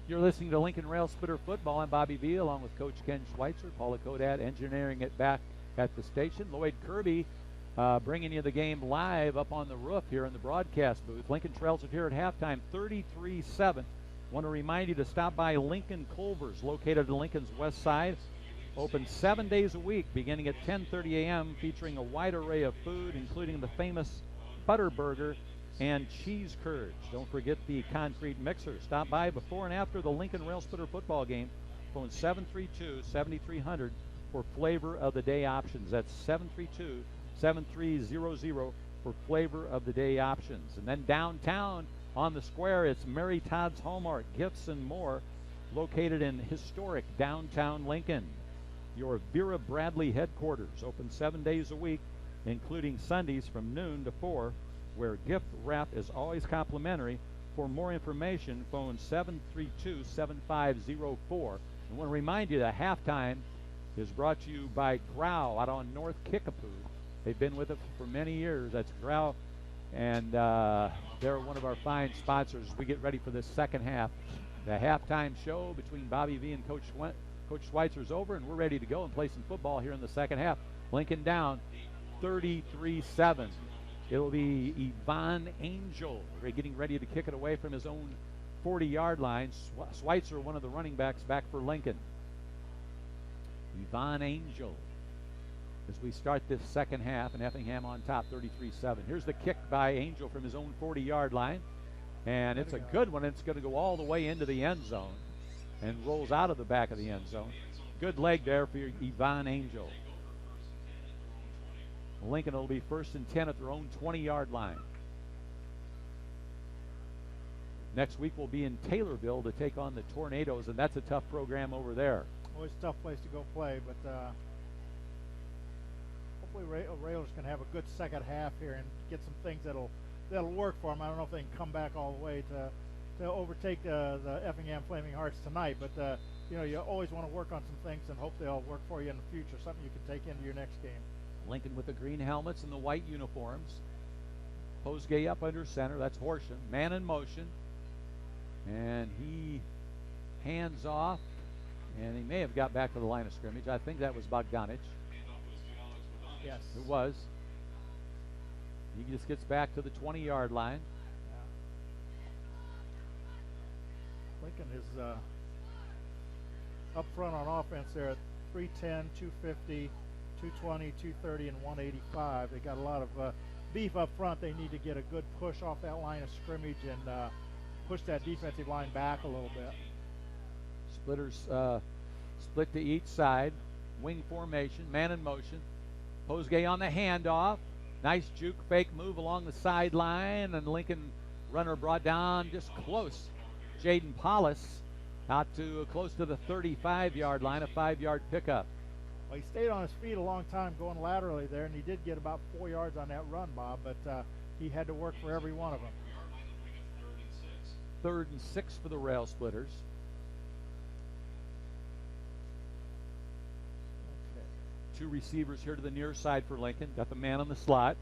You're listening to Lincoln Railsplitter Football. I'm Bobby V, along with Coach Ken Schweitzer, Paula Kodat engineering it back at the station. Lloyd Kirby bringing you the game live up on the roof here in the broadcast booth. Lincoln Trails are here at halftime, 33-7. Want to remind you to stop by Lincoln Culver's, located on Lincoln's west side. Open 7 days a week, beginning at 10:30 a.m., featuring a wide array of food, including the famous Butter Burger and cheese curds. Don't forget the concrete mixer. Stop by before and after the Lincoln Railsplitter football game. Phone 732-7300 for flavor of the day options. That's 732-7300 for flavor of the day options. And then downtown on the square, it's Mary Todd's Home Art, Gifts and More, located in historic downtown Lincoln. Your Vera Bradley headquarters, open 7 days a week, including Sundays from noon to 4, where gift wrap is always complimentary. For more information, phone 732-7504. I want to remind you that halftime is brought to you by Grau out on North Kickapoo. They've been with us for many years. That's Grau, and they're one of our fine sponsors. We get ready for this second half. The halftime show between Bobby V and Coach Schweitzer is over, and we're ready to go and play some football here in the second half. Lincoln down 33-7. It'll be Yvonne Angel. We're getting ready to kick it away from his own 40-yard line. Schweitzer, one of the running backs, back for Lincoln. Yvonne Angel as we start this second half, and Effingham on top 33-7. Here's the kick by Angel from his own 40-yard line, and it's a good one. It's going to go all the way into the end zone and rolls out of the back of the end zone. Good leg there for Yvonne Angel. Lincoln will be 1st and 10 at their own 20-yard line. Next week we'll be in Taylorville to take on the Tornadoes, and that's a tough program over there. Always a tough place to go play, but hopefully Railers can have a good second half here and get some things that'll work for them. I don't know if they can come back all the way to overtake the Effingham Flaming Hearts tonight, but you always want to work on some things and hope they'll work for you in the future, something you can take into your next game. Lincoln with the green helmets and the white uniforms. Posgay up under center. That's Horsham. Man in motion. And he hands off. And he may have got back to the line of scrimmage. I think that was Bogdanich. Yes. It was. He just gets back to the 20-yard line. Yeah. Lincoln is up front on offense there at 310, 250. 220, 230, and 185. They got a lot of beef up front. They need to get a good push off that line of scrimmage and push that defensive line back a little bit. Splitters split to each side. Wing formation, man in motion. Posgay on the handoff. Nice juke fake move along the sideline, and Lincoln runner brought down just close. Jaden Paulus out to close to the 35-yard line, a 5-yard pickup. Well, he stayed on his feet a long time going laterally there, and he did get about 4 yards on that run, Bob, but he had to work for every one of them. 3rd and 6 for the Railsplitters. Okay. 2 receivers here to the near side for Lincoln. Got the man on the slot.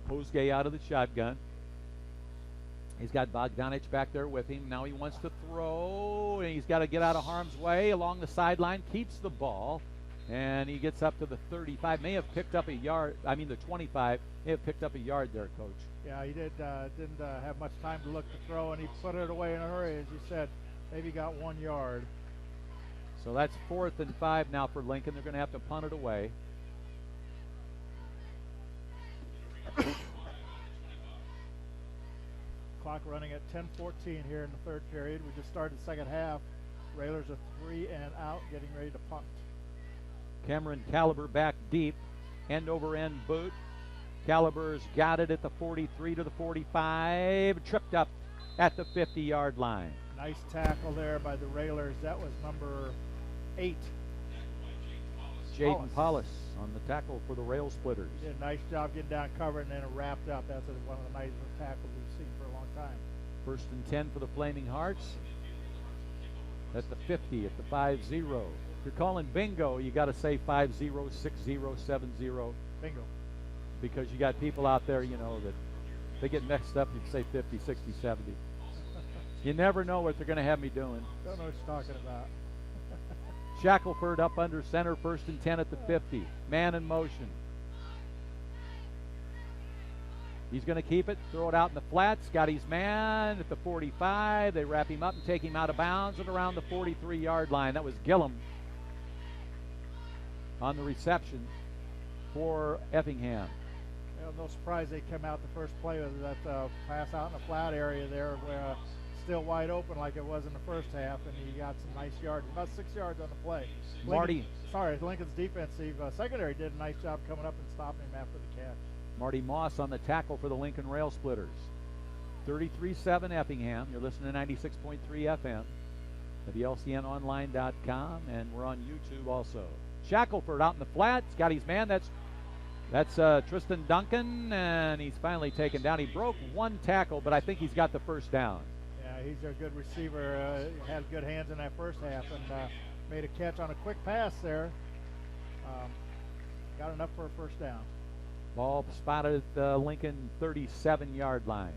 Posgay out of the shotgun. He's got Bogdanich back there with him. Now he wants to throw, and he's got to get out of harm's way along the sideline. Keeps the ball. And he gets up to the 35. May have picked up a yard. I mean, the 25. May have picked up a yard there, Coach. Yeah, he didn't have much time to look to throw, and he put it away in a hurry, as you said. Maybe got 1 yard. So that's 4th and 5 now for Lincoln. They're going to have to punt it away. Clock running at 10:14 here in the third period. We just started the second half. Railers are 3 and out, getting ready to punt. Cameron Caliber back deep, end over end boot. Caliber's got it at the 43 to the 45, tripped up at the 50-yard line. Nice tackle there by the Railers. That was number 8. Jaden Paulus on the tackle for the Railsplitters. He did a nice job getting down cover and then it wrapped up. That's one of the nicest tackles we've seen for a long time. 1st and 10 for the Flaming Hearts. At the 50, at the 5-0. If you're calling bingo, you got to say 5-0, 6-0, 7-0. Bingo. Because you got people out there, you know, that they get mixed up. You say 50, 60, 70. You never know what they're going to have me doing. Don't know what you're talking about. Shackleford up under center, 1st and 10 at the 50. Man in motion. He's going to keep it, throw it out in the flats. Got his man at the 45. They wrap him up and take him out of bounds and around the 43-yard line. That was Gillum on the reception for Effingham. Well, no surprise they come out the first play with that pass out in the flat area there, where still wide open like it was in the first half, and he got some nice yards, about 6 yards on the play. Lincoln's defensive secondary did a nice job coming up and stopping him after the catch. Marty Moss on the tackle for the Lincoln Railsplitters. 33-7 Effingham. You're listening to 96.3 FM at the LCNonline.com, and we're on YouTube also. Shackleford out in the flats, got his man. That's Tristan Duncan, and he's finally taken down. He broke 1 tackle, but I think he's got the first down. Yeah, he's a good receiver. Had good hands in that first half, and made a catch on a quick pass there. Got enough for a first down. Ball spotted at the Lincoln 37-yard line.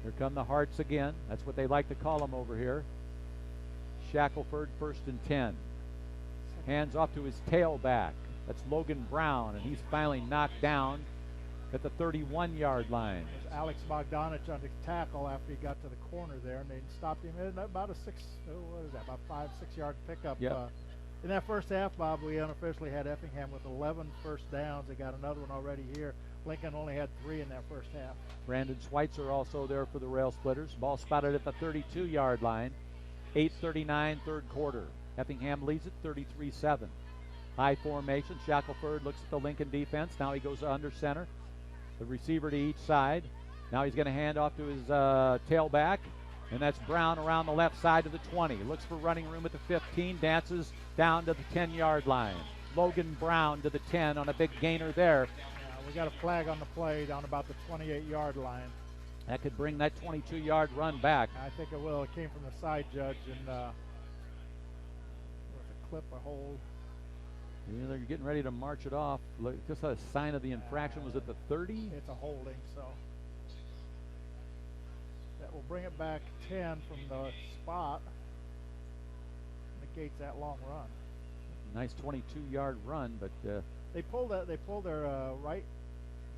Here come the Hearts again. That's what they like to call them over here. Shackleford, 1st and 10. Hands off to his tailback. That's Logan Brown, and he's finally knocked down at the 31-yard line. There's Alex Bogdanich on the tackle after he got to the corner there, and they stopped him in about a 5-6 yard pickup. Yep. In that first half, Bob, we unofficially had Effingham with 11 first downs. They got another one already here. Lincoln only had 3 in that first half. Brandon Schweitzer also there for the Railsplitters. Ball spotted at the 32-yard line. 8:39 third quarter. Effingham leads it 33-7. High formation. Shackleford looks at the Lincoln defense. Now he goes under center. The receiver to each side. Now he's going to hand off to his tailback, and that's Brown around the left side to the 20. Looks for running room at the 15. Dances down to the 10-yard line. Logan Brown to the 10 on a big gainer there. We got a flag on the play down about the 28-yard line. That could bring that 22-yard run back. I think it will. It came from the side judge, and was a clip or hold. Yeah, they're getting ready to march it off. Look, just a sign of the infraction. Was it the 30? It's a holding, so that will bring it back 10 from the spot. Negates that long run. Nice 22-yard run, but they pulled their right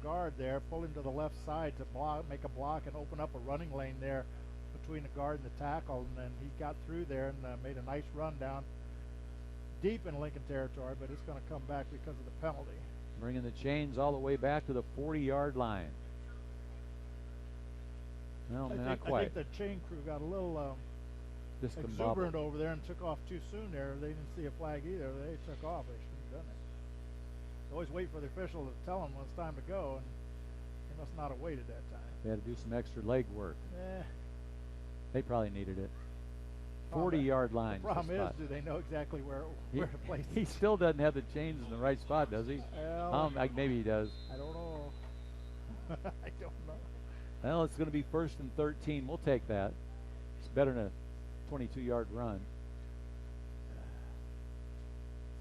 guard there, pulled him to the left side to make a block and open up a running lane there between the guard and the tackle, and then he got through there and made a nice run down deep in Lincoln territory, but it's going to come back because of the penalty. Bringing the chains all the way back to the 40-yard line. No, not quite. I think the chain crew got a little Discombobulated exuberant over there and took off too soon there. They didn't see a flag either. They took off. They shouldn't have done it. They always wait for the official to tell them when it's time to go, and they must not have waited that time. They had to do some extra leg work. They probably needed it. 40-yard line. The problem is, do they know exactly where to place it? He still doesn't have the chains in the right spot, does he? Well, maybe he does. I don't know. I don't know. Well, it's going to be 1st and 13. We'll take that. It's better than a 22-yard run.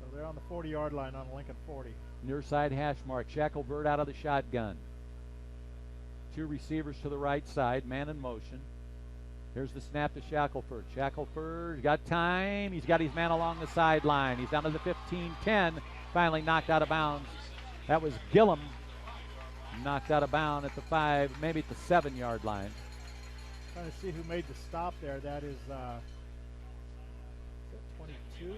So they're on the 40-yard line on Lincoln 40. Near side hash mark. Shackleford out of the shotgun. 2 receivers to the right side. Man in motion. Here's the snap to Shackleford. Shackleford got time. He's got his man along the sideline. He's down to the 15-10. Finally knocked out of bounds. That was Gillum. Knocked out of bounds at the 5, maybe at the 7-yard line. Trying to see who made the stop there. That is 22?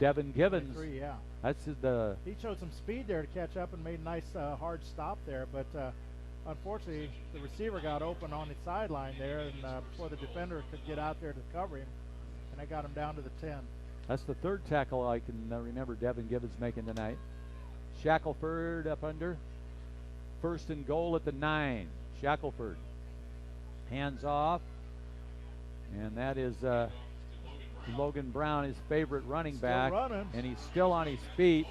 Devin Givens. 23, yeah. That's the. He showed some speed there to catch up and made a nice hard stop there, but unfortunately the receiver got open on the sideline there, and before the defender could get out there to cover him, and they got him down to the 10. That's the third tackle I can remember Devin Givens making tonight. Shackleford up under. 1st and goal at the 9. Shackleford. Hands off. And that is Logan Brown, his favorite running back. Running. And he's still on his feet.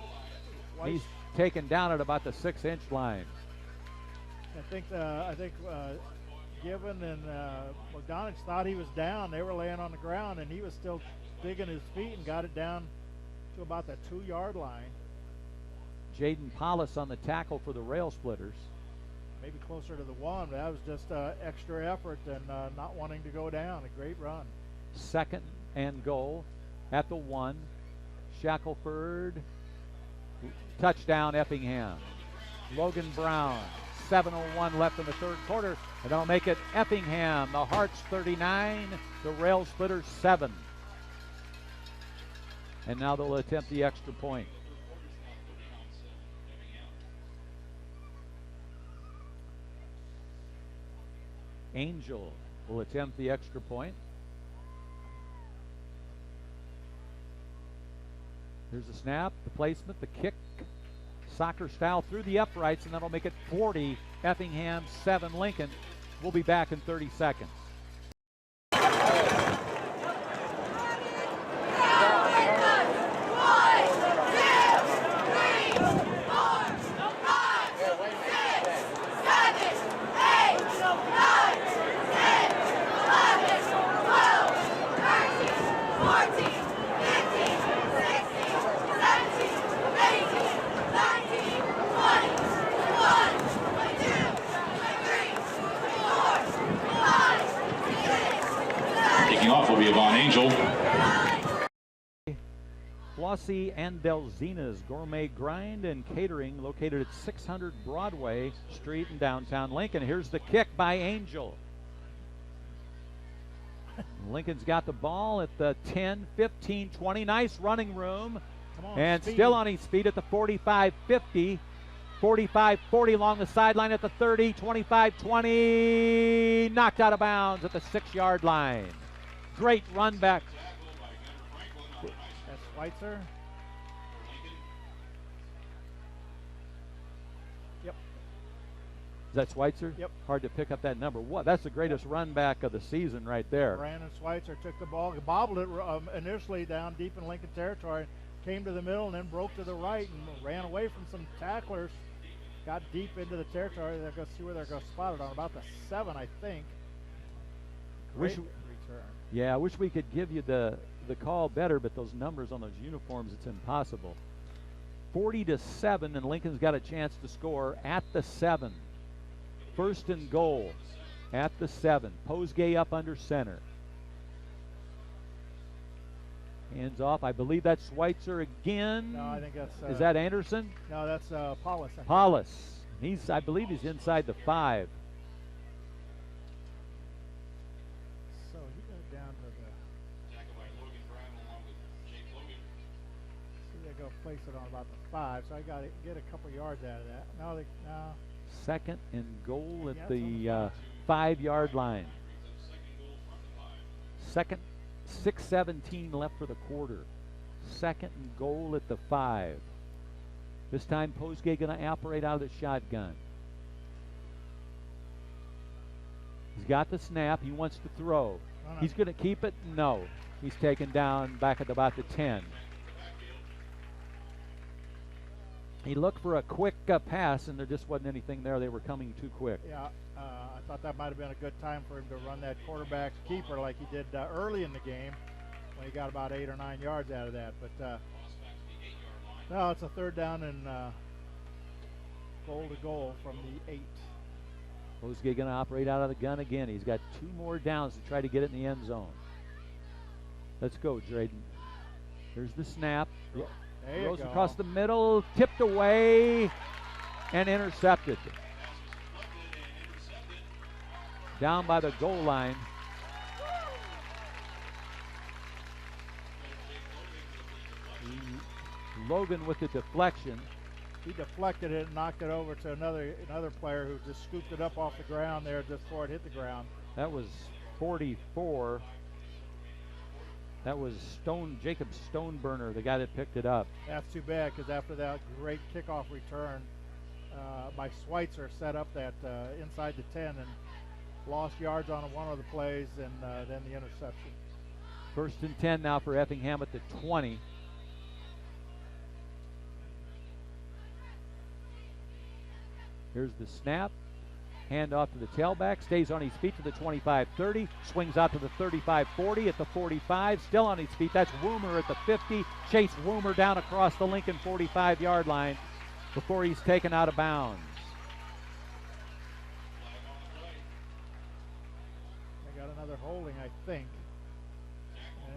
He's taken down at about the 6-inch line. I think Given and McDonald thought he was down. They were laying on the ground, and he was still digging his feet and got it down to about the 2-yard line. Jaden Paulus on the tackle for the Railsplitters. Maybe closer to the 1, but that was just extra effort and not wanting to go down. A great run. 2nd and goal at the 1. Shackleford. Touchdown Effingham. Logan Brown. 7:01 left in the 3rd quarter, and that'll make it Effingham, the Hearts 39, the Railsplitters 7. And now they'll attempt the extra point. Angel will attempt the extra point. Here's the snap, the placement, the kick. Soccer style through the uprights, and that'll make it 40, Effingham 7, Lincoln. We'll be back in 30 seconds. Off will be Yvonne Angel. Flossie and Delzina's Gourmet Grind and Catering, located at 600 Broadway Street in downtown Lincoln. Here's the kick by Angel. Lincoln's got the ball at the 10, 15, 20. Nice running room. And speed. Still on his feet at the 45-50. 45-40 along the sideline at the 30, 25-20. Knocked out of bounds at the 6-yard line. Great run back. That's Schweitzer. Yep. Is that Schweitzer? Yep. Hard to pick up that number. What? That's the greatest run back of the season right there. Brandon Schweitzer took the ball, bobbled it initially down deep in Lincoln territory, came to the middle and then broke to the right and ran away from some tacklers. Got deep into the territory. They're going to see where they're going to spot it on about the 7, I think. Great return. Yeah, I wish we could give you the call better, but those numbers on those uniforms, it's impossible. 40-7, and Lincoln's got a chance to score at the 7. 1st and goal at the 7. Posgay up under center. Hands off. I believe that's Schweitzer again. No, I think that's... Is that Anderson? No, that's Paulus. Paulus. I believe he's inside the 5. Place it on about the 5, so I got to get a couple yards out of that. No. 2nd and goal at the 5-yard line. 2nd, 6:17 left for the quarter. 2nd and goal at the 5. This time Posgay going to operate out of the shotgun. He's got the snap. He wants to throw. He's going to keep it. No. He's taken down back at about the 10. He looked for a quick pass, and there just wasn't anything there. They were coming too quick. Yeah, I thought that might have been a good time for him to run that quarterback keeper like he did early in the game when he got about 8 or 9 yards out of that. But no, it's a 3rd down and goal to goal from the 8. Osgay going to operate out of the gun again. He's got 2 more downs to try to get it in the end zone. Let's go, Drayden. There's the snap. Goes across the middle, tipped away, and intercepted. Down by the goal line. Logan with the deflection. He deflected it and knocked it over to another player who just scooped it up off the ground there just before it hit the ground. That was 44. That was Jacob Stoneburner, the guy that picked it up. That's too bad, because after that great kickoff return by Schweitzer, set up that inside the 10 and lost yards on one of the plays, and then the interception. 1st and 10 now for Effingham at the 20. Here's the snap. Hand off to the tailback. Stays on his feet to the 25-30. Swings out to the 35-40 at the 45. Still on his feet. That's Woomer at the 50. Chase Woomer down across the Lincoln 45-yard line before he's taken out of bounds. They got another holding, I think.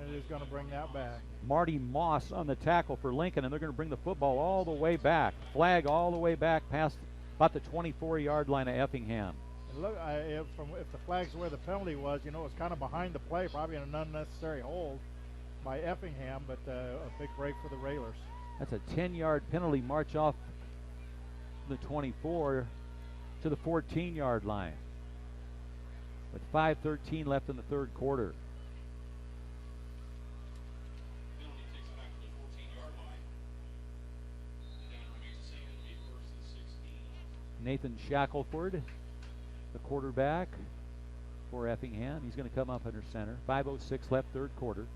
And it is going to bring that back. Marty Moss on the tackle for Lincoln, and they're going to bring the football all the way back. Flag all the way back past about the 24-yard line of Effingham. And look, if the flag's where the penalty was, it was kind of behind the play, probably an unnecessary hold by Effingham, but a big break for the Railers. That's a 10-yard penalty march off the 24 to the 14-yard line with 5:13 left in the 3rd quarter. Nathan Shackleford, the quarterback for Effingham. He's going to come up under center. 5:06 left, 3rd quarter.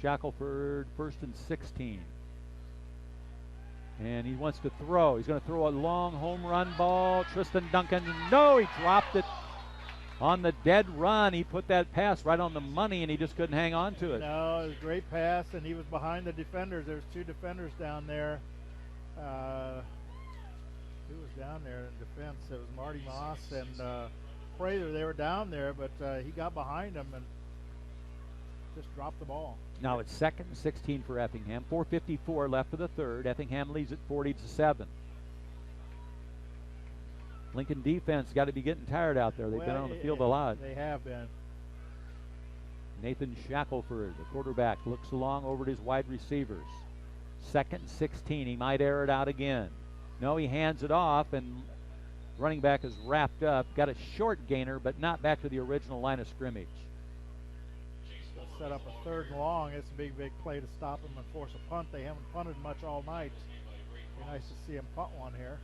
Shackleford, 1st and 16. And he wants to throw. He's going to throw a long home run ball. Tristan Duncan, no, he dropped it on the dead run. He put that pass right on the money, and he just couldn't hang on to it. No, it was a great pass, and he was behind the defenders. There's 2 defenders down there. Who was down there in defense? It was Marty Moss and Prather. They were down there, but he got behind them and just dropped the ball. Now it's 2nd and 16 for Effingham. 4:54 left for the 3rd. Effingham leads at 40-7. Lincoln defense got to be getting tired out there. They've been on the field a lot. They have been. Nathan Shackleford, the quarterback, looks along over at his wide receivers. 2nd and 16. He might air it out again. No, he hands it off, and running back is wrapped up. Got a short gainer, but not back to the original line of scrimmage. They'll set up a 3rd and long. It's a big play to stop them and force a punt. They haven't punted much all night. Be nice to see them punt one here.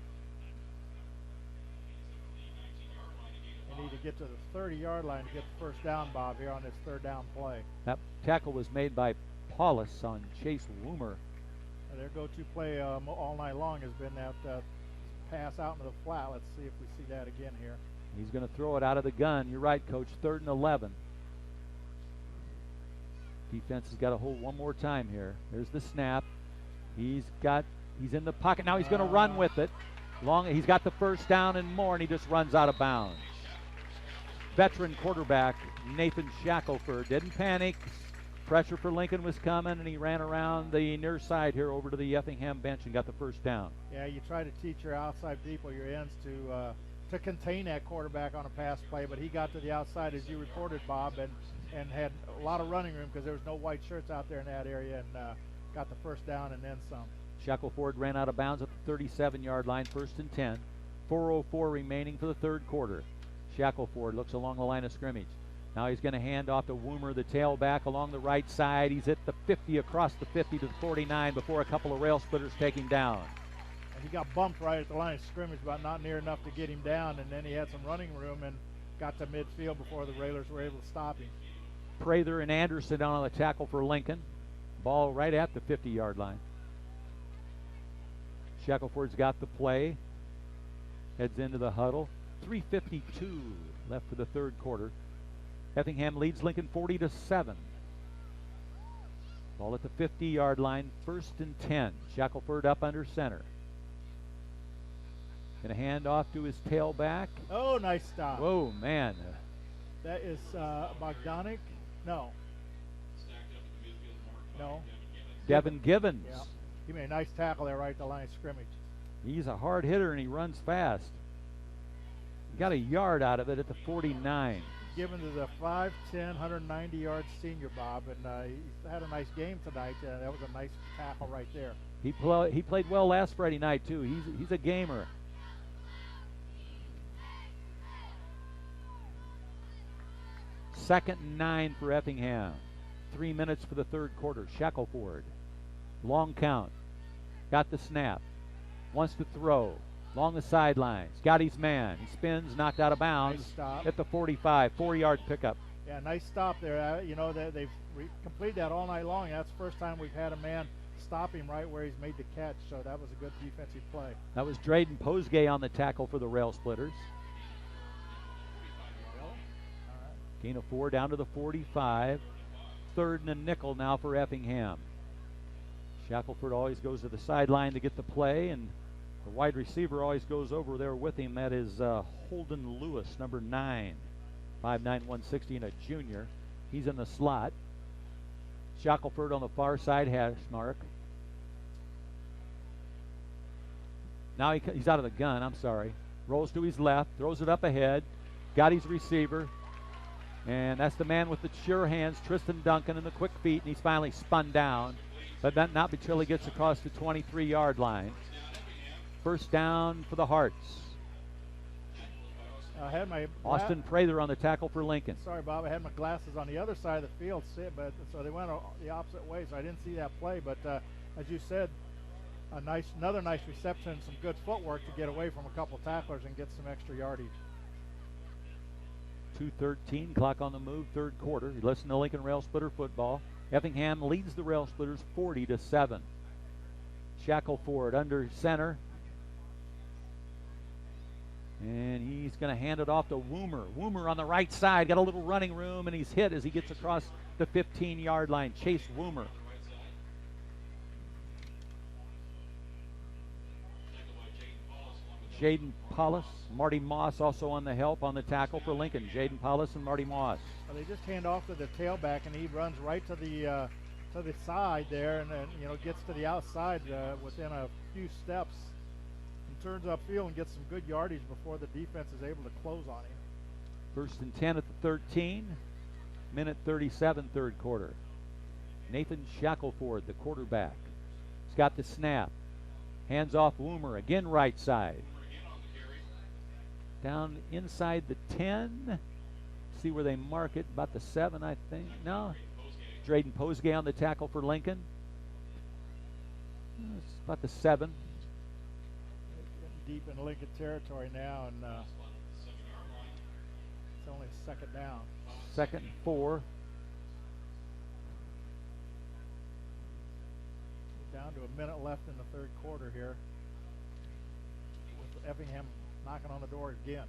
They need to get to the 30-yard line to get the 1st down, Bob, here on this 3rd down play. That tackle was made by Paulus on Chase Woomer. Their go-to play all night long has been that pass out into the flat. Let's see if we see that again here. He's going to throw it out of the gun. You're right, Coach. 3rd and 11. Defense has got to hold one more time here. There's the snap. He's in the pocket. Now he's going to run with it. He's got the 1st down and more, and he just runs out of bounds. Veteran quarterback Nathan Shackleford didn't panic. Pressure for Lincoln was coming, and he ran around the near side here over to the Effingham bench and got the 1st down. Yeah, you try to teach your outside people, your ends, to contain that quarterback on a pass play, but he got to the outside, as you reported, Bob, and had a lot of running room because there was no white shirts out there in that area, and got the 1st down and then some. Shackleford ran out of bounds at the 37-yard line, 1st and 10. 4:04 remaining for the 3rd quarter. Shackleford looks along the line of scrimmage. Now he's going to hand off to Woomer, the tailback, along the right side. He's at the 50, across the 50 to the 49 before a couple of Railsplitters take him down. And he got bumped right at the line of scrimmage, but not near enough to get him down, and then he had some running room and got to midfield before the Railers were able to stop him. Prather and Anderson down on the tackle for Lincoln. Ball right at the 50-yard line. Shackleford's got the play. Heads into the huddle. 3:52 left for the 3rd quarter. Effingham leads Lincoln 40-7. Ball at the 50-yard line, 1st and 10. Shackleford up under center. Gonna hand off to his tailback. Oh, nice stop. Whoa, man. That is Bogdanic. No. No. Devin Givens. Yeah. He made a nice tackle there right at the line of scrimmage. He's a hard hitter and he runs fast. He got a yard out of it at the 49. Givens is a 5'10", 190-yard senior, Bob, and he had a nice game tonight. That was a nice tackle right there. He played well last Friday night too. He's a gamer. Second and 9 for Effingham. 3 minutes for the third quarter. Shackleford. Long count. Got the snap. Wants to throw. Along the sidelines. Got his man. He spins, knocked out of bounds. Nice stop. At the 45. 4-yard pickup. Yeah, nice stop there. You know, they've completed that all night long. That's the first time we've had a man stop him right where he's made the catch. So that was a good defensive play. That was Drayden Posgay on the tackle for the Railsplitters. Gain of 4 down to the 45. Third and a nickel now for Effingham. Shackleford always goes to the sideline to get the play, and the wide receiver always goes over there with him. That is Holden Lewis, number 9. 5'9", 160, and a junior. He's in the slot. Shackleford on the far side, hash mark. Now he's out of the gun, I'm sorry. Rolls to his left, throws it up ahead. Got his receiver. And that's the man with the sure hands, Tristan Duncan, and the quick feet, and he's finally spun down. But not until he gets across the 23-yard line. First down for the Hearts. I had my Austin Prather on the tackle for Lincoln. Sorry, Bob. I had my glasses on the other side of the field, but so they went the opposite way, so I didn't see that play. But as you said, another nice reception and some good footwork to get away from a couple tacklers and get some extra yardage. 2:13, clock on the move, third quarter. You listen to Lincoln Railsplitter football. Effingham leads the Railsplitters 40-7. Shackleford under center. And he's going to hand it off to Woomer. Woomer on the right side, got a little running room, and he's hit as he gets across the 15-yard line. Chase Woomer. Jaden Paulus, Marty Moss also on the help on the tackle for Lincoln. Jaden Paulus and Marty Moss. Well, they just hand off to the tailback, and he runs right to the side there, and then gets to the outside within a few steps, and turns upfield and gets some good yardage before the defense is able to close on him. First and 10 at the 13. Minute 37, third quarter. Nathan Shackleford, the quarterback. He's got the snap. Hands off Woomer, again right side. Down inside the 10. See where they mark it, about the 7, I think. No. Drayden Posgay on the tackle for Lincoln. It's about the 7. Getting deep in Lincoln territory now, and it's only a second down. Second and 4. Down to a minute left in the third quarter here. With Effingham knocking on the door again.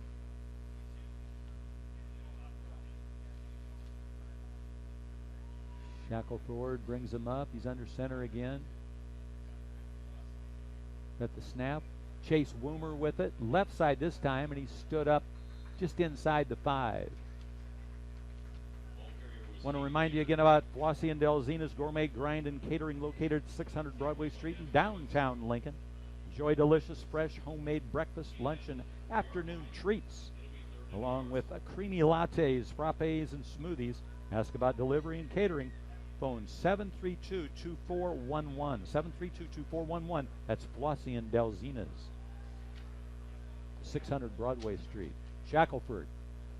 Shackleford brings him up. He's under center again. Got the snap. Chase Woomer with it. Left side this time, and he stood up just inside the 5. Want to remind you again about Flossie and Delzina's Gourmet Grind and Catering, located at 600 Broadway Street in downtown Lincoln. Enjoy delicious, fresh, homemade breakfast, lunch, and afternoon treats, along with creamy lattes, frappes, and smoothies. Ask about delivery and catering. Phone 732-2411. 732-2411. That's Flossie and Delzina's. 600 Broadway Street. Shackleford,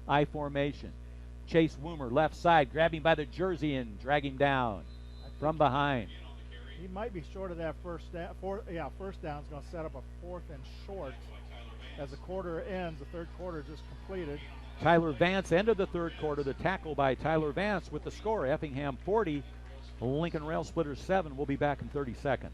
I formation. Chase Woomer, left side, grab him by the jersey and drag him down from behind. He might be short of that first down. First down is going to set up a 4th and short as the quarter ends. The third quarter just completed. Tyler Vance ended the third quarter. The tackle by Tyler Vance with the score. Effingham 40, Lincoln Railsplitters 7. We'll be back in 30 seconds.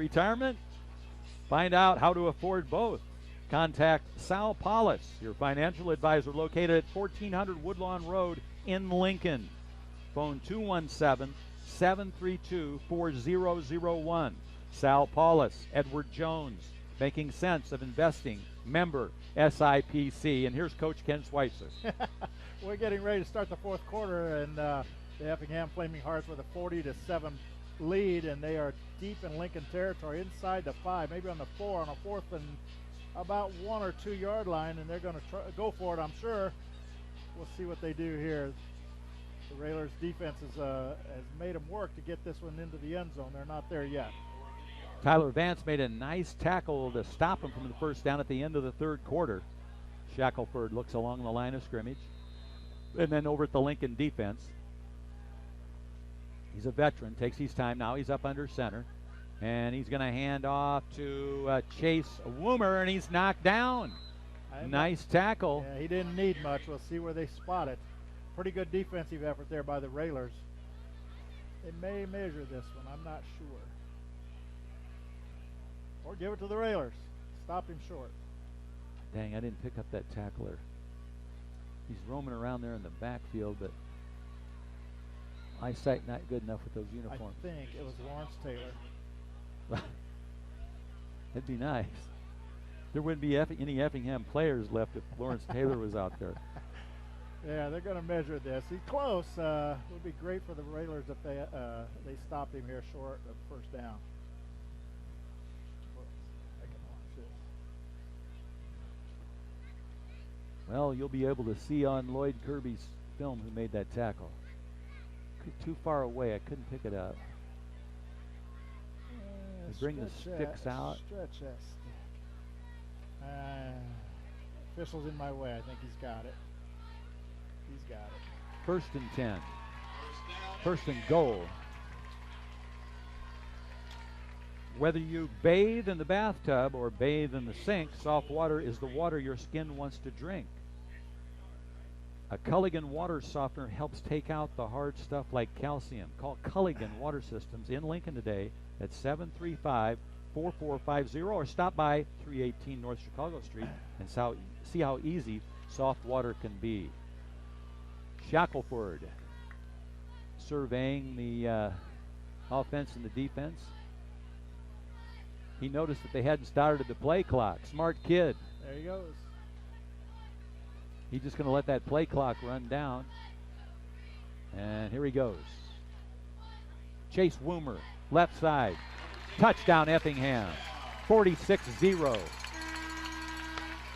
retirement? Find out how to afford both. Contact Sal Paulus, your financial advisor, located at 1400 Woodlawn Road in Lincoln. Phone 217-732-4001. Sal Paulus, Edward Jones, making sense of investing, member SIPC. And here's Coach Ken Schweitzer. We're getting ready to start the fourth quarter, and the Effingham Flaming Hearts with a 40-7 lead, and they are deep in Lincoln territory, inside the 5, maybe on the 4, on a 4th and about 1 or 2 yard line, and they're going to go for it, I'm sure. We'll see what they do here. The Railers defense has made them work to get this one into the end zone. They're not there yet. Tyler Vance made a nice tackle to stop him from the first down at the end of the third quarter. Shackleford looks along the line of scrimmage. And then over at the Lincoln defense. He's a veteran, takes his time now. He's up under center. And he's going to hand off to Chase Woomer, and he's knocked down. Nice tackle. Yeah, he didn't need much. We'll see where they spot it. Pretty good defensive effort there by the Railers. They may measure this one. I'm not sure. Or give it to the Railers. Stop him short. Dang, I didn't pick up that tackler. He's roaming around there in the backfield, but eyesight not good enough with those uniforms. I think it was Lawrence Taylor. That'd be nice. There wouldn't be any Effingham players left if Lawrence Taylor was out there. Yeah, they're going to measure this. He's close. It would be great for the Railers if they stopped him here short of first down. Well, you'll be able to see on Lloyd Kirby's film who made that tackle. Too far away. I couldn't pick it up. Bring the sticks out. Stretch that stick. Official's in my way. I think he's got it. He's got it. 1st and 10. 1st and goal. Whether you bathe in the bathtub or bathe in the sink, soft water is the water your skin wants to drink. A Culligan water softener helps take out the hard stuff like calcium. Call Culligan Water Systems in Lincoln today at 735-4450 or stop by 318 North Chicago Street and see how easy soft water can be. Shackleford surveying the offense and the defense. He noticed that they hadn't started the play clock. Smart kid. There he goes. He's just going to let that play clock run down. And here he goes. Chase Woomer, left side. Touchdown Effingham. 46-0.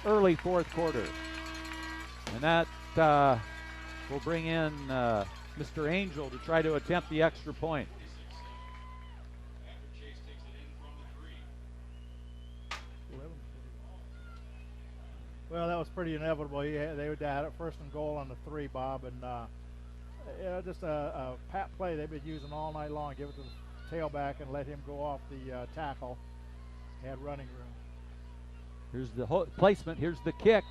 Early fourth quarter. And that will bring in Mr. Angel to try to attempt the extra point. Well, that was pretty inevitable. They would have had it 1st and goal on the 3, Bob, and just a pat play they've been using all night long. Give it to the tailback and let him go off the tackle. He had running room. Here's the placement. Here's the kick.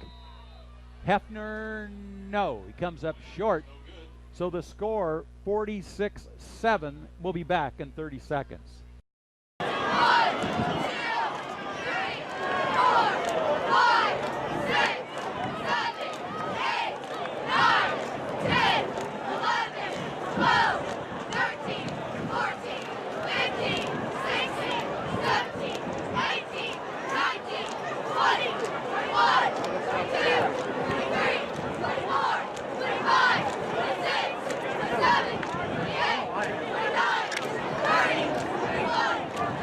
Hefner, no. He comes up short. So the score, 46-7. We'll be back in 30 seconds. 1, 2, 3, 4, 5, 6, 7, 8, 9, 10, 11, 12, 13, 14, 15, 16, 17, 18, 19, 20, 21, 22, 23, 24, 25, 26, 27, 28, 29, 30, 31, 32,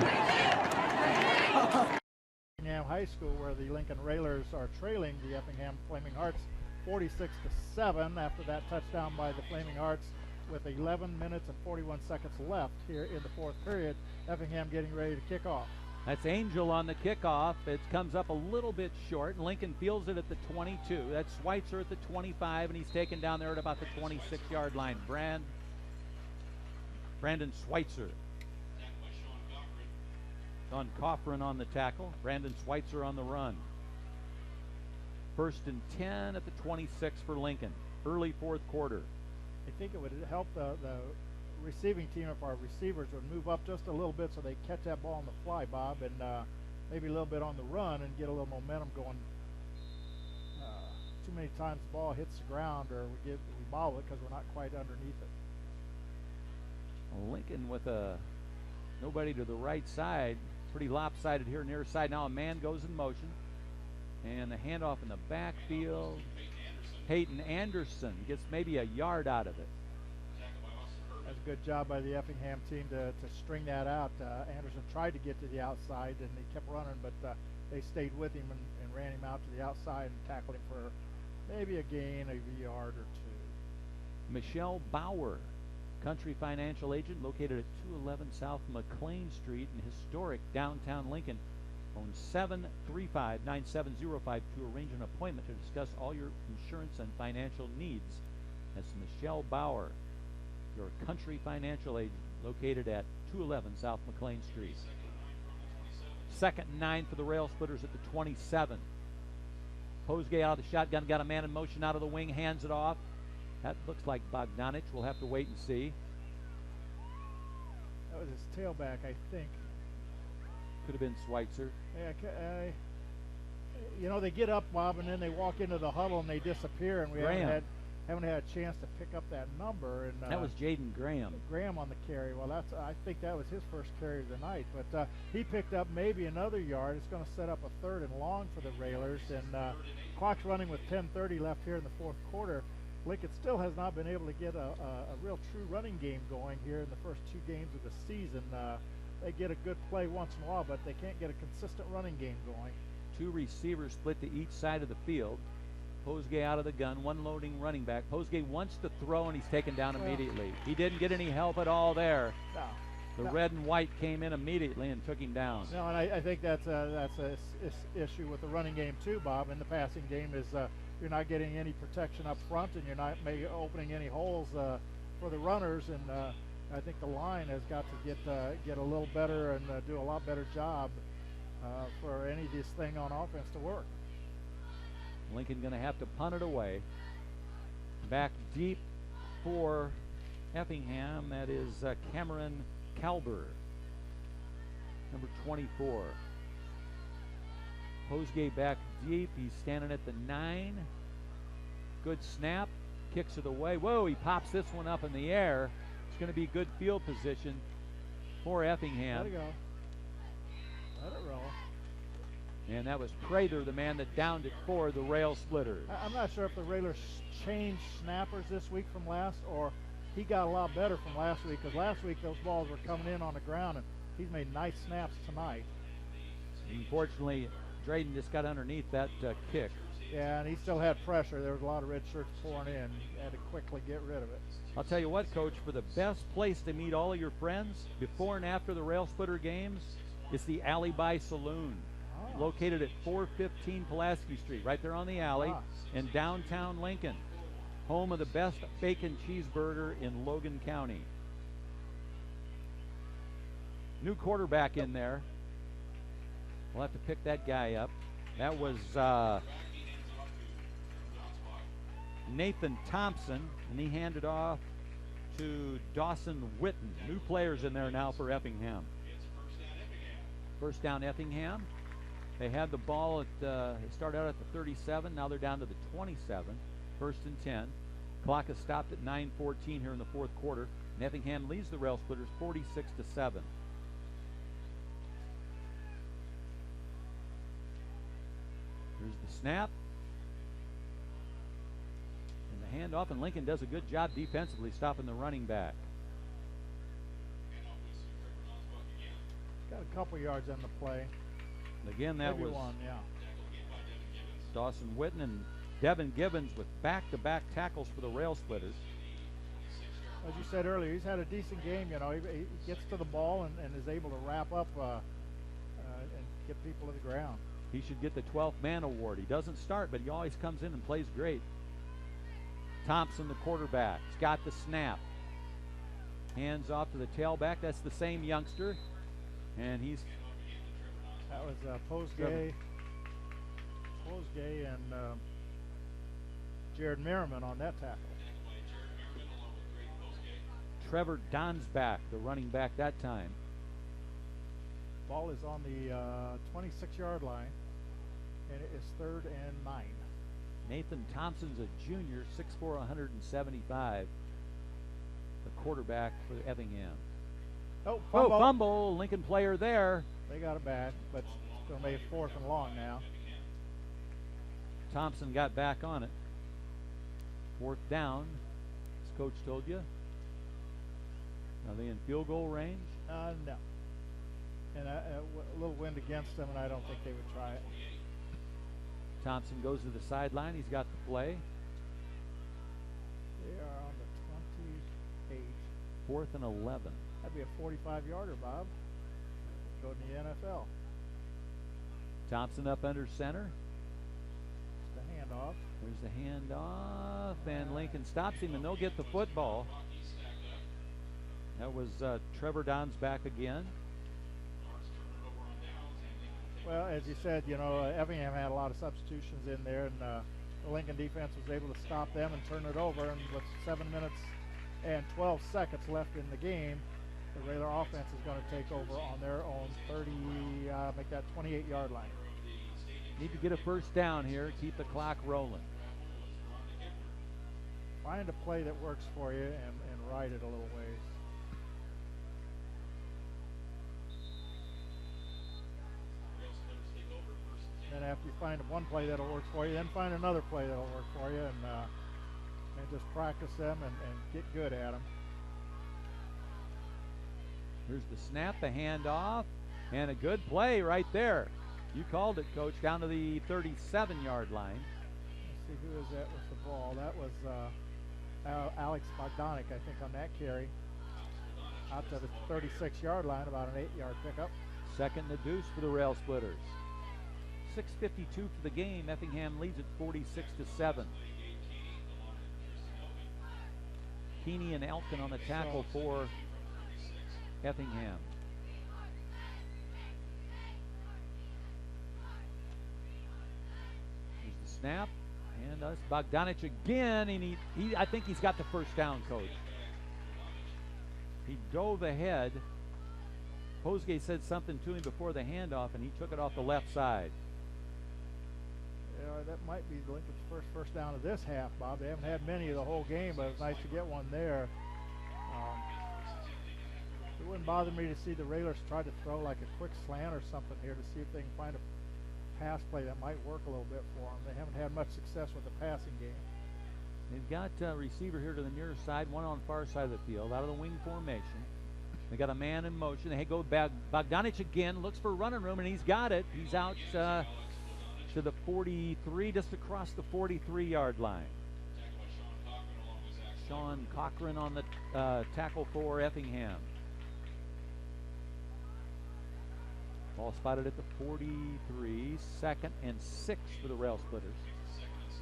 Effingham High School, where the Lincoln Railers are trailing the Effingham Flaming Hearts 46-7 after that touchdown by the Flaming Hearts with 11 minutes and 41 seconds left here in the fourth period. Effingham getting ready to kick off. That's Angel on the kickoff. It comes up a little bit short, and Lincoln fields it at the 22. That's Schweitzer at the 25, and he's taken down there at about the 26-yard line. Brandon Schweitzer. Don Coffrin on the tackle. Brandon Schweitzer on the run. 1st and 10 at the 26 for Lincoln. Early fourth quarter. I think it would help the receiving team, if our receivers would move up just a little bit so they catch that ball on the fly, Bob, and maybe a little bit on the run and get a little momentum going. Too many times the ball hits the ground or we bobble it because we're not quite underneath it. Lincoln with nobody to the right side. Pretty lopsided here near side. Now a man goes in motion. And the handoff in the backfield. Peyton Anderson gets maybe a yard out of it. That's a good job by the Effingham team to string that out. Anderson tried to get to the outside and he kept running, but they stayed with him and ran him out to the outside and tackled him for maybe a gain of a yard or two. Michelle Bauer, country financial agent located at 211 South McLean Street in historic downtown Lincoln. Phone 735-9705 to arrange an appointment to discuss all your insurance and financial needs. That's Michelle Bauer, your country financial agent located at 211 South McLean Street. 2nd and 9 for the Railsplitters at the 27. Posgay out of the shotgun, got a man in motion out of the wing, hands it off. That looks like Bogdanich. We'll have to wait and see. That was his tailback, I think. Could have been Schweitzer. Yeah, you know, they get up, Bob, and then they walk into the huddle and they disappear, and we haven't had a chance to pick up that number. And that was Jaden Graham. Graham on the carry. Well, I think that was his first carry of the night. But he picked up maybe another yard. It's going to set up a 3rd and long for the Railers. And clock's running with 10:30 left here in the 4th quarter. Lincoln still has not been able to get a real true running game going here in the first 2 games of the season. They get a good play once in a while, but they can't get a consistent running game going. 2 receivers split to each side of the field. Posgay out of the gun, 1 loading running back. Posgay wants to throw, and he's taken down immediately. He didn't get any help at all there. No. The red and white came in immediately and took him down. No, and I think that's a issue with the running game too, Bob. In the passing game is you're not getting any protection up front, and you're not opening any holes for the runners. And I think the line has got to get a little better and do a lot better job for any of this thing on offense to work. Lincoln going to have to punt it away. Back deep for Effingham, that is Cameron Kalber, number 24. Posgay back deep. He's standing at the 9. Good snap. Kicks it away. Whoa, he pops this one up in the air. It's going to be good field position for Effingham. Let it go. Let it roll. And that was Prather, the man that downed it for the Railsplitters. I'm not sure if the Railers changed snappers this week from last, or he got a lot better from last week, because last week those balls were coming in on the ground, and he's made nice snaps tonight. Unfortunately, Drayden just got underneath that kick. Yeah, and he still had pressure. There was a lot of red shirts pouring in. He had to quickly get rid of it. I'll tell you what, Coach, for the best place to meet all of your friends before and after the Railsplitter games, it's the Alibi Saloon. Located at 415 Pulaski Street, right there on the alley in downtown Lincoln. Home of the best bacon cheeseburger in Logan County. New quarterback in there. We'll have to pick that guy up. That was Nathan Thompson, and he handed off to Dawson Witten. New players in there now for Effingham. First down Effingham. They had the ball at, they started out at the 37, now they're down to the 27, 1st and 10. Clock has stopped at 9:14 here in the 4th quarter, and Effingham leads the Railsplitters 46-7. Here's the snap. And the handoff, and Lincoln does a good job defensively stopping the running back. Got a couple yards on the play. Again, that Maybe was one, yeah. Dawson Witten and Devin Gibbons with back-to-back tackles for the Railsplitters. As you said earlier, he's had a decent game. You know, he gets to the ball and is able to wrap up and get people to the ground. He should get the 12th man award. He doesn't start, but he always comes in and plays great. Thompson, the quarterback, has got the snap. Hands off to the tailback. That's the same youngster, and he's. That was Posgay and Jared Merriman on that tackle. Trevor Donsback, the running back that time. Ball is on the 26-yard line, and it is 3rd and 9. Nathan Thompson's a junior, 6'4", 175. The quarterback for Effingham. Oh, fumble. Fumble. Lincoln player there. They got it back, but it's going to make 4th and long now. Thompson got back on it. 4th down, as Coach told you. Are they in field goal range? No. And a little wind against them, and I don't think they would try it. Thompson goes to the sideline. He's got the play. They are on the 28. 4th and 11. That'd be a 45-yarder, Bob. Go to the NFL. Thompson up under center. The handoff. There's the handoff, and Lincoln stops him, and they'll get the football. That was Trevor Donsback again. Well, as you said, Effingham had a lot of substitutions in there, and the Lincoln defense was able to stop them and turn it over. And with 7 minutes and 12 seconds left in the game, the Railer offense is going to take over on their own 28-yard line. Need to get a first down here, keep the clock rolling. Find a play that works for you and ride it a little ways. Then after you find one play that'll work for you, then find another play that'll work for you, and just practice them and get good at them. Here's the snap, the handoff, and a good play right there. You called it, Coach, down to the 37-yard line. Let's see, who is that with the ball? That was Alex Bogdanik, I think, on that carry. Out to the 36-yard line, about an 8-yard pickup. Second and a deuce for the Railsplitters. 6:52 for the game. Effingham leads at 46-7. Keeney and Elkin on the tackle for Effingham. Here's the snap, and us Bogdanich again, and I think he's got the first down, Coach. He dove ahead. Posgay said something to him before the handoff, and he took it off the left side. Yeah, that might be Lincoln's first down of this half, Bob. They haven't had many of the whole game, but it's nice to get one there. It wouldn't bother me to see the Railers try to throw like a quick slant or something here to see if they can find a pass play that might work a little bit for them. They haven't had much success with the passing game. They've got a receiver here to the near side, one on the far side of the field, out of the wing formation. They got a man in motion. They go back. Bogdanich again looks for running room, and he's got it. He's out to the 43, just across the 43-yard line. Sean Cochran on the tackle for Effingham. Ball spotted at the 43. 2nd and 6 for the Railsplitters.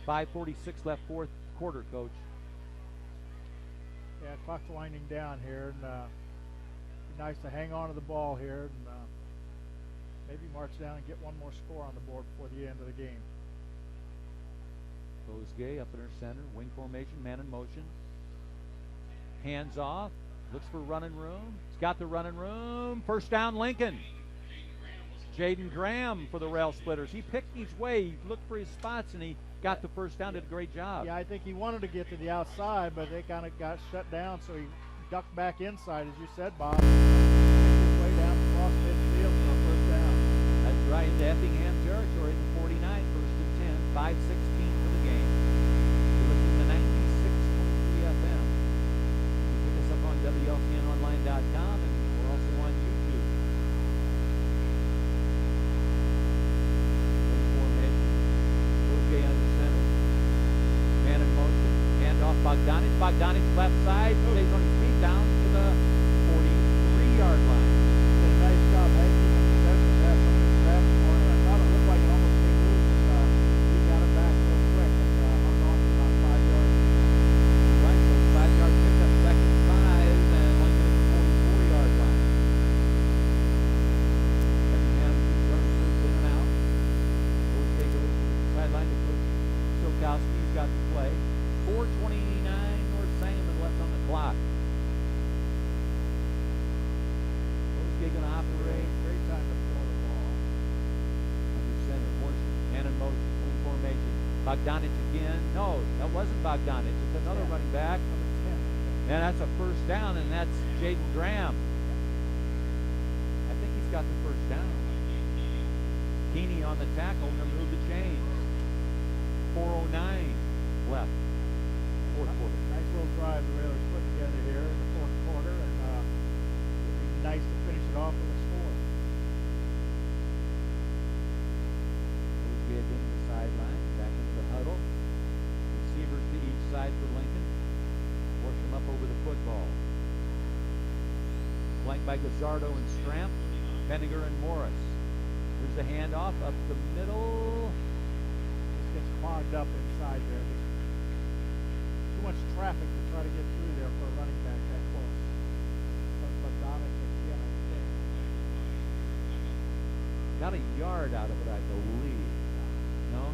5:46 left, fourth quarter, Coach. Yeah, clock's winding down here, and be nice to hang on to the ball here and maybe march down and get one more score on the board before the end of the game. Posgay up in her center, wing formation, man in motion. Hands off, looks for running room. He's got the running room. First down, Lincoln. Jaden Graham for the Railsplitters. He picked his way, he looked for his spots, and he got the first down, did a great job. Yeah, I think he wanted to get to the outside, but they kind of got shut down, so he ducked back inside, as you said, Bob. His way down across midfield for a first down. That's right, into Effingham territory, the 49, 1st and 10, 5:16 for the game. You're listening to 96.3 FM. You pick us up on WLCNonline.com, and we're also on YouTube. Formation. Posgay under center. Man in motion. Hand off Bogdanich. Bogdanich left side. Stays on his feet down to the 43-yard line. Did a nice job making the possession. Had somebody grab for it. I thought it looked like it almost came loose, but he got it back Bogdanich again. No, that wasn't Bogdanich. It's another running back. And that's a first down, and that's Jaden Graham. I think he's got the first down. Keeney on the tackle and remove the chains. 4:09 left. Fourth quarter. Nice little drive the Railers put together here in the fourth quarter, and it'd be nice to finish it off with a score. Again to the sideline, back into the huddle. Receivers to each side for Lincoln. Work them up over the football. Flanked by Gazzardo and Stramp, Penninger and Morris. Here's the handoff up the middle. Just gets clogged up inside there. Just too much traffic to try to get through there for a running back that close. But Donich again, I think. Got a yard out of it, I believe. No?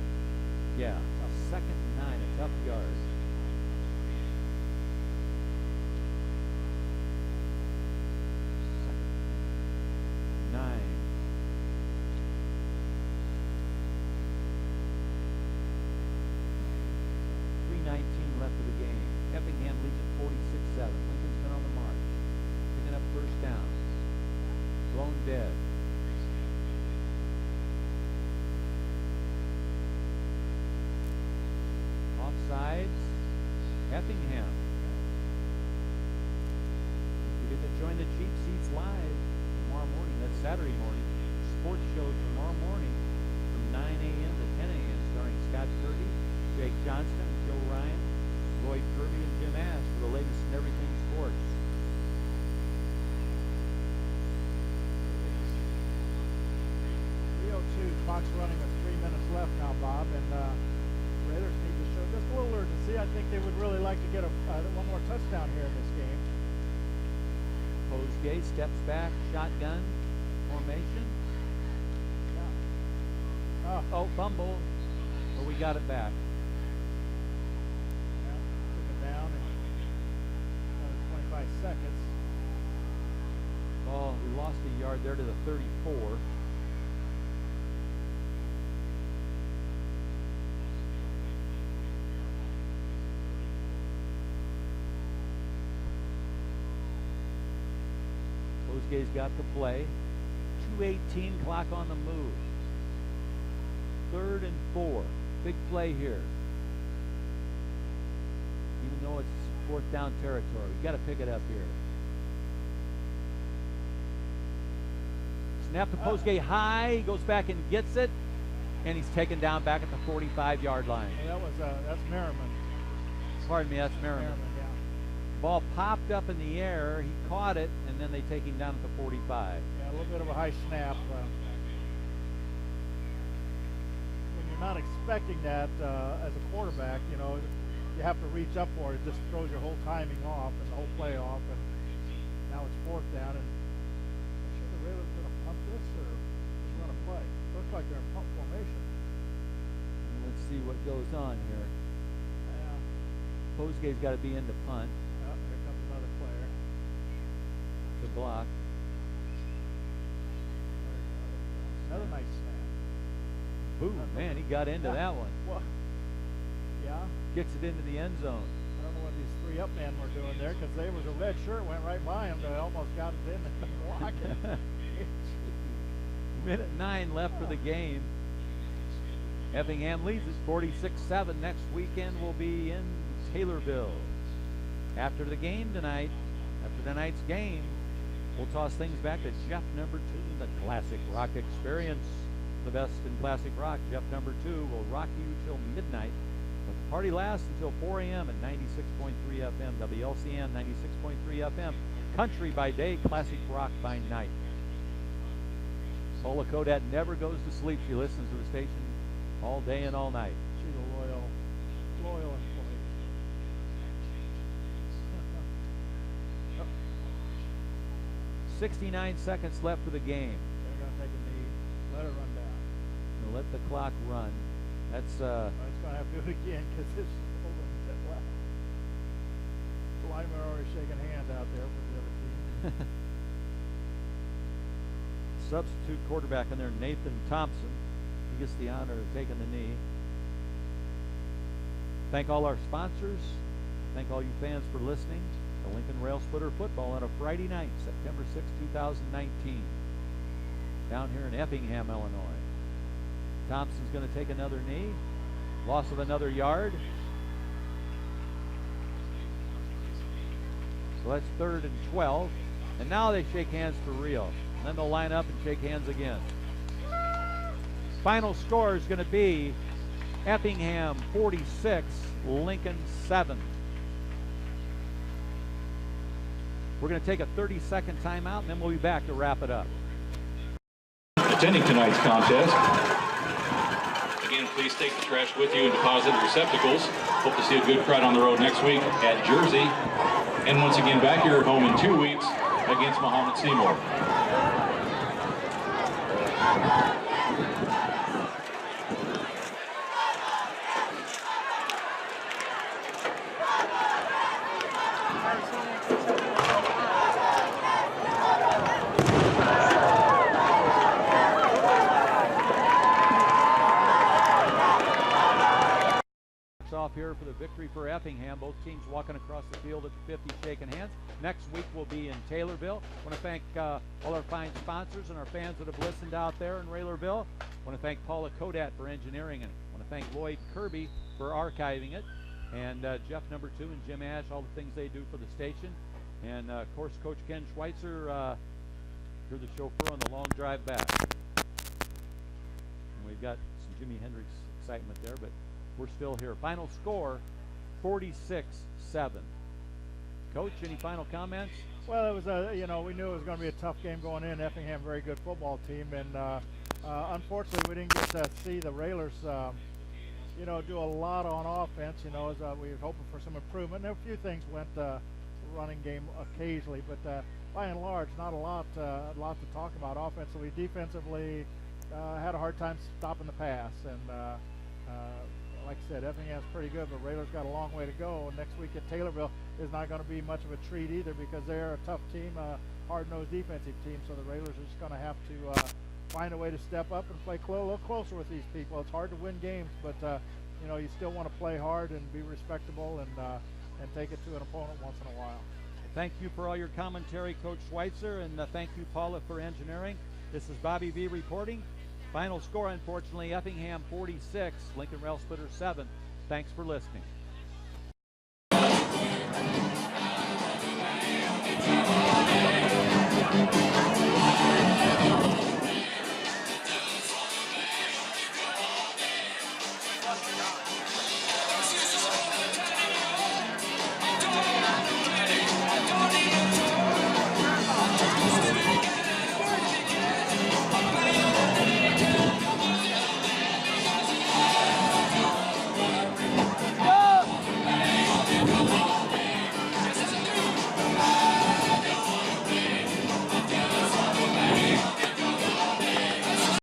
Yeah. Second and 9, a tough yard. Second 9. 3:19 left of the game. Effingham leads at 46-7. Lincoln's been on the march. Picking up first down. Blown dead. Offsides. Effingham. You get to join the Cheap Seats live tomorrow morning. That's Saturday morning. Sports show tomorrow morning from 9 a.m. to 10 a.m. starring Scott Kirby, Jake Johnston, Joe Ryan, Lloyd Kirby, and Jim Ash for the latest in everything sports. Clock's running with 3 minutes left now, Bob, and Raiders need to show just a little urgency. I think they would really like to get one more touchdown here in this game. Posgay steps back, shotgun formation. Oh, fumble, but we got it back. Yeah, took it down in another 25 seconds. Oh, we lost a yard there to the 34. Posgay's got the play. 2:18 clock on the move. 3rd and 4. Big play here. Even though it's 4th down territory, we've got to pick it up here. Snap to Posgay high. He goes back and gets it, and he's taken down back at the 45-yard line. Well, that's Merriman. Pardon me, that's Merriman. Yeah. Ball popped up in the air. He caught it, and then they take him down at the 45. Yeah, a little bit of a high snap. When you're not expecting that as a quarterback, you know, you have to reach up for it. It just throws your whole timing off and the whole play off. And now it's 4th down. And I'm sure the Raiders going to pump this or just run a play. Looks like they're in pump formation. Let's see what goes on here. Yeah. Posgay's got to be in to punt. Here comes another player. To block. Another nice snap. Boom, man, he got into that one. Well, yeah. Kicks it into the end zone. I don't know what these 3 up men were doing there because there was a red shirt went right by him. They almost got it in and block it. Minute 9 left for the game. Effingham leads it 46-7. Next weekend will be in Taylorville. After the game tonight, after tonight's game, we'll toss things back to Jeff number 2, the Classic Rock Experience. The best in classic rock. Jeff number 2 will rock you till midnight. But the party lasts until 4 a.m. at 96.3 FM, WLCN 96.3 FM. Country by day, classic rock by night. Paula Kodat never goes to sleep. She listens to the station all day and all night. She's a loyal employee. 69 seconds left of the game. They're going to take a knee. Let it run down. We'll let the clock run. That's It's going to have to do it again because it's holding that well. The linemen are already shaking hands out there for the other team. substitute quarterback in there, Nathan Thompson. He gets the honor of taking the knee. Thank all our sponsors. Thank all you fans for listening to Lincoln Railsplitter football on a Friday night, September 6, 2019, down here in Effingham, Illinois. Thompson's going to take another knee. Loss of another yard. So that's 3rd and 12. And now they shake hands for real. Then they'll line up and shake hands again. Final score is going to be Effingham 46, Lincoln 7. We're going to take a 30-second timeout, and then we'll be back to wrap it up. Attending tonight's contest. Again, please take the trash with you and deposit the receptacles. Hope to see a good crowd on the road next week at Jersey. And once again, back here at home in 2 weeks against Mahomet Seymour. Off here for the victory for Effingham. Both teams walking across the field at the 50, shaking hands. Next week we'll be in Taylorville. I want to thank all our fine sponsors and our fans that have listened out there in Railsplitter. I want to thank Paula Kodat for engineering it. I want to thank Lloyd Kirby for archiving it, and Jeff number 2 and Jim Ash, all the things they do for the station. And of course, Coach Ken Schweitzer, you're the chauffeur on the long drive back. And we've got some Jimi Hendrix excitement there, but we're still here. Final score, 46-7. Coach, any final comments? Well, it was we knew it was going to be a tough game going in. Effingham, very good football team, and unfortunately, we didn't get to see the Railers, do a lot on offense. As we were hoping for some improvement. And a few things went running game occasionally, but by and large, not a lot to talk about offensively. Defensively, had a hard time stopping the pass, and like I said, Effingham's pretty good, but Railers got a long way to go. Next week at Taylorville is not going to be much of a treat either, because they're a tough team, hard-nosed defensive team. So the Railers are just going to have to find a way to step up and play a little closer with these people. It's hard to win games, but you still want to play hard and be respectable and take it to an opponent once in a while. Thank you for all your commentary, Coach Schweitzer, and thank you, Paula, for engineering. This is Bobby V reporting. Final score, unfortunately, Effingham 46, Lincoln Railsplitters 7. Thanks for listening.